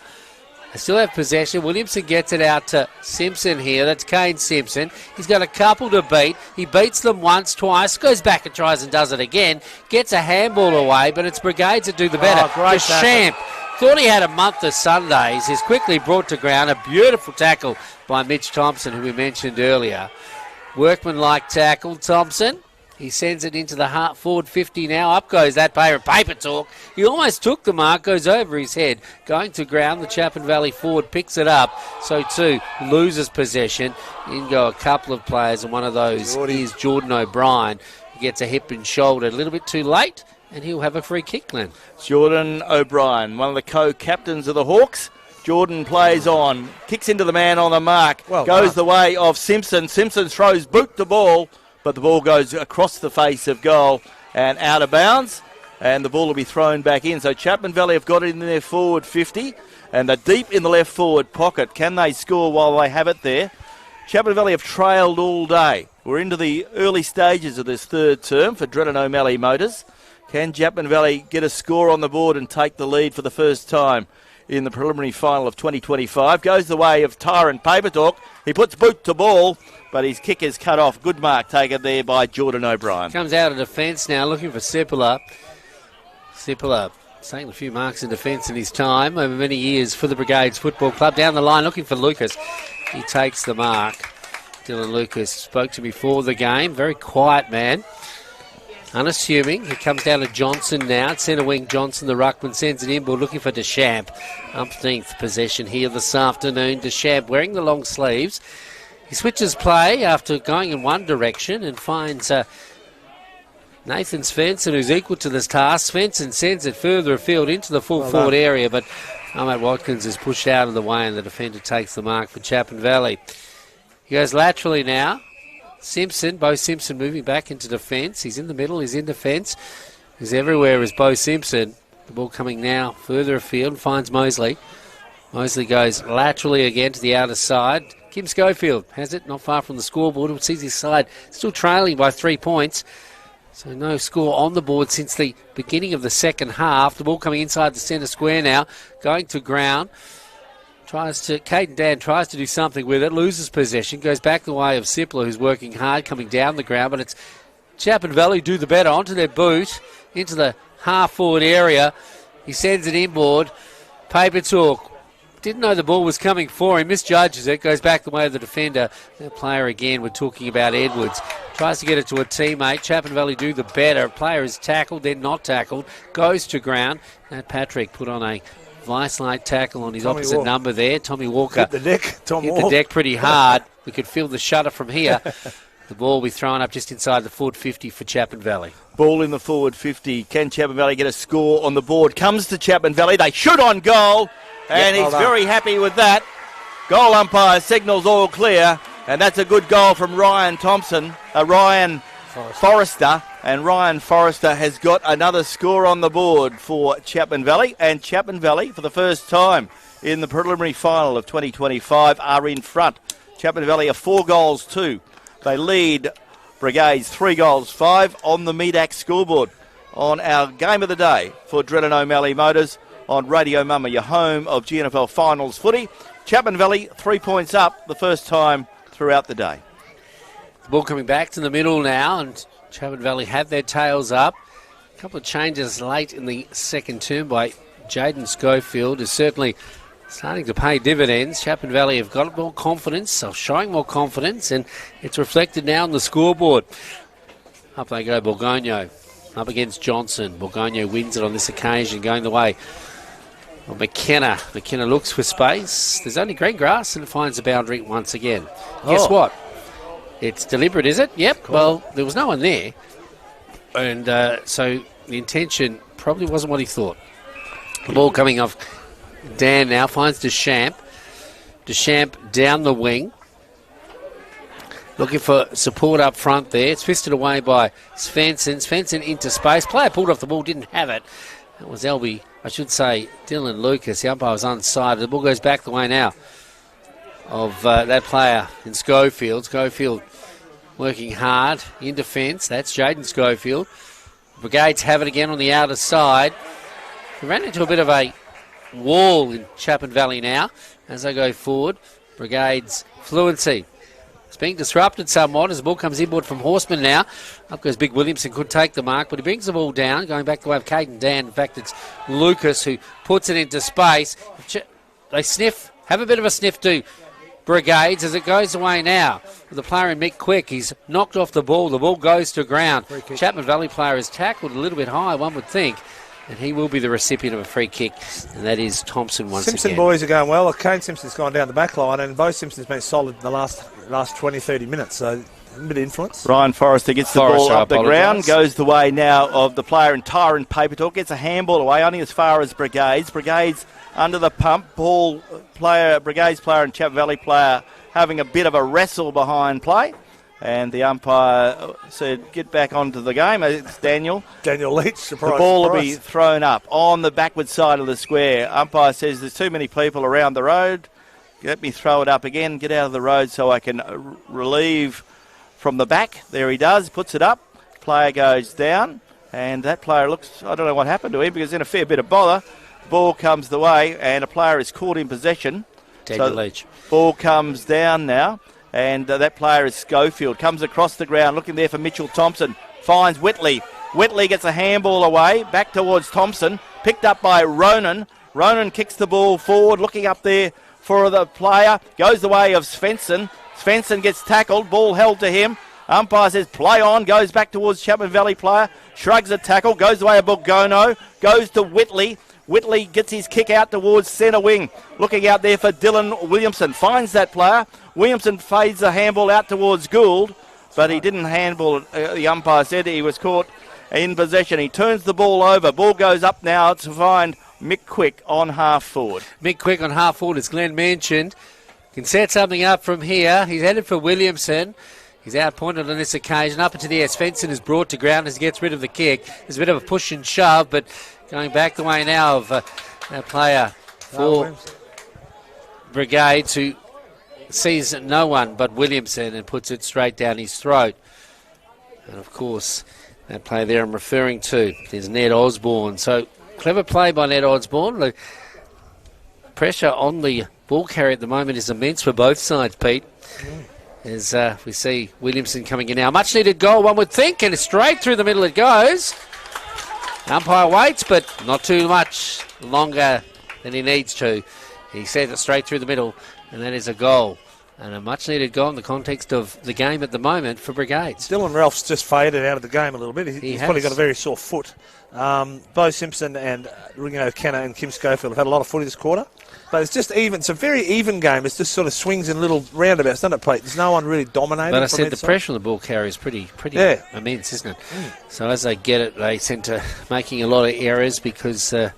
They still have possession. Williamson gets it out to Simpson here. That's Kane Simpson. He's got a couple to beat. He beats them once, twice, goes back and tries and does it again. Gets a handball away, but it's Brigades that do the better. Deschamps thought he had a month of Sundays. He's quickly brought to ground. A beautiful tackle by Mitch Thompson, who we mentioned earlier. Workman-like tackle, Thompson. He sends it into the forward 50 now. Up goes that paper talk. He almost took the mark, goes over his head. Going to ground, the Chapman Valley forward picks it up. So too loses possession. In go a couple of players, and one of those is Jordan O'Brien. He gets a hip and shoulder a little bit too late, and he'll have a free kick, Glenn. Jordan O'Brien, one of the co-captains of the Hawks. Jordan plays on, kicks into the man on the mark, goes the way of Simpson. Simpson throws boot the ball, but the ball goes across the face of goal and out of bounds, and the ball will be thrown back in. So Chapman Valley have got it in their forward 50, and they're deep in the left forward pocket. Can they score while they have it there? Chapman Valley have trailed all day. We're into the early stages of this third term for Drennan O'Malley Motors. Can Chapman Valley get a score on the board and take the lead for the first time in the preliminary final of 2025? Goes the way of Tyrant Papertalk. He puts boot to ball, but his kick is cut off. Good mark taken there by Jordan O'Brien. Comes out of defence now, looking for Sippler. Sippler taking a few marks in defence in his time over many years for the Brigades Football Club. Down the line, looking for Lucas. He takes the mark. Dylan Lucas spoke to me before the game. Very quiet man. Unassuming. He comes down to Johnson now. Centre wing Johnson, the ruckman, sends it inboard looking for Deschamps. Umpteenth possession here this afternoon. Deschamps wearing the long sleeves. He switches play after going in one direction and finds Nathan Svensson, who's equal to this task. Svensson sends it further afield into the full forward area, but Ahmad Watkins is pushed out of the way and the defender takes the mark for Chapman Valley. He goes laterally now. Bo Simpson moving back into defence. He's in the middle, he's in defence. He's everywhere is Bo Simpson. The ball coming now further afield, finds Mosley. Mosley goes laterally again to the outer side. Kim Schofield has it, not far from the scoreboard. Sees his side still trailing by 3 points. So no score on the board since the beginning of the second half. The ball coming inside the centre square now, going to ground. Caden Dan tries to do something with it, loses possession, goes back the way of Sippler, who's working hard, coming down the ground, but it's Chapman Valley do the better onto their boot, into the half-forward area. He sends it inboard. Paper talk. Didn't know the ball was coming for him, misjudges it, goes back the way of the defender. The player again, we're talking about Edwards. Tries to get it to a teammate. Chapman Valley do the better. Player is tackled, then not tackled, goes to ground. And Patrick put on a vice-like tackle on his opposite number there. Tommy Walker hit the deck. Hit the deck pretty hard. We could feel the shudder from here. The ball will be thrown up just inside the forward 50 for Chapman Valley. Ball in the forward 50. Can Chapman Valley get a score on the board? Comes to Chapman Valley. They shoot on goal, and he's very happy with that. Goal umpire signals all clear, and that's a good goal from Ryan Forrester. And Ryan Forrester has got another score on the board for Chapman Valley. And Chapman Valley, for the first time in the preliminary final of 2025, are in front. Chapman Valley are 4-2. They lead Brigades 3-5 on the MEDAC scoreboard. On our game of the day for Drennan O'Malley Motors on Radio Mumma, your home of GNFL Finals footy. Chapman Valley 3 points up, the first time throughout the day. The ball coming back to the middle now, and Chapman Valley have their tails up. A couple of changes late in the second term by Jaden Schofield is certainly starting to pay dividends. Chapman Valley have got more confidence, or showing more confidence, and it's reflected now on the scoreboard. Up they go, Borgonio up against Johnson. Borgonio wins it on this occasion, going the way of McKenna. McKenna looks for space. There's only green grass, and it finds the boundary once again. Guess what? It's deliberate, is it? Yep. Cool. Well, there was no one there, and so the intention probably wasn't what he thought. The ball coming off Dan now, finds Deschamps. Deschamps down the wing. Looking for support up front there. It's fisted away by Svensson. Svensson into space. Player pulled off the ball, didn't have it. That was Dylan Lucas. The umpire was unsighted. The ball goes back the way now of that player in Schofield. Schofield working hard in defence. That's Jaden Schofield. Brigades have it again on the outer side. We ran into a bit of a wall in Chapman Valley now as they go forward. Brigades fluency. It's being disrupted somewhat as the ball comes inboard from Horseman now. Up goes Big Williamson, could take the mark, but he brings the ball down, going back the way of Caden Dan. In fact, it's Lucas who puts it into space. They sniff, have a bit of a sniff to Brigades as it goes away now. With the player in Mick Quick, he's knocked off the ball. The ball goes to ground. Chapman Valley player is tackled a little bit high, one would think. And he will be the recipient of a free kick, and that is Thompson once again. Simpson boys are going well. Kane Simpson's gone down the back line, and Bo Simpson's been solid in the last 20, 30 minutes, so a bit of influence. Ryan Forrester gets the ball up the ground, goes the way now of the player in Tyron Papertalk, gets a handball away, only as far as Brigades. Brigades under the pump, Brigades player and Chapman Valley player having a bit of a wrestle behind play. And the umpire said, get back onto the game. It's Daniel. Daniel Leach, surprise. The ball will be thrown up on the backward side of the square. Umpire says there's too many people around the road. Let me throw it up again. Get out of the road so I can relieve from the back. There he does. Puts it up. Player goes down. And that player looks, I don't know what happened to him because in a fair bit of bother. Ball comes the way and a player is caught in possession. Daniel Leach. Ball comes down now. And that player is Schofield. Comes across the ground, looking there for Mitchell Thompson. Finds Whitley. Whitley gets a handball away, back towards Thompson. Picked up by Ronan. Ronan kicks the ball forward, looking up there for the player. Goes the way of Svensson. Svensson gets tackled. Ball held to him. Umpire says play on. Goes back towards Chapman Valley player. Shrugs a tackle. Goes the way of Borgono. Goes to Whitley. Whitley gets his kick out towards centre wing. Looking out there for Dylan Williamson. Finds that player. Williamson fades the handball out towards Gould, but he didn't handball it. The umpire said he was caught in possession. He turns the ball over. Ball goes up now to find Mick Quick on half forward. Mick Quick on half forward, as Glenn mentioned. Can set something up from here. He's headed for Williamson. He's outpointed on this occasion. Up into the air. Svensson is brought to ground as he gets rid of the kick. There's a bit of a push and shove, but going back the way now of that player for Brigades who sees no one but Williamson and puts it straight down his throat. And of course, that player there I'm referring to is Ned Osborne. So clever play by Ned Osborne. The pressure on the ball carrier at the moment is immense for both sides, Pete. As we see Williamson coming in now. Much needed goal, one would think, and straight through the middle it goes. Umpire waits, but not too much longer than he needs to. He sends it straight through the middle, and that is a goal. And a much-needed goal in the context of the game at the moment for Brigades. Dylan Ralph's just faded out of the game a little bit. He's probably got a very sore foot. Bo Simpson and Ringo Kenna and Kim Schofield have had a lot of footy this quarter. But it's just even. It's a very even game. It's just sort of swings in little roundabouts, doesn't it, Pete? There's no one really dominating. But I said the pressure on the ball carrier is pretty immense, isn't it? So as they get it, they tend to making a lot of errors because the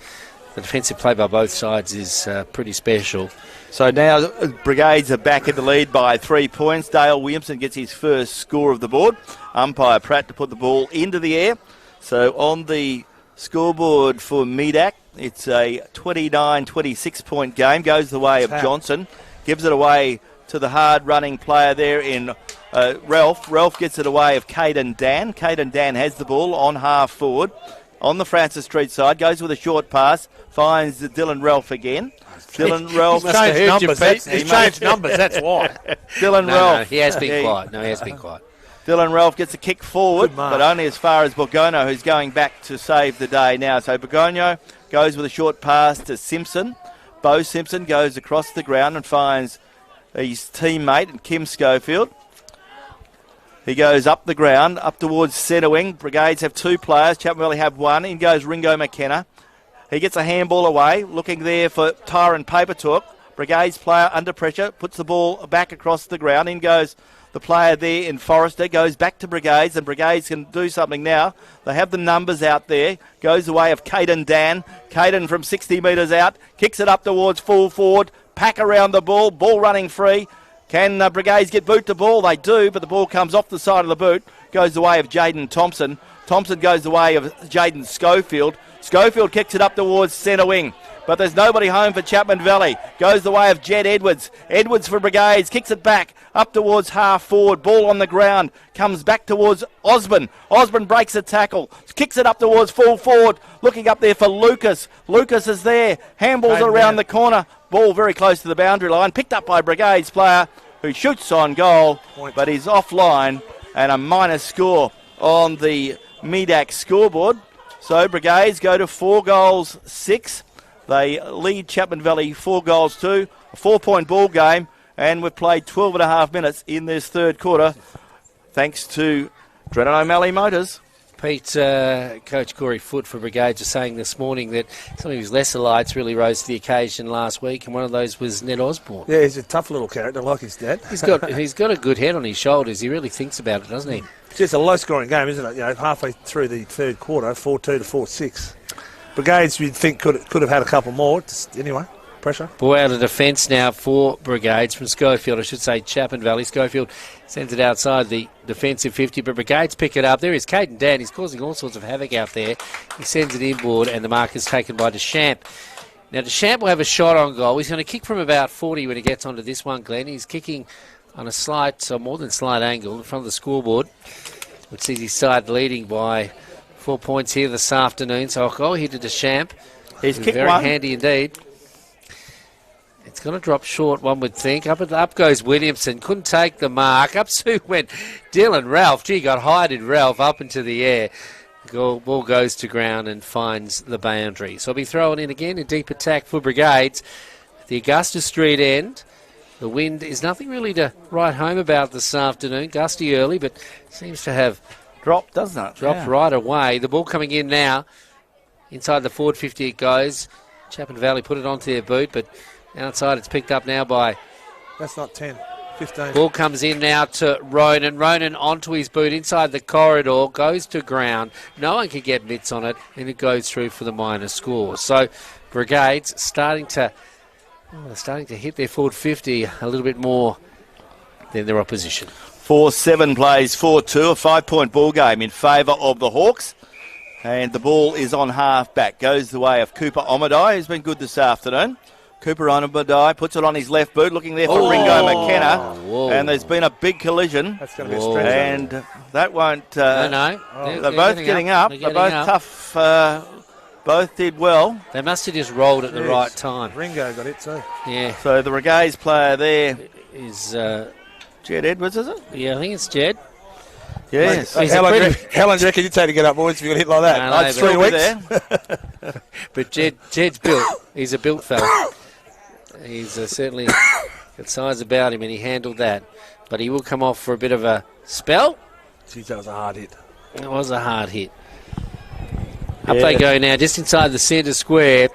defensive play by both sides is pretty special. So now Brigades are back in the lead by 3 points. Dale Williamson gets his first score of the board. Umpire Pratt to put the ball into the air. So on the scoreboard for Medak, it's a 29-26 point game. Goes the way of Johnson. Gives it away to the hard-running player there in Ralph. Ralph gets it away of Caden Dan. Caden Dan has the ball on half forward. On the Francis Street side, goes with a short pass. Finds Dylan Ralph again. Dylan Ralph. He's changed numbers, that's why. Dylan Ralph. No, he has been quiet. No, he has been quiet. Dylan Ralph gets a kick forward, Good mark. but only as far as Borgono, who's going back to save the day now. So Borgono goes with a short pass to Simpson. Bo Simpson goes across the ground and finds his teammate and Kim Schofield. He goes up the ground, up towards centre wing. Brigades have 2 players. Chapman Valley have 1. In goes Ringo McKenna. He gets a handball away, looking there for Tyron Papertalk. Brigades player under pressure, puts the ball back across the ground. In goes the player there in Forrester, goes back to Brigades, and Brigades can do something now. They have the numbers out there. Goes the way of Caden Dan. Caden from 60 metres out, kicks it up towards full forward. Pack around the ball running free. Can Brigades get boot to ball? They do, but the ball comes off the side of the boot. Goes the way of Jaden Thompson. Thompson goes the way of Jaden Schofield. Schofield kicks it up towards centre wing, but there's nobody home for Chapman Valley. Goes the way of Jed Edwards. Edwards for Brigades, kicks it back up towards half forward. Ball on the ground, comes back towards Osborne. Osborne breaks a tackle, kicks it up towards full forward. Looking up there for Lucas. Lucas is there, handballs around the corner. Ball very close to the boundary line, picked up by Brigades player who shoots on goal, but he's offline, and a minus score on the MEDAC scoreboard. So Brigades go to 4-6. They lead Chapman Valley 4-2, a 4-point ball game, and we've played 12 and a half minutes in this third quarter, thanks to Drennan O'Malley Motors. Pete, Coach Corey Foote for Brigades was saying this morning that some of his lesser lights really rose to the occasion last week, and one of those was Ned Osborne. Yeah, he's a tough little character, like his dad. He's got a good head on his shoulders. He really thinks about it, doesn't he? It's just a low-scoring game, isn't it? You know, halfway through the third quarter, 4-2 to 4-6. Brigades, you'd think, could have had a couple more. Just, anyway, pressure. Ball out of defence now for Brigades from Schofield. I should say Chapman Valley. Schofield sends it outside the defensive 50, but Brigades pick it up. There is Caden Dan. He's causing all sorts of havoc out there. He sends it inboard, and the mark is taken by Deschamps. Now, Deschamps will have a shot on goal. He's going to kick from about 40 when he gets onto this one, Glenn. He's kicking on a slight, more than slight angle in front of the scoreboard, which sees his side leading by 4 points here this afternoon. So I'll go here to Deschamps. He's kicked very one. Handy indeed. It's going to drop short, one would think. Up goes Williamson. Couldn't take the mark. Up to went Dylan Ralph. Gee, got high did Ralph up into the air. The ball goes to ground and finds the boundary. So I'll be throwing in again a deep attack for Brigades. At the Augusta Street end. The wind is nothing really to write home about this afternoon. Gusty early, but seems to have Dropped, doesn't it? dropped right away. The ball coming in now. Inside the forward 50 it goes. Chapman Valley put it onto their boot, but outside it's picked up now by... That's not 10, 15. Ball comes in now to Ronan. Ronan onto his boot inside the corridor, goes to ground. No one can get mitts on it, and it goes through for the minor score. So Brigades starting to hit their forward 50 a little bit more than their opposition. 4-7 plays 4-2, a 5-point ball game in favour of the Hawks. And the ball is on half back. Goes the way of Cooper Omadai, who's been good this afternoon. Cooper Omadai puts it on his left boot, looking there for Ringo McKenna. Whoa. And there's been a big collision. That's going to be a stretch. And that won't... No. They're both getting up. They're both tough. Both did well. They must have just rolled at the right time. Ringo got it too. Yeah. So the Brigades player there Is Jed Edwards, is it? yeah, I think it's Jed. Yes. How long do you reckon you take to get up, boys, if you got hit like that? No, Like but 3 weeks? There. But Jed's built. He's a built fella. He's certainly got size about him, and he handled that. But he will come off for a bit of a spell. Jeez, that was a hard hit. It was a hard hit. Up they go now, just inside the centre square.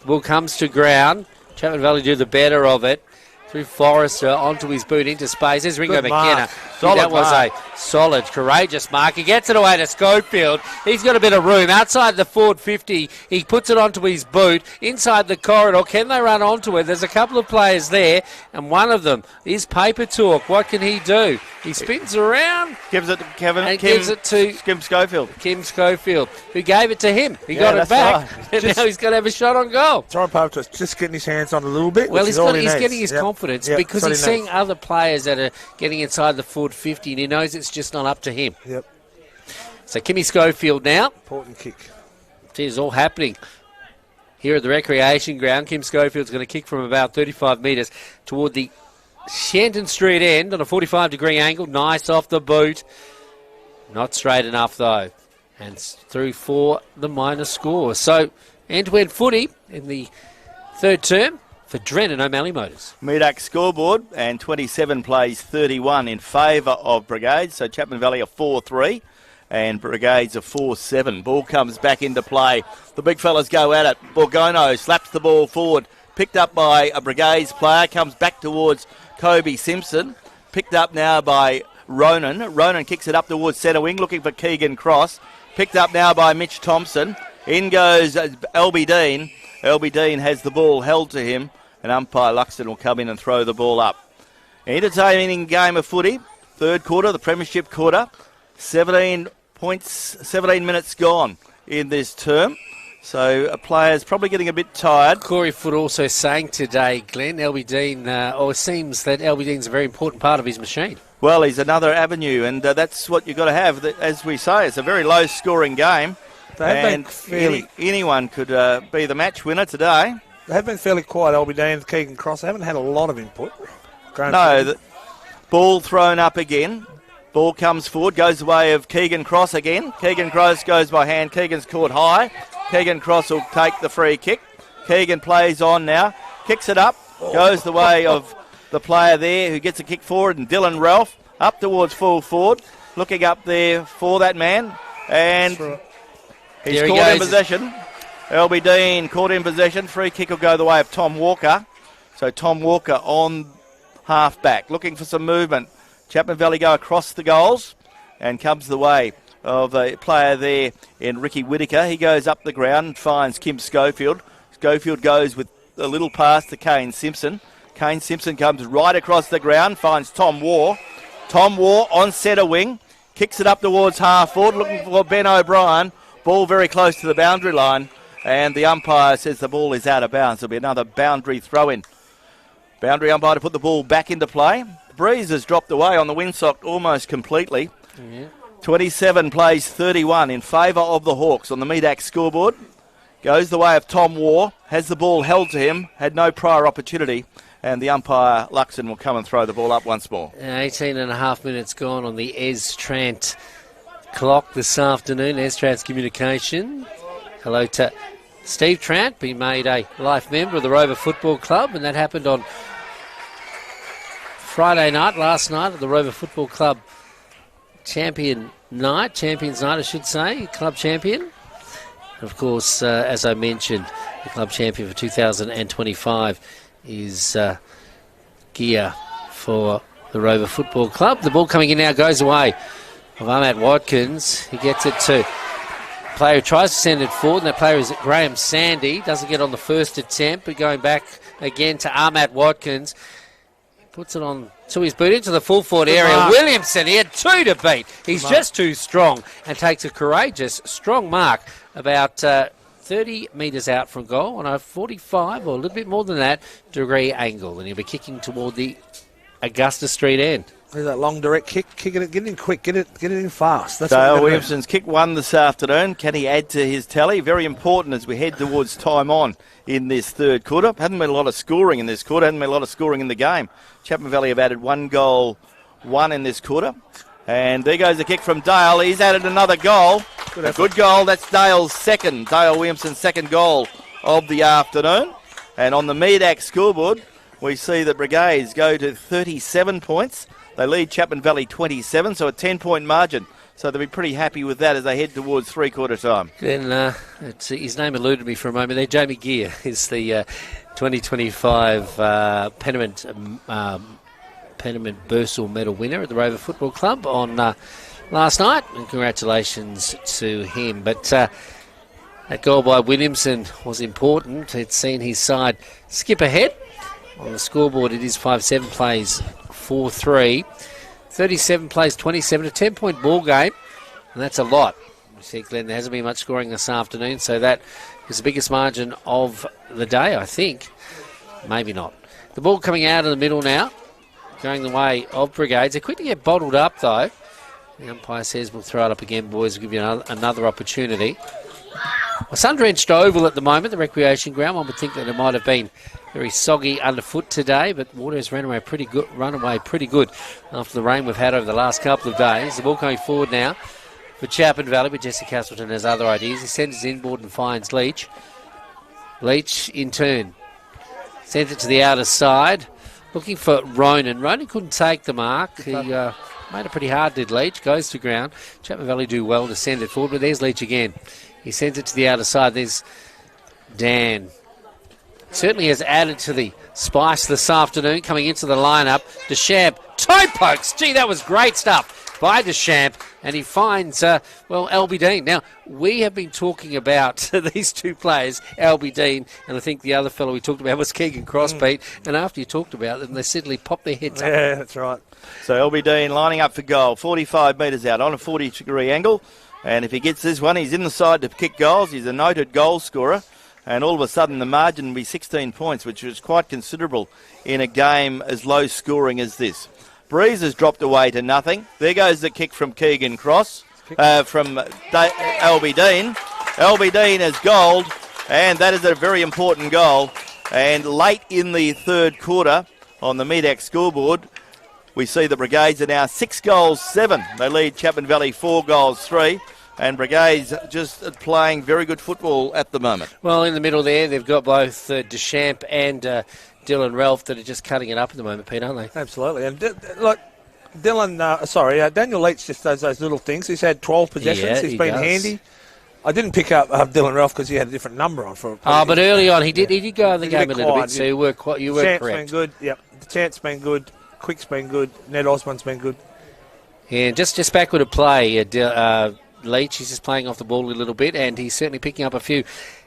The ball comes to ground. Chapman Valley do the better of it. Through Forrester, onto his boot, into space. There's Ringo Good McKenna. mark. That was a solid, courageous mark. He gets it away to Schofield. He's got a bit of room. Outside the forward 50, he puts it onto his boot. Inside the corridor, can they run onto it? There's a couple of players there, and one of them is Paper Talk. What can he do? He spins around. Gives it to Kevin. And gives it to Kim Schofield. Kim Schofield, who gave it to him. He got it that's back. right. And now he's going to have a shot on goal. Tyron Paper's just getting his hands on it a little bit. Well, which he's is all he needs. getting his confidence Yep, because that's what he's he seeing needs. other players that are getting inside the forward 50, and he knows it's just not up to him. Yep, So Kimmy Schofield now. important kick. It's all happening here at the recreation ground. Kim Schofield's going to kick from about 35 metres toward the Shenton Street end on a 45-degree angle. Nice off the boot. Not straight enough, though. And through for the minor score. So, end-to-end footy in the third term for Drennan O'Malley Motors. Medak scoreboard, and 27 plays 31 in favour of Brigades. So Chapman Valley are 4-3 and Brigades are 4-7. Ball comes back into play. The big fellas go at it. Borgono slaps the ball forward. Picked up by a Brigades player. Comes back towards Kobe Simpson. Picked up now by Ronan. Ronan kicks it up towards centre wing, looking for Keegan Cross. Picked up now by Mitch Thompson. In goes Albie Dean. Albie Dean has the ball held to him, and umpire Luxton will come in and throw the ball up. Entertaining game of footy. Third quarter, the premiership quarter. 17 minutes gone in this term. So a player's probably getting a bit tired. Corey Foote also saying today, Glenn, Albie Dean, or it seems that Albie Dean's a very important part of his machine. Well, he's another avenue, and that's what you've got to have. As we say, it's a very low-scoring game. And anyone could be the match winner today. They have been fairly quiet, Albie Dean and Keegan Cross. They haven't had a lot of input. The ball thrown up again. Ball comes forward, goes the way of Keegan Cross again. Keegan Cross goes by hand. Keegan's caught high. Keegan Cross will take the free kick. Keegan plays on now. Kicks it up. Goes the way of the player there who gets a kick forward, and Dylan Ralph up towards full forward. Looking up there for that man. And he's caught in possession. Albie Dean caught in possession. Free kick will go the way of Tom Walker. So Tom Walker on half back. Looking for some movement. Chapman Valley go across the goals and comes the way of a player there in Ricky Whittaker. He goes up the ground and finds Kim Schofield. Schofield goes with a little pass to Kane Simpson. Kane Simpson comes right across the ground, finds Tom Waugh. Tom Waugh on centre wing. Kicks it up towards half forward, looking for Ben O'Brien. Ball very close to the boundary line. And the umpire says the ball is out of bounds. There'll be another boundary throw-in. Boundary umpire to put the ball back into play. The breeze has dropped away on the windsock almost completely. Yeah. 27 plays 31 in favour of the Hawks on the Medak scoreboard. Goes the way of Tom Waugh. Has the ball held to him. Had no prior opportunity. And the umpire, Luxon, will come and throw the ball up once more. 18 and a half minutes gone on the Trant clock this afternoon. Trant's communication. Hello to Steve Trant, being made a life member of the Rover Football Club, and that happened on Friday night, last night, at the Rover Football Club Champions Night, I should say, club champion. Of course, as I mentioned, the club champion for 2025 is gear for the Rover Football Club. The ball coming in now goes away of Ahmad Watkins. He gets it to player who tries to send it forward, and that player is Graham Sandy. Doesn't get on the first attempt, but going back again to Ahmad Watkins. He puts it on to his boot into the full forward area. Williamson, he had two to beat. He's just too strong and takes a courageous, strong mark about 30 metres out from goal on a 45 or a little bit more than that degree angle. And he'll be kicking toward the Augusta Street end. There's that long direct kick. Kick it, get it in quick, get it in fast. That's Dale Williamson's kick one this afternoon. Can he add to his tally? Very important as we head towards time on in this third quarter. Hasn't been a lot of scoring in this quarter. Hasn't been a lot of scoring in the game. Chapman Valley have added 1 goal, 1 in this quarter. And there goes the kick from Dale. He's added another goal. Good goal. That's Dale's second. Dale Williamson's second goal of the afternoon. And on the Medak scoreboard, we see that Brigades go to 37 points. They lead Chapman Valley 27, so a 10-point margin. So they'll be pretty happy with that as they head towards three-quarter time. Then his name eluded me for a moment there. Jamie Gear is the 2025 Penament Bursall Medal winner at the Rover Football Club on last night, and congratulations to him. But that goal by Williamson was important. It's seen his side skip ahead. On the scoreboard, it is 5-7 plays 4-3. 37 plays 27, a 10-point ball game, and that's a lot. You see, Glenn, there hasn't been much scoring this afternoon, so that is the biggest margin of the day, I think. Maybe not. The ball coming out of the middle now, going the way of Brigades. They're quick to get bottled up, though. The umpire says we'll throw it up again, boys. We'll give you another opportunity. A sun-drenched oval at the moment, the recreation ground. One would think that it might have been very soggy underfoot today, but water has run away pretty good after the rain we've had over the last couple of days. The ball coming forward now for Chapman Valley, but Jesse Castleton has other ideas. He sends his inboard and finds Leach. Leach in turn sends it to the outer side, looking for Ronan. Ronan couldn't take the mark. He made it pretty hard, did Leach. Goes to ground. Chapman Valley do well to send it forward, but there's Leach again. He sends it to the outer side. There's Dan. Certainly has added to the spice this afternoon, coming into the lineup. Deschamps, toe pokes. Gee, that was great stuff by Deschamps. And he finds, Albie Dean. Now, we have been talking about these two players, Albie Dean, and I think the other fellow we talked about was Keegan Crossbeat. And after you talked about them, they suddenly popped their heads up. Yeah, that's right. So Albie Dean lining up for goal, 45 metres out on a 40-degree angle. And if he gets this one, he's in the side to kick goals. He's a noted goal scorer. And all of a sudden, the margin will be 16 points, which is quite considerable in a game as low scoring as this. Breeze has dropped away to nothing. There goes the kick from Keegan Cross, from Albie Dean. Albie Dean has goaled, and that is a very important goal. And late in the third quarter on the MEDAC scoreboard, we see the Brigades are now 6-7. They lead Chapman Valley 4-3. And Brigades just playing very good football at the moment. Well, in the middle there, they've got both Deschamps and Dylan Ralph that are just cutting it up at the moment, Pete, aren't they? Absolutely. And Daniel Leach just does those little things. He's had 12 possessions. Yeah, He's been handy. I didn't pick up Dylan Ralph because he had a different number on for. But early on he did go in the game a little bit. So you were correct. Champ's been good. Yep. The Champ's been good. Quick's been good. Ned Osborne's been good. Yeah, just backward of play. Leach, he's just playing off the ball a little bit, and he's certainly picking up a few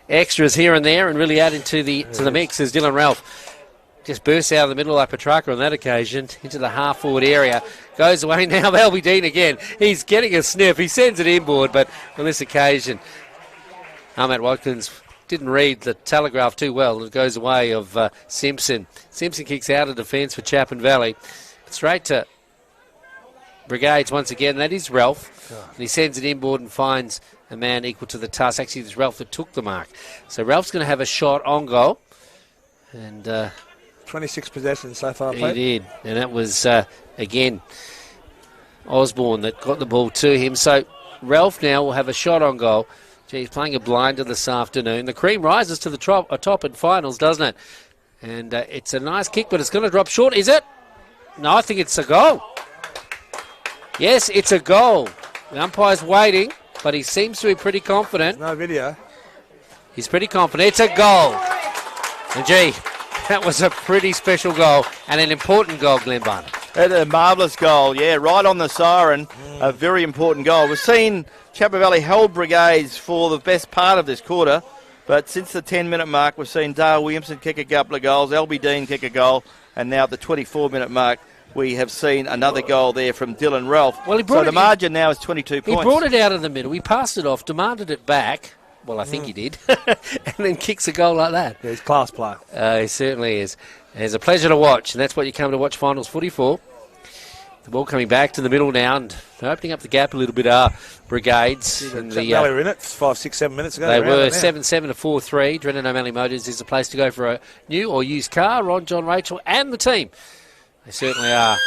extras here and there, and really adding to the mix as Dylan Ralph just bursts out of the middle like Petrarca on that occasion into the half-forward area. Goes away now, Albie Dean again. He's getting a sniff. He sends it inboard, but on this occasion, Ahmed Watkins didn't read the telegraph too well. It goes away of Simpson. Simpson kicks out of defence for Chapman Valley. Straight to Brigades once again. That is Ralph. And he sends it inboard and finds a man equal to the task. Actually, it's Ralph that took the mark. So Ralph's going to have a shot on goal. And 26 possessions so far. He did. And that was, again, Osborne that got the ball to him. So Ralph now will have a shot on goal. Gee, he's playing a blinder this afternoon. The cream rises to the top in finals, doesn't it? And it's a nice kick, but it's going to drop short. Is it? No, I think it's a goal. Yes, it's a goal. The umpire's waiting, but he seems to be pretty confident. No video. He's pretty confident. It's a goal. And gee, that was a pretty special goal and an important goal, Glenn Barnett. A marvellous goal, yeah, right on the siren. A very important goal. We've seen Chapman Valley held Brigades for the best part of this quarter, but since the 10-minute mark, we've seen Dale Williamson kick a couple of goals, Albie Dean kick a goal, and now at the 24-minute mark, we have seen another goal there from Dylan Ralph. Well, so the margin now is 22 points. He brought it out of the middle. He passed it off, demanded it back. Well, I think he did. And then kicks a goal like that. Yeah, he's a class player. He certainly is. It's a pleasure to watch, and that's what you come to watch Finals footy for. The ball coming back to the middle now, and opening up the gap a little bit are Brigades. Valley were in it 5, 6, 7 minutes ago. They were 7-7 to 4-3. Drennan O'Malley Motors is the place to go for a new or used car. Ron, John, Rachel, and the team. They certainly are.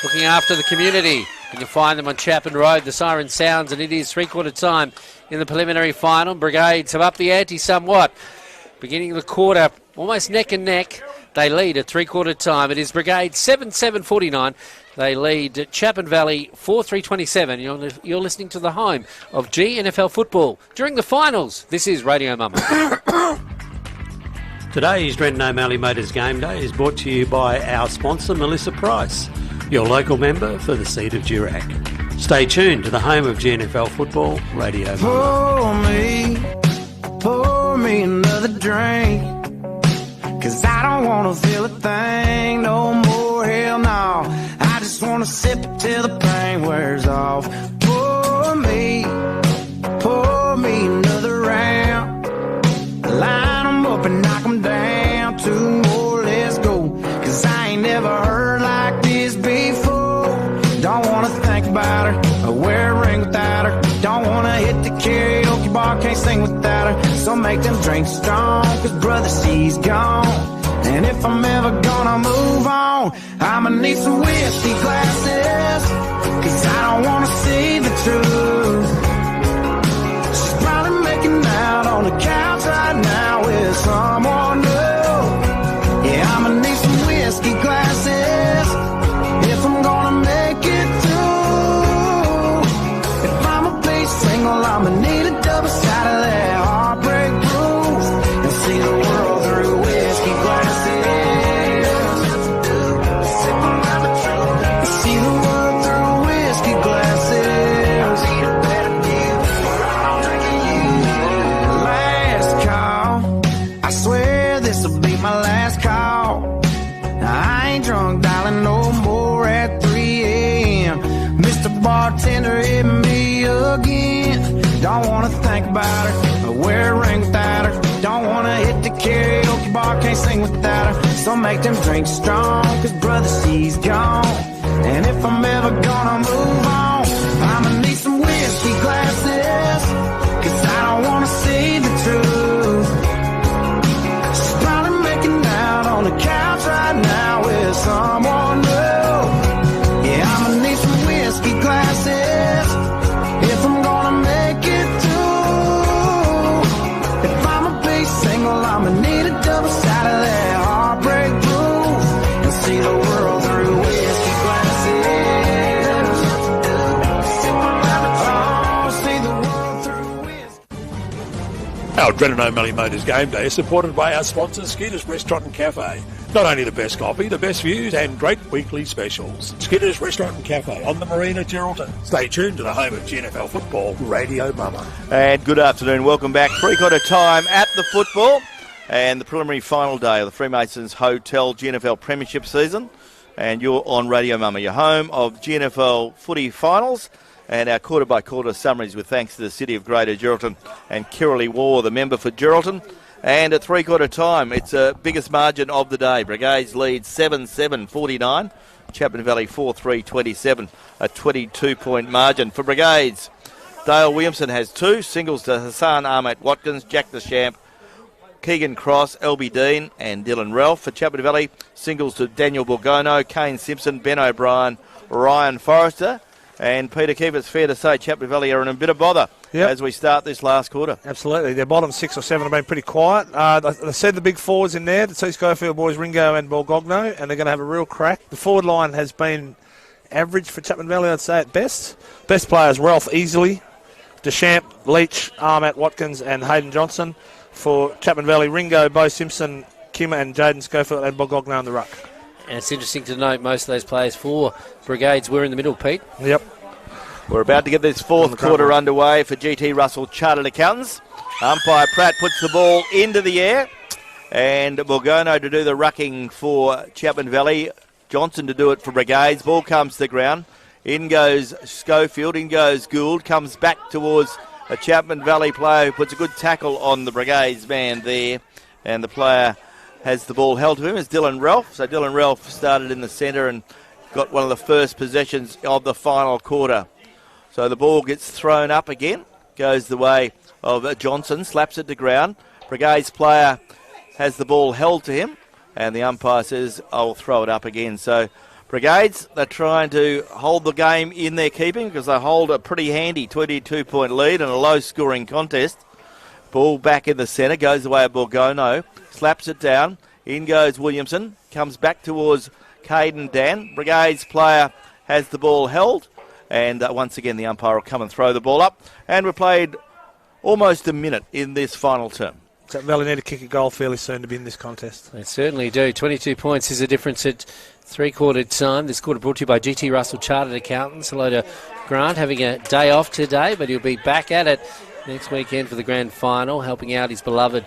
Looking after the community. You can find them on Chapman Road. The siren sounds, and it is three-quarter time in the preliminary final. Brigades have upped the ante somewhat. Beginning of the quarter, almost neck and neck. They lead at three-quarter time. It is Brigades 7-7-49. They lead Chapman Valley 4-3-27. You're listening to the home of GNFL football. During the finals, this is Radio Mama. Today's Drennan O'Malley Motors Game Day is brought to you by our sponsor, Melissa Price, your local member for the Seed of Durack. Stay tuned to the home of GNFL football, Radio Mama. Pour me another drink, 'cause I don't want to feel a thing no more, hell no. I just want to sip it till the pain wears off. Pour me another round. Line them up and knock them down. Two more, let's go. 'Cause I ain't never heard like this before. Don't want to think about her or wear a ring without her. Don't want to hit the karaoke bar, can't sing with So make them drinks strong, cause brother, she's gone. And if I'm ever gonna move on, I'ma need some whiskey glasses, cause I don't wanna see the truth. She's probably making out on the couch right now with someone new. Yeah, I'ma need some whiskey glasses if I'm gonna make it through. If I'ma be single, I'ma need a double shot of that heartbreak blues and see the world through whiskey glasses. See the world through whiskey glasses. Last call, I swear this'll be my last call. I ain't drunk, darling, no more at 3 a.m. Mr. Bartender hit me again. Don't wanna think about her, or wear a ring without her. Don't wanna hit the karaoke bar, can't sing without her. So make them drinks strong, cause brother, she's gone. And if I'm ever gonna move on, I'ma need some whiskey glasses, cause I don't wanna see the truth. She's probably making out on the couch right now with someone new. Yeah, I'ma need some whiskey glasses if I'm gonna make it through. If I'ma be single, I'ma need a double shot of that heartbreak blues and see the world through whiskey glasses. Oh, see the world through whiskey. Our Drennan O'Malley Motors Game Day is supported by our sponsor, Skinner's Restaurant and Cafe. Not only the best coffee, the best views and great weekly specials. Skinner's Restaurant and Cafe on the Marina, Geraldton. Stay tuned to the home of GNFL football, Radio Mama. And good afternoon. Welcome back. Three-quarter time at the football and the preliminary final day of the Freemasons Hotel GNFL Premiership season. And you're on Radio Mama, your home of GNFL footy finals. And our quarter-by-quarter summaries with thanks to the City of Greater Geraldton and Kirrily War, the member for Geraldton. And at three-quarter time, it's the biggest margin of the day. Brigades lead 7-7-49. Chapman Valley 4-3-27, a 22-point margin. For Brigades, Dale Williamson has 2. Singles to Hassan Ahmed Watkins, Jack the Champ, Keegan Cross, LB Dean and Dylan Ralph. For Chapman Valley, singles to Daniel Borgono, Kane Simpson, Ben O'Brien, Ryan Forrester. And Peter Keefe, it's fair to say Chapman Valley are in a bit of bother as we start this last quarter. Absolutely. Their bottom 6 or 7 have been pretty quiet. They said the big forwards in there, the two Schofield boys, Ringo and Borgogno, and they're going to have a real crack. The forward line has been average for Chapman Valley, I'd say, at best. Best players, Ralph Easley, Deschamps, Leach, Ahmet Watkins and Hayden Johnson. For Chapman Valley, Ringo, Bo Simpson, Kimmer and Jaden Schofield and Borgogno in the ruck. And it's interesting to note most of those players for Brigades were in the middle, Pete. Yep. We're about to get this fourth quarter underway for GT Russell Chartered Accountants. Umpire Pratt puts the ball into the air. And Borgono to do the rucking for Chapman Valley. Johnson to do it for Brigades. Ball comes to the ground. In goes Schofield. In goes Gould. Comes back towards a Chapman Valley player who puts a good tackle on the Brigades man there. And the player has the ball held to him is Dylan Ralph. So Dylan Ralph started in the centre and got one of the first possessions of the final quarter. So the ball gets thrown up again. Goes the way of Johnson. Slaps it to ground. Brigades player has the ball held to him. And the umpire says, I'll throw it up again. So Brigades, they're trying to hold the game in their keeping because they hold a pretty handy 22-point lead in a low-scoring contest. Ball back in the centre. Goes the way of Borgono. Slaps it down. In goes Williamson. Comes back towards Caden Dan. Brigades player has the ball held. And once again, the umpire will come and throw the ball up. And we've played almost a minute in this final term. Chapman Valley need to kick a goal fairly soon to be in this contest. They certainly do. 22 points is the difference at three-quarter time. This quarter brought to you by GT Russell Chartered Accountants. Hello to Grant, having a day off today, but he'll be back at it next weekend for the grand final, helping out his beloved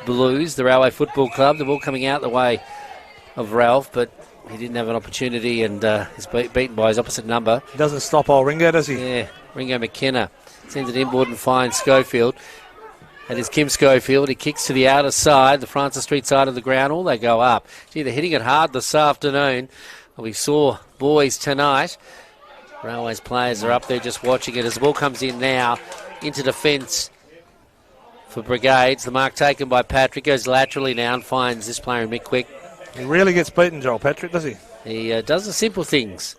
Blues, the Railway Football Club. The ball coming out the way of Ralph, but he didn't have an opportunity and is beaten by his opposite number. He doesn't stop old Ringo, does he? Yeah, Ringo McKenna sends it inboard and finds Schofield. That is Kim Schofield. He kicks to the outer side, the Francis Street side of the ground. All they go up. Gee, they're hitting it hard this afternoon. We saw boys tonight. Railways players are up there just watching it as the ball comes in now into defence for Brigades. The mark taken by Patrick, goes laterally now and finds this player in Mick Quick. He really gets beaten, Joel Patrick, does he? He does the simple things.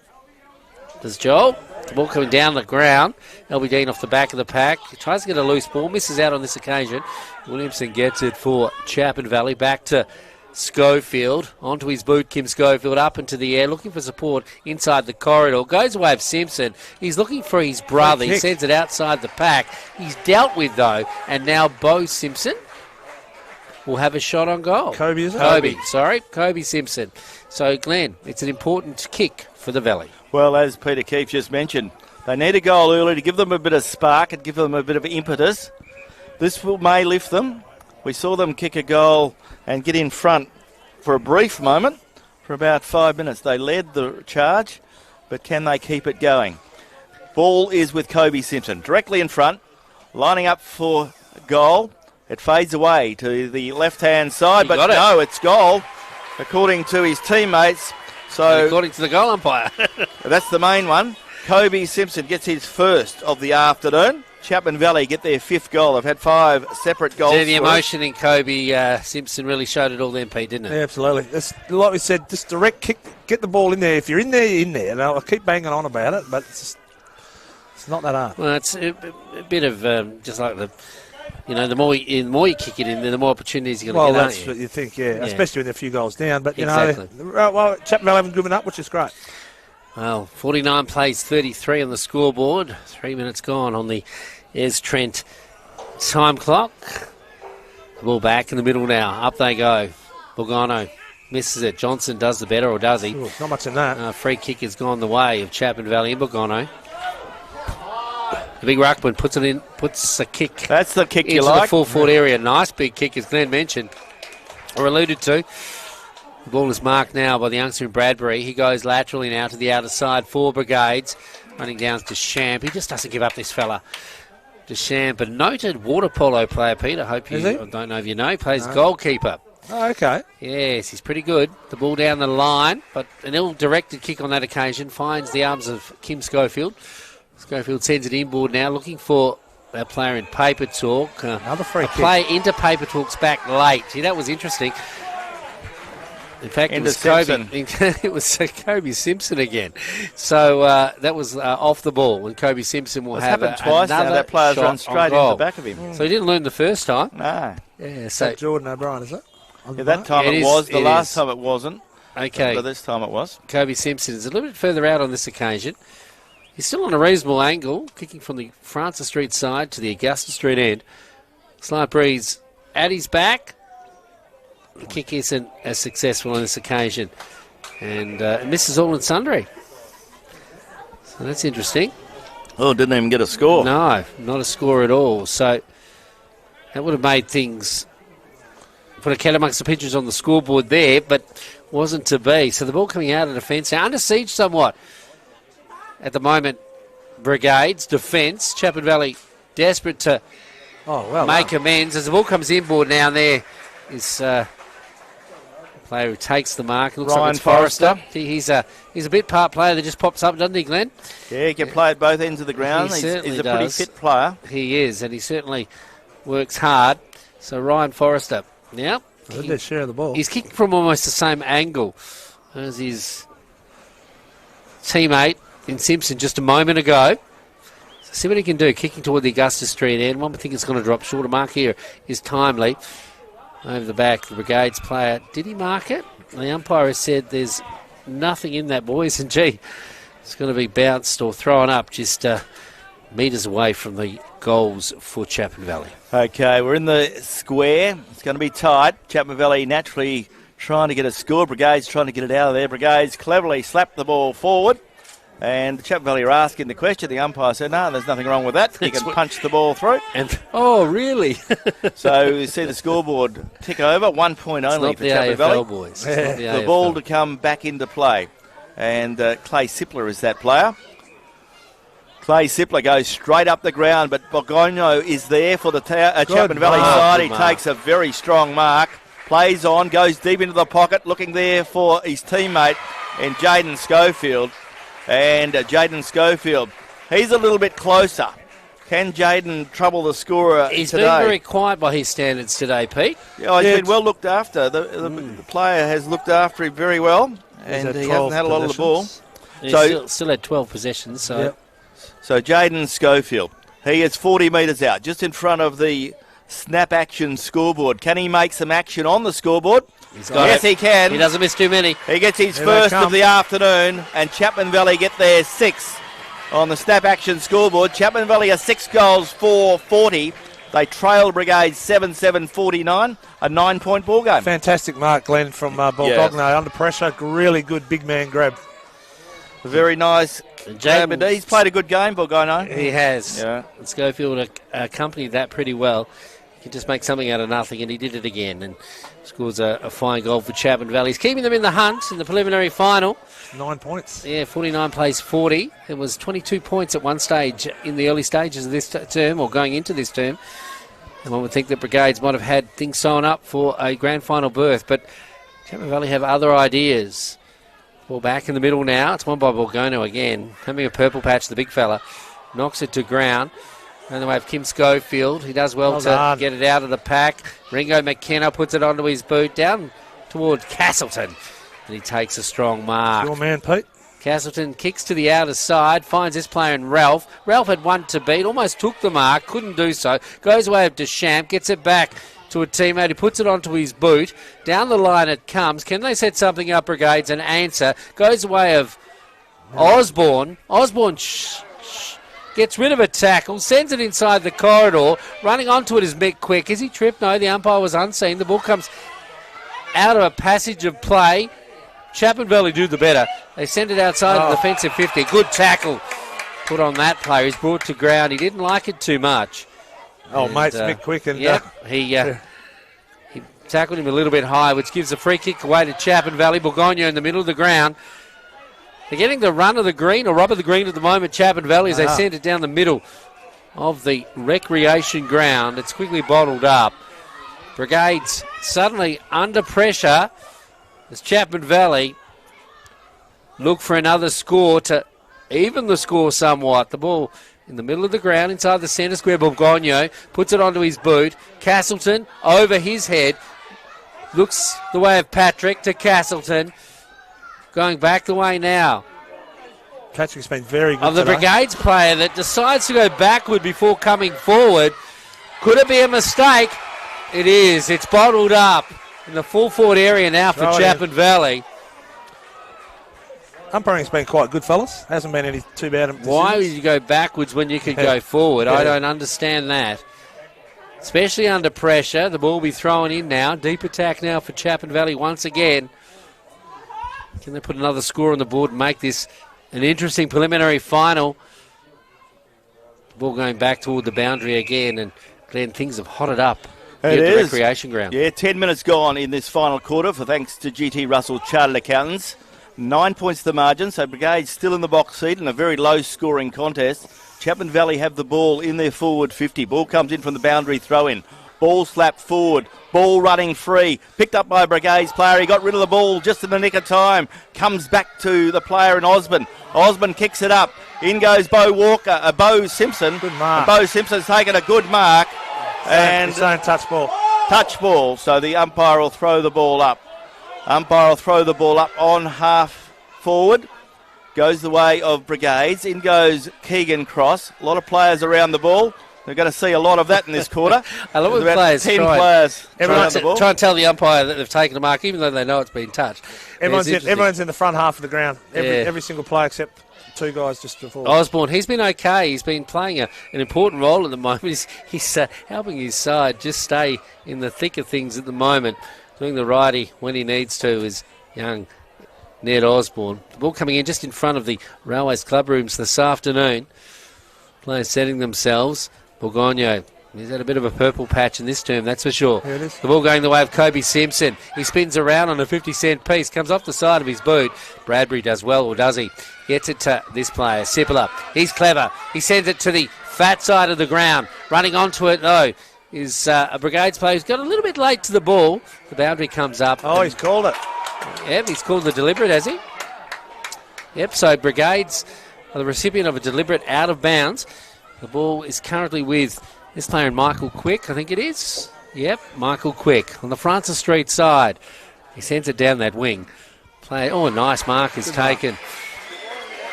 Does Joel. The ball coming down the ground. LB Dean off the back of the pack. He tries to get a loose ball. Misses out on this occasion. Williamson gets it for Chapman Valley. Back to Schofield. Onto his boot. Kim Schofield up into the air. Looking for support inside the corridor. Goes away of Simpson. He's looking for his brother. He sends it outside the pack. He's dealt with, though. And now Bo Simpson will have a shot on goal. Kobe, is it? Kobe Simpson. So, Glenn, it's an important kick for the Valley. Well, as Peter Keefe just mentioned, they need a goal early to give them a bit of spark and give them a bit of impetus. This may lift them. We saw them kick a goal and get in front for a brief moment. For about 5 minutes, they led the charge, but can they keep it going? Ball is with Kobe Simpson, directly in front, lining up for goal. It fades away to the left-hand side, but no, it's goal, according to his teammates. So according to the goal umpire. That's the main one. Kobe Simpson gets his first of the afternoon. Chapman Valley get their 5th goal. They've had 5 separate goals. The emotion in Kobe Simpson really showed it all then, Pete, didn't it? Yeah, absolutely. It's, like we said, just direct kick, get the ball in there. If you're in there, you're in there. And I'll keep banging on about it, but it's not that hard. Well, it's a bit of just like the more you kick it in there, the more opportunities you're going to get. Well, that's what you think, yeah, especially when they're a few goals down. But, exactly. Chapman Valley haven't given up, which is great. Well, 49 plays 33 on the scoreboard. 3 minutes gone on the Ayers Trent time clock. The ball back in the middle now. Up they go. Bogano misses it. Johnson does the better, or does he? Ooh, not much in that. Free kick has gone the way of Chapman Valley and Bogano. The big ruckman puts a kick. That's the kick you like. Into the full-forward area. Nice big kick, as Glenn mentioned, or alluded to. The ball is marked now by the youngster in Bradbury. He goes laterally now to the outer side for Brigades. Running down to Champ. He just doesn't give up, this fella. To Champ, a noted water polo player, Pete. I don't know if you know. He plays goalkeeper. Oh, okay. Yes, he's pretty good. The ball down the line, but an ill-directed kick on that occasion finds the arms of Kim Schofield. Schofield sends it inboard now, looking for that player in Paper Talk. Another free kick. Play into Paper Talk's back late. See, that was interesting. In fact, it was Kobe Simpson again. So that was off the ball, and Kobe Simpson will have happened twice now. That player's run straight into the back of him. So he didn't learn the first time. No. Yeah, so Jordan O'Brien, is it? Yeah, that time it was. The last time it wasn't. Okay. But this time it was. Kobe Simpson is a little bit further out on this occasion. He's still on a reasonable angle, kicking from the Francis Street side to the Augusta Street end. Slight breeze at his back. The kick isn't as successful on this occasion. And misses all and sundry. So that's interesting. Oh, didn't even get a score. No, not a score at all. So that would have made things, put a cat amongst the pictures on the scoreboard there, but wasn't to be. So the ball coming out of defence now, under siege somewhat. At the moment, Brigades, defence, Chapman Valley desperate to make amends. As the ball comes inboard now, and there is a player who takes the mark. It looks Ryan like it's Forrester. He's a bit part player that just pops up, doesn't he, Glenn? Yeah, he can play at both ends of the ground. He's a pretty fit player. He is, and he certainly works hard. So Ryan Forrester, now, their share of the ball. He's kicking from almost the same angle as his teammate in Simpson just a moment ago. So see what he can do, kicking toward the Augusta Street end. One thing it's going to drop short. A mark here is timely. Over the back, the Brigades player. Did he mark it? The umpire has said there's nothing in that, boys. And gee, it's going to be bounced or thrown up just metres away from the goals for Chapman Valley. Okay, we're in the square. It's going to be tight. Chapman Valley naturally trying to get a score. Brigades trying to get it out of there. Brigades cleverly slapped the ball forward. And Chapman Valley are asking the question. The umpire said, no, there's nothing wrong with that. You can punch the ball through. And oh, really? So you see the scoreboard tick over. 1 point only for Chapman Valley. Boys. The ball to come back into play. And Clay Sippler is that player. Clay Sippler goes straight up the ground, but Bogano is there for the Chapman Valley side. He takes a very strong mark. Plays on, goes deep into the pocket, looking there for his teammate in Jaden Schofield. And Jaden Schofield, he's a little bit closer. Can Jaden trouble the scorer He's today? been very quiet by his standards today, Pete. Yeah, he's been well looked after. The player has looked after him very well, and he hasn't had a lot of the ball. He's still had 12 possessions. So, so Jaden Schofield, he is 40 metres out, just in front of the snap action scoreboard. Can he make some action on the scoreboard? Yes, he can. He doesn't miss too many. He gets his first of the afternoon, and Chapman Valley get their 6 on the snap action scoreboard. Chapman Valley are 6 goals for 40. They trail Brigades 7-7-49, a 9-point ball game. Fantastic mark, Glenn, from Bolgogno. Under pressure, really good big man grab. Very nice. He's played a good game, Bolgogno. He has. Yeah. Schofield accompanied that pretty well. He could just make something out of nothing, and he did it again. And scores a fine goal for Chapman Valley. He's keeping them in the hunt in the preliminary final. 9 points. Yeah, 49 plays 40. It was 22 points at one stage in the early stages of this term, or going into this term. And one would think that Brigades might have had things sewn up for a grand final berth, but Chapman Valley have other ideas. Ball back in the middle now. It's won by Bolgogno again. Having a purple patch, the big fella. Knocks it to ground. And then we have Kim Schofield. He does well to get it out of the pack. Ringo McKenna puts it onto his boot down towards Castleton. And he takes a strong mark. Your man, Pete. Castleton kicks to the outer side, finds this player in Ralph. Ralph had one to beat, almost took the mark, couldn't do so. Goes away of Deschamps, gets it back to a teammate who puts it onto his boot. Down the line it comes. Can they set something up, Brigades? An answer. Goes away of Osborne. Osborne gets rid of a tackle, sends it inside the corridor. Running onto it is Mick Quick. Is he tripped? No, the umpire was unseen. The ball comes out of a passage of play. Chapman Valley do the better. They send it outside the defensive 50. Good tackle put on that player. He's brought to ground. He didn't like it too much. Mate's Mick Quick. And, he tackled him a little bit high, which gives a free kick away to Chapman Valley. Bolgogno in the middle of the ground. They're getting the run of the green, or rub of the green at the moment, Chapman Valley, as they send it down the middle of the recreation ground. It's quickly bottled up. Brigades suddenly under pressure as Chapman Valley look for another score to even the score somewhat. The ball in the middle of the ground inside the centre square. Bolgogno puts it onto his boot. Castleton over his head. Looks the way of Patrick to Castleton. Going back the way now. Patrick's been very good of the today. Brigades player that decides to go backward before coming forward. Could it be a mistake? It is. It's bottled up in the full forward area now for Chapman Valley. Umpiring's been quite good, fellas. Hasn't been any too bad. Why would you go backwards when you could go forward? I don't understand that. Especially under pressure. The ball will be thrown in now. Deep attack now for Chapman Valley once again. Can they put another score on the board and make this an interesting preliminary final? The ball going back toward the boundary again, and Glenn, things have hotted up at the recreation ground. Yeah, 10 minutes gone in this final quarter for thanks to GT Russell Chartered Accountants. 9 points the margin, so Brigade still in the box seat in a very low-scoring contest. Chapman Valley have the ball in their forward 50. Ball comes in from the boundary throw-in. Ball slapped forward. Ball running free. Picked up by a Brigades player. He got rid of the ball just in the nick of time. Comes back to the player in Osborne. Osborne kicks it up. In goes Bo Simpson. Good mark. And Bo Simpson's taken a good mark. And saying touch ball. Touch ball. So the umpire will throw the ball up. Umpire will throw the ball up on half forward. Goes the way of Brigades. In goes Keegan Cross. A lot of players around the ball. We're going to see a lot of that in this quarter. A lot of players 10 players try and tell the umpire that they've taken a mark, even though they know it's been touched. Everyone's in the front half of the ground. Every single player except two guys just before. Osborne, he's been okay. He's been playing an important role at the moment. He's helping his side just stay in the thick of things at the moment. Doing the righty when he needs to is young Ned Osborne. The ball coming in just in front of the Railways club rooms this afternoon. Players setting themselves. Bolgogno, he's had a bit of a purple patch in this term, that's for sure. The ball going the way of Kobe Simpson. He spins around on a 50-cent piece, comes off the side of his boot. Bradbury does well, or does he? Gets it to this player, Sipler. He's clever. He sends it to the fat side of the ground. Running onto it, though, is a Brigades player who's got a little bit late to the ball. The boundary comes up. Oh, he's called it. Yep, he's called the deliberate, has he? Yep, so Brigades are the recipient of a deliberate out of bounds. The ball is currently with this player in Michael Quick, I think it is. Yep, Michael Quick on the Francis Street side. He sends it down that wing. Nice mark is taken.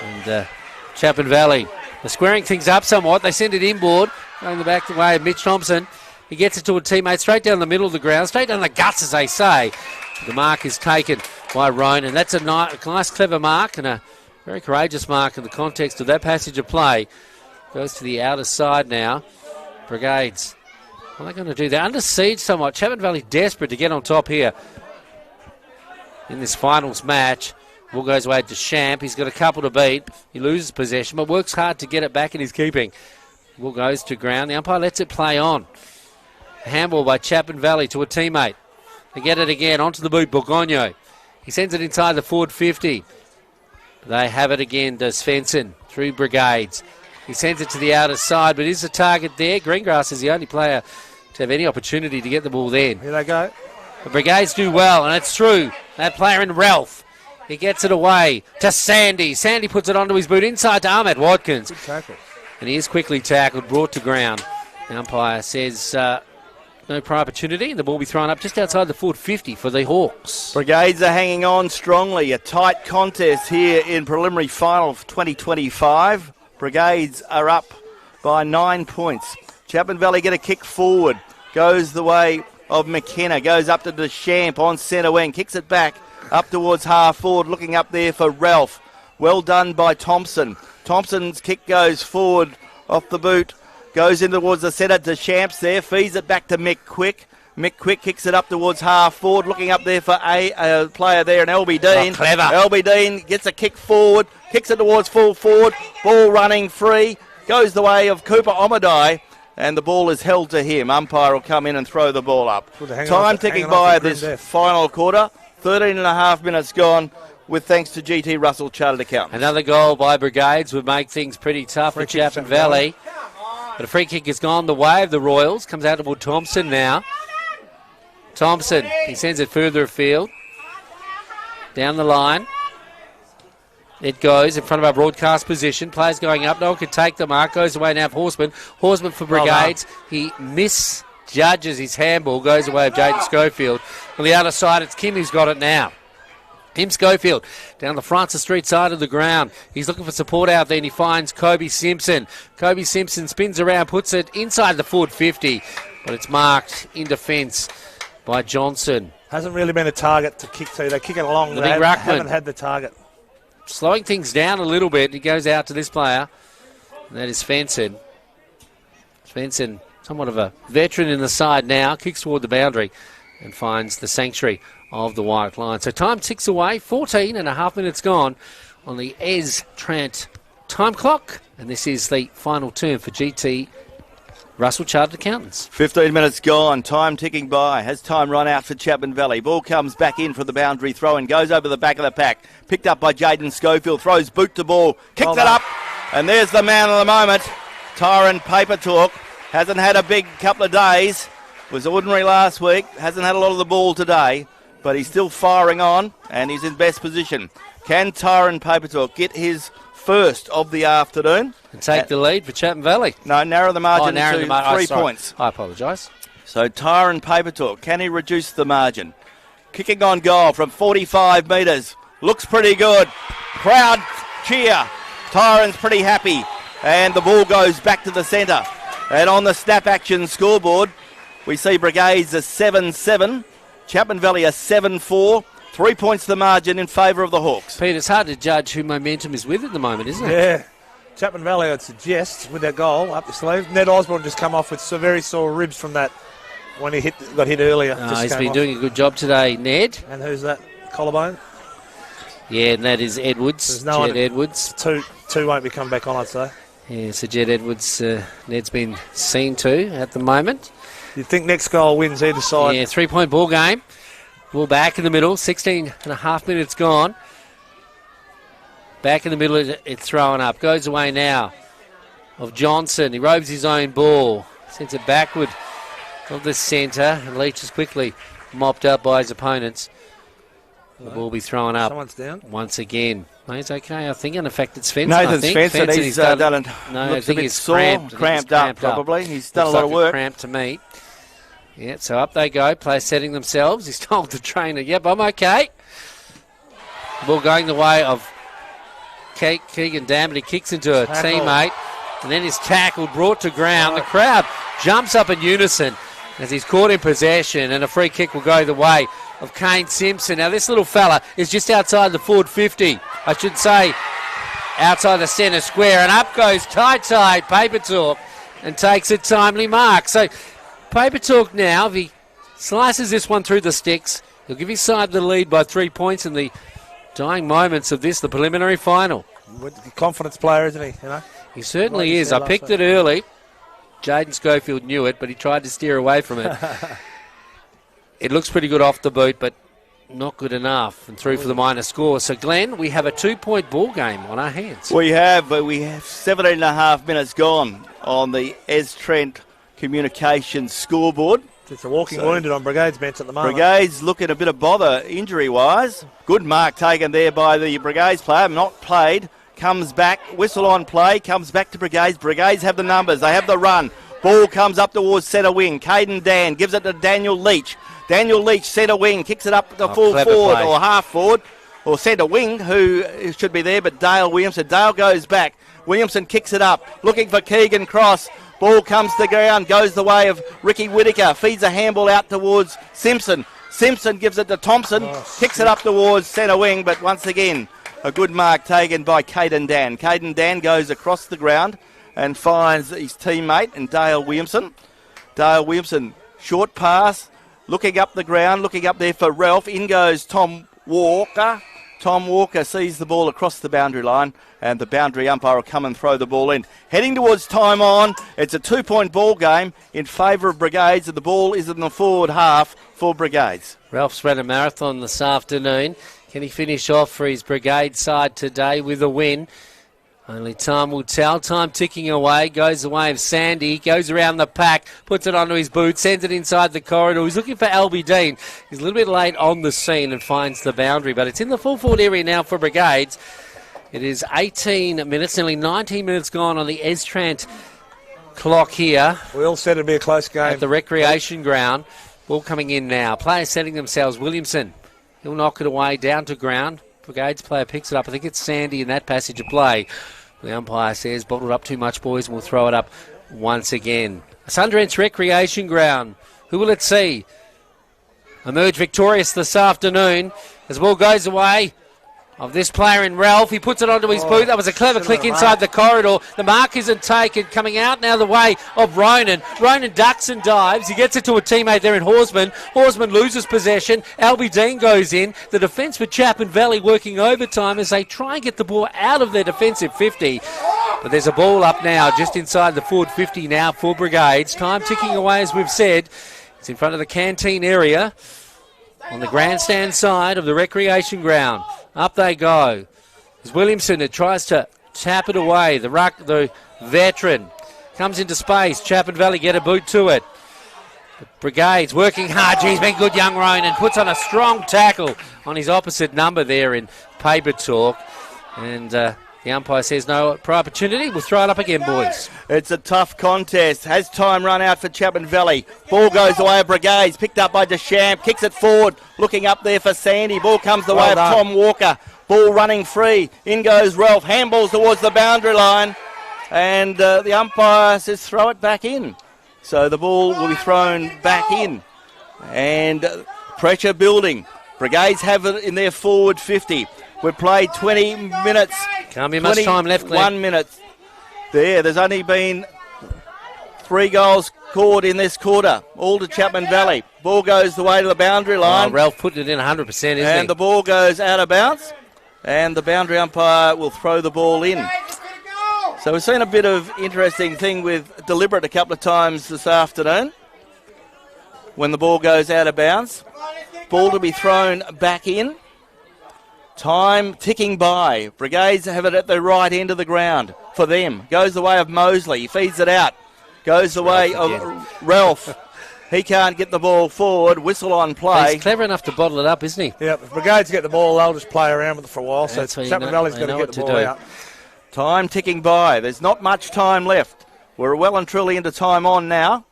And Chapman Valley, they're squaring things up somewhat. They send it inboard, going the back the way of Mitch Thompson. He gets it to a teammate straight down the middle of the ground, straight down the guts, as they say. The mark is taken by Roan, and that's a nice, clever mark and a very courageous mark in the context of that passage of play. Goes to the outer side now. Brigades, what are they going to do? They're under siege somewhat. Chapman Valley desperate to get on top here in this finals match. Ball goes away to Champ. He's got a couple to beat. He loses possession, but works hard to get it back in his keeping. Ball goes to ground. The umpire lets it play on. Handball by Chapman Valley to a teammate. They get it again onto the boot, Borgogno. He sends it inside the forward 50. They have it again, does Svensson, through Brigades. He sends it to the outer side, but is a target there. Greengrass is the only player to have any opportunity to get the ball then. Here they go. The Brigades do well, and it's through. That player in Ralph. He gets it away to Sandy. Sandy puts it onto his boot inside to Ahmed Watkins. Good tackle. And he is quickly tackled, brought to ground. The umpire says no prior opportunity, and the ball will be thrown up just outside the forward 50 for the Hawks. Brigades are hanging on strongly. A tight contest here in preliminary final of 2025. Brigades are up by 9 points. Chapman Valley get a kick forward. Goes the way of McKenna. Goes up to Deschamps on centre wing. Kicks it back up towards half forward. Looking up there for Ralph. Well done by Thompson. Thompson's kick goes forward off the boot. Goes in towards the centre. Deschamps there. Feeds it back to Mick Quick. Mick Quick kicks it up towards half forward. Looking up there for a player there, and LB Dean. Oh, clever. LB Dean gets a kick forward. Kicks it towards full forward. Ball running free. Goes the way of Cooper Omadai. And the ball is held to him. Umpire will come in and throw the ball up. Time ticking by this final quarter. 13 and a half minutes gone, with thanks to GT Russell Chartered Accountants. Another goal by Brigades would make things pretty tough for Chapman Valley. But a free kick has gone the way of the Royals. Comes out toward Thompson now. Thompson, he sends it further afield. Down the line. It goes in front of our broadcast position. Players going up. No one can take the mark. Goes away now for Horseman. Horseman for Brigades. He misjudges his handball. Goes away of Jaden Schofield. On the other side, it's Kim who's got it now. Kim Schofield down the Francis Street side of the ground. He's looking for support out there, and he finds Kobe Simpson. Kobe Simpson spins around, puts it inside the forward 50, but it's marked in defence by Johnson. Hasn't really been a target to kick to. They kick it along. The They big ruckman haven't had the target. slowing things down a little bit. He goes out to this player, and that is Svensson. Svensson, somewhat of a veteran in the side now, kicks toward the boundary and finds the sanctuary of the white line. So time ticks away, 14 and a half minutes gone on the Ez Trent time clock, and this is the final turn for GT Russell Chartered Accountants. 15 minutes gone, time ticking by. Has time run out for Chapman Valley? Ball comes back in for the boundary throw and goes over the back of the pack. Picked up by Jaden Schofield, throws boot to ball, kicks it up, and there's the man of the moment, Tyron Paper Talk. Hasn't had a big couple of days, was ordinary last week, hasn't had a lot of the ball today, but he's still firing on and he's in best position. Can Tyron Paper Talk get his first of the afternoon? And take the lead for Chapman Valley. No, narrow the margin to 3 points. I apologise. So Tyron Paper Talk, can he reduce the margin? Kicking on goal from 45 metres. Looks pretty good. Crowd cheer. Tyron's pretty happy. And the ball goes back to the centre. And on the snap action scoreboard, we see Brigades a 7-7. Chapman Valley a 7-4. 3 points the margin in favour of the Hawks. Pete, it's hard to judge who momentum is with at the moment, isn't it? Yeah. Chapman Valley, I'd suggest, with that goal up the sleeve. Ned Osborne just come off with very sore ribs from that when he got hit earlier. He's been doing a good job today, Ned. And who's that? Collarbone? Yeah, and that is Edwards. Jed Edwards. Two won't be coming back on, I'd say. Yeah, so Jed Edwards, Ned's been seen to at the moment. You'd think next goal wins either side. Yeah, 3-point ball game. Ball back in the middle, 16 and a half minutes gone. Back in the middle, it's thrown up. Goes away now of Johnson. He robes his own ball. Sends it backward of the centre. And Leach is quickly mopped up by his opponents. The ball will be thrown up. Someone's down. Once again. No, he's okay, I think. In effect, it's Fenton. Nathan's Fenton. He's done No, I looks a think bit he's sore, cramped up probably. He's done a lot of work. Cramped to me. Yeah, so up they go. Players setting themselves. He's told the trainer, yep, I'm okay. Ball going the way of Keegan Dam, but he kicks into a teammate. And then he's tackled, brought to ground. The crowd jumps up in unison as he's caught in possession, and a free kick will go the way of Kane Simpson. Now, this little fella is just outside the forward 50. I should say outside the centre square, and up goes tight Paper Talk and takes a timely mark. So Paper Talk now, if he slices this one through the sticks, he'll give his side the lead by 3 points in the dying moments of this, the preliminary final. Confidence player, isn't he? You know? He certainly is. I picked it early. Jaden Schofield knew it, but he tried to steer away from it. It looks pretty good off the boot, but not good enough. And through for the minor score. So, Glenn, we have a 2-point ball game on our hands. We have 17 and a half minutes gone on the Ez Trent Communications scoreboard. It's a walking wounded on Brigades bench at the moment. Brigades looking a bit of bother injury-wise. Good mark taken there by the Brigades player. Not played. Comes back, whistle on play, comes back to Brigades. Brigades have the numbers, they have the run. Ball comes up towards centre wing. Caden Dan gives it to Daniel Leach. Daniel Leach, centre wing, kicks it up the full forward play. or half forward or centre wing, who should be there, but Dale Williamson. Dale goes back. Williamson kicks it up, looking for Keegan Cross. Ball comes to the ground, goes the way of Ricky Whittaker, feeds a handball out towards Simpson. Simpson gives it to Thompson, kicks it up towards centre wing, but once again, a good mark taken by Caden Dan. Caden Dan goes across the ground and finds his teammate and Dale Williamson. Dale Williamson, short pass, looking up the ground, looking up there for Ralph. In goes Tom Walker. Tom Walker sees the ball across the boundary line, and the boundary umpire will come and throw the ball in. Heading towards time on. It's a 2-point ball game in favour of Brigades, and the ball is in the forward half for Brigades. Ralph's ran a marathon this afternoon. Can he finish off for his Brigade side today with a win? Only time will tell. Time ticking away. Goes the way of Sandy. Goes around the pack. Puts it onto his boot. Sends it inside the corridor. He's looking for Albie Dean. He's a little bit late on the scene and finds the boundary. But it's in the full forward area now for Brigades. It is 18 minutes. Nearly 19 minutes gone on the Ez Trent clock here. We all said it'd be a close game. At the recreation ground. Ball coming in now. Players setting themselves. Williamson. He'll knock it away down to ground. Brigades player picks it up. I think it's Sandy in that passage of play. The umpire says, bottled up too much, boys, and we'll throw it up once again. Sundance Recreation Ground. Who will it see emerge victorious this afternoon as the ball goes away of this player in Ralph? He puts it onto his boot. That was a clever click inside the corridor. The mark isn't taken. Coming out now the way of Ronan. Ronan ducks and dives. He gets it to a teammate there in Horsman. Horsman loses possession. Albie Dean goes in. The defence for Chapman Valley working overtime as they try and get the ball out of their defensive 50. But there's a ball up now just inside the forward 50 now for Brigades. Time ticking away as we've said. It's in front of the canteen area on the grandstand side of the recreation ground. Up they go. It's Williamson that tries to tap it away. The veteran comes into space. Chapman Valley get a boot to it. But Brigades working hard. He's been good, young Ronan. Puts on a strong tackle on his opposite number there in Paper Talk. And the umpire says no opportunity. We'll throw it up again, boys. It's a tough contest. Has time run out for Chapman Valley. Ball goes the way of Brigades. Picked up by Deschamps. Kicks it forward. Looking up there for Sandy. Ball comes the way of Tom Walker. Ball running free. In goes Ralph. Handballs towards the boundary line. And the umpire says throw it back in. So the ball will be thrown back in. And pressure building. Brigades have it in their forward 50. We've played 20 minutes. Can't be much time left, Glenn. 1 minute. There's only been 3 goals scored in this quarter. All to Chapman Valley. Ball goes the way to the boundary line. Ralph put it in 100%, isn't he? And the ball goes out of bounds. And the boundary umpire will throw the ball in. So we've seen a bit of interesting thing with deliberate a couple of times this afternoon. When the ball goes out of bounds. Ball to be thrown back in. Time ticking by. Brigades have it at the right end of the ground for them. Goes the way of Mosley. He feeds it out. Goes the way of Ralph. He can't get the ball forward. Whistle on play. He's clever enough to bottle it up, isn't he? Yeah, if Brigades get the ball, they'll just play around with it for a while. So Chapman Valley's going to get the ball out. Time ticking by. There's not much time left. We're well and truly into time on now.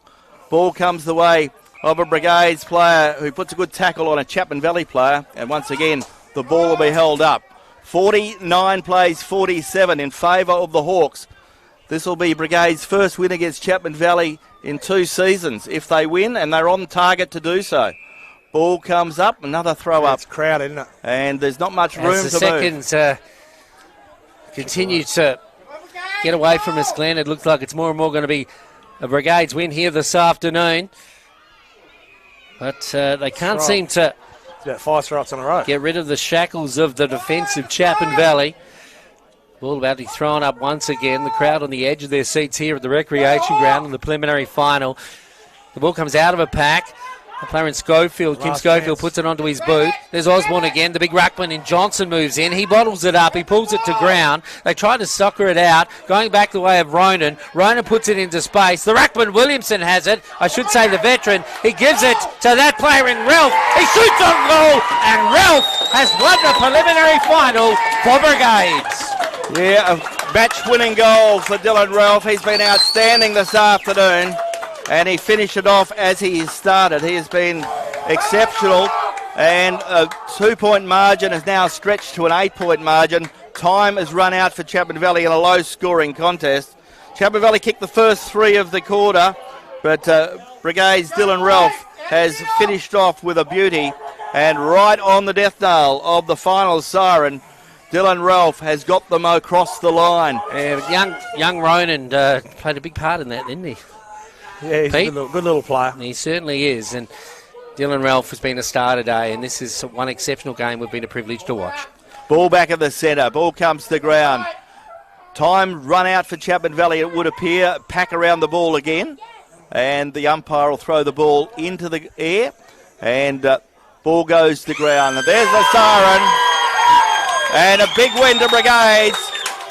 Ball comes the way of a Brigades player who puts a good tackle on a Chapman Valley player. And once again, the ball will be held up. 49 plays 47 in favour of the Hawks. This will be Brigades' first win against Chapman Valley in 2 seasons if they win, and they're on target to do so. Ball comes up, another throw up. It's crowded, isn't it? And there's not much room as the to move. seconds continue to get away from us, Glenn, it looks like it's more and more going to be a Brigades win here this afternoon. But they can't seem to about 5 strikes on a row. Get rid of the shackles of the defence of Chapman Valley. Ball about to be thrown up once again. The crowd on the edge of their seats here at the recreation ground in the preliminary final. The ball comes out of a pack. A player in Schofield, Kim Schofield, puts it onto his boot. There's Osborne again. The big ruckman in Johnson moves in. He bottles it up. He pulls it to ground. They try to soccer it out, going back the way of Ronan. Ronan puts it into space. The ruckman, Williamson, has it. I should say the veteran. He gives it to that player in Ralph. He shoots on goal, and Ralph has won the preliminary final for Brigades. Yeah, a match-winning goal for Dylan Ralph. He's been outstanding this afternoon. And he finished it off as he started. He has been exceptional, and a 2-point margin is now stretched to an 8-point margin. Time has run out for Chapman Valley in a low-scoring contest. Chapman Valley kicked the first 3 of the quarter, but Brigades' Dylan Ralph has finished off with a beauty, and right on the death knell of the final siren, Dylan Ralph has got them across the line. Young Ronan played a big part in that, didn't he? Yeah, he's a good little player. He certainly is. And Dylan Ralph has been a star today, and this is one exceptional game we've been a privilege to watch. Ball back at the centre. Ball comes to the ground. Time run out for Chapman Valley, it would appear. Pack around the ball again. And the umpire will throw the ball into the air. And ball goes to the ground. And there's the siren. And a big win to Brigades.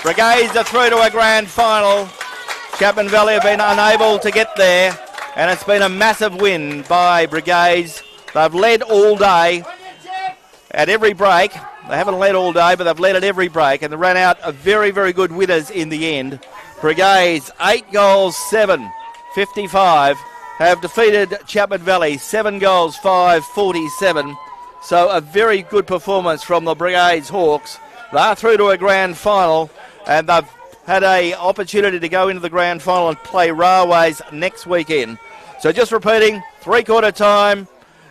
Brigades are through to a grand final. Chapman Valley have been unable to get there, and it's been a massive win by Brigades. They've led all day at every break. They haven't led all day, but they've led at every break, and they ran out of very, very good winners in the end. Brigades, 8 goals, 7, 55, have defeated Chapman Valley, 7 goals, 5, 47. So a very good performance from the Brigades Hawks. They're through to a grand final, and they've had an opportunity to go into the grand final and play Railways next weekend. So just repeating, 3-quarter time,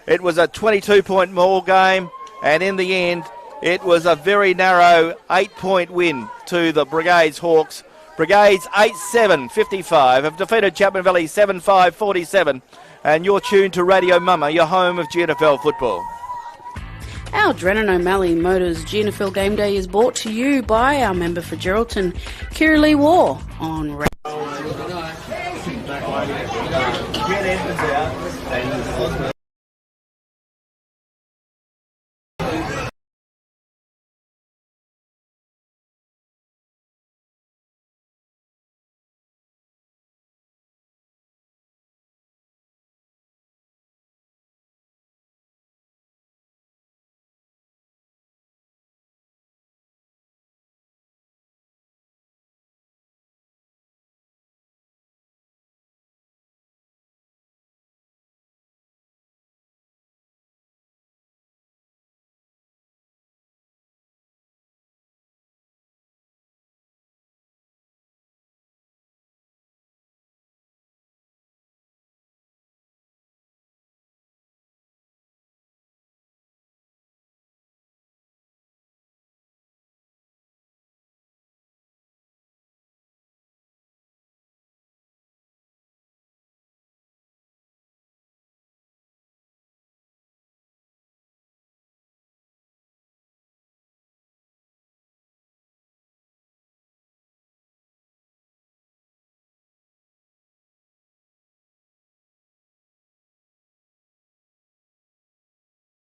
it was a 22-point ball game, and in the end, it was a very narrow 8-point win to the Brigades Hawks. Brigades 8-7, 55, have defeated Chapman Valley 7-5, 47, and you're tuned to Radio Mama, your home of GNFL football. Our Drennan O'Malley Motors GNFL Game Day is brought to you by our member for Geraldton, Kira Lee War, on Radio. Get Edmonds out and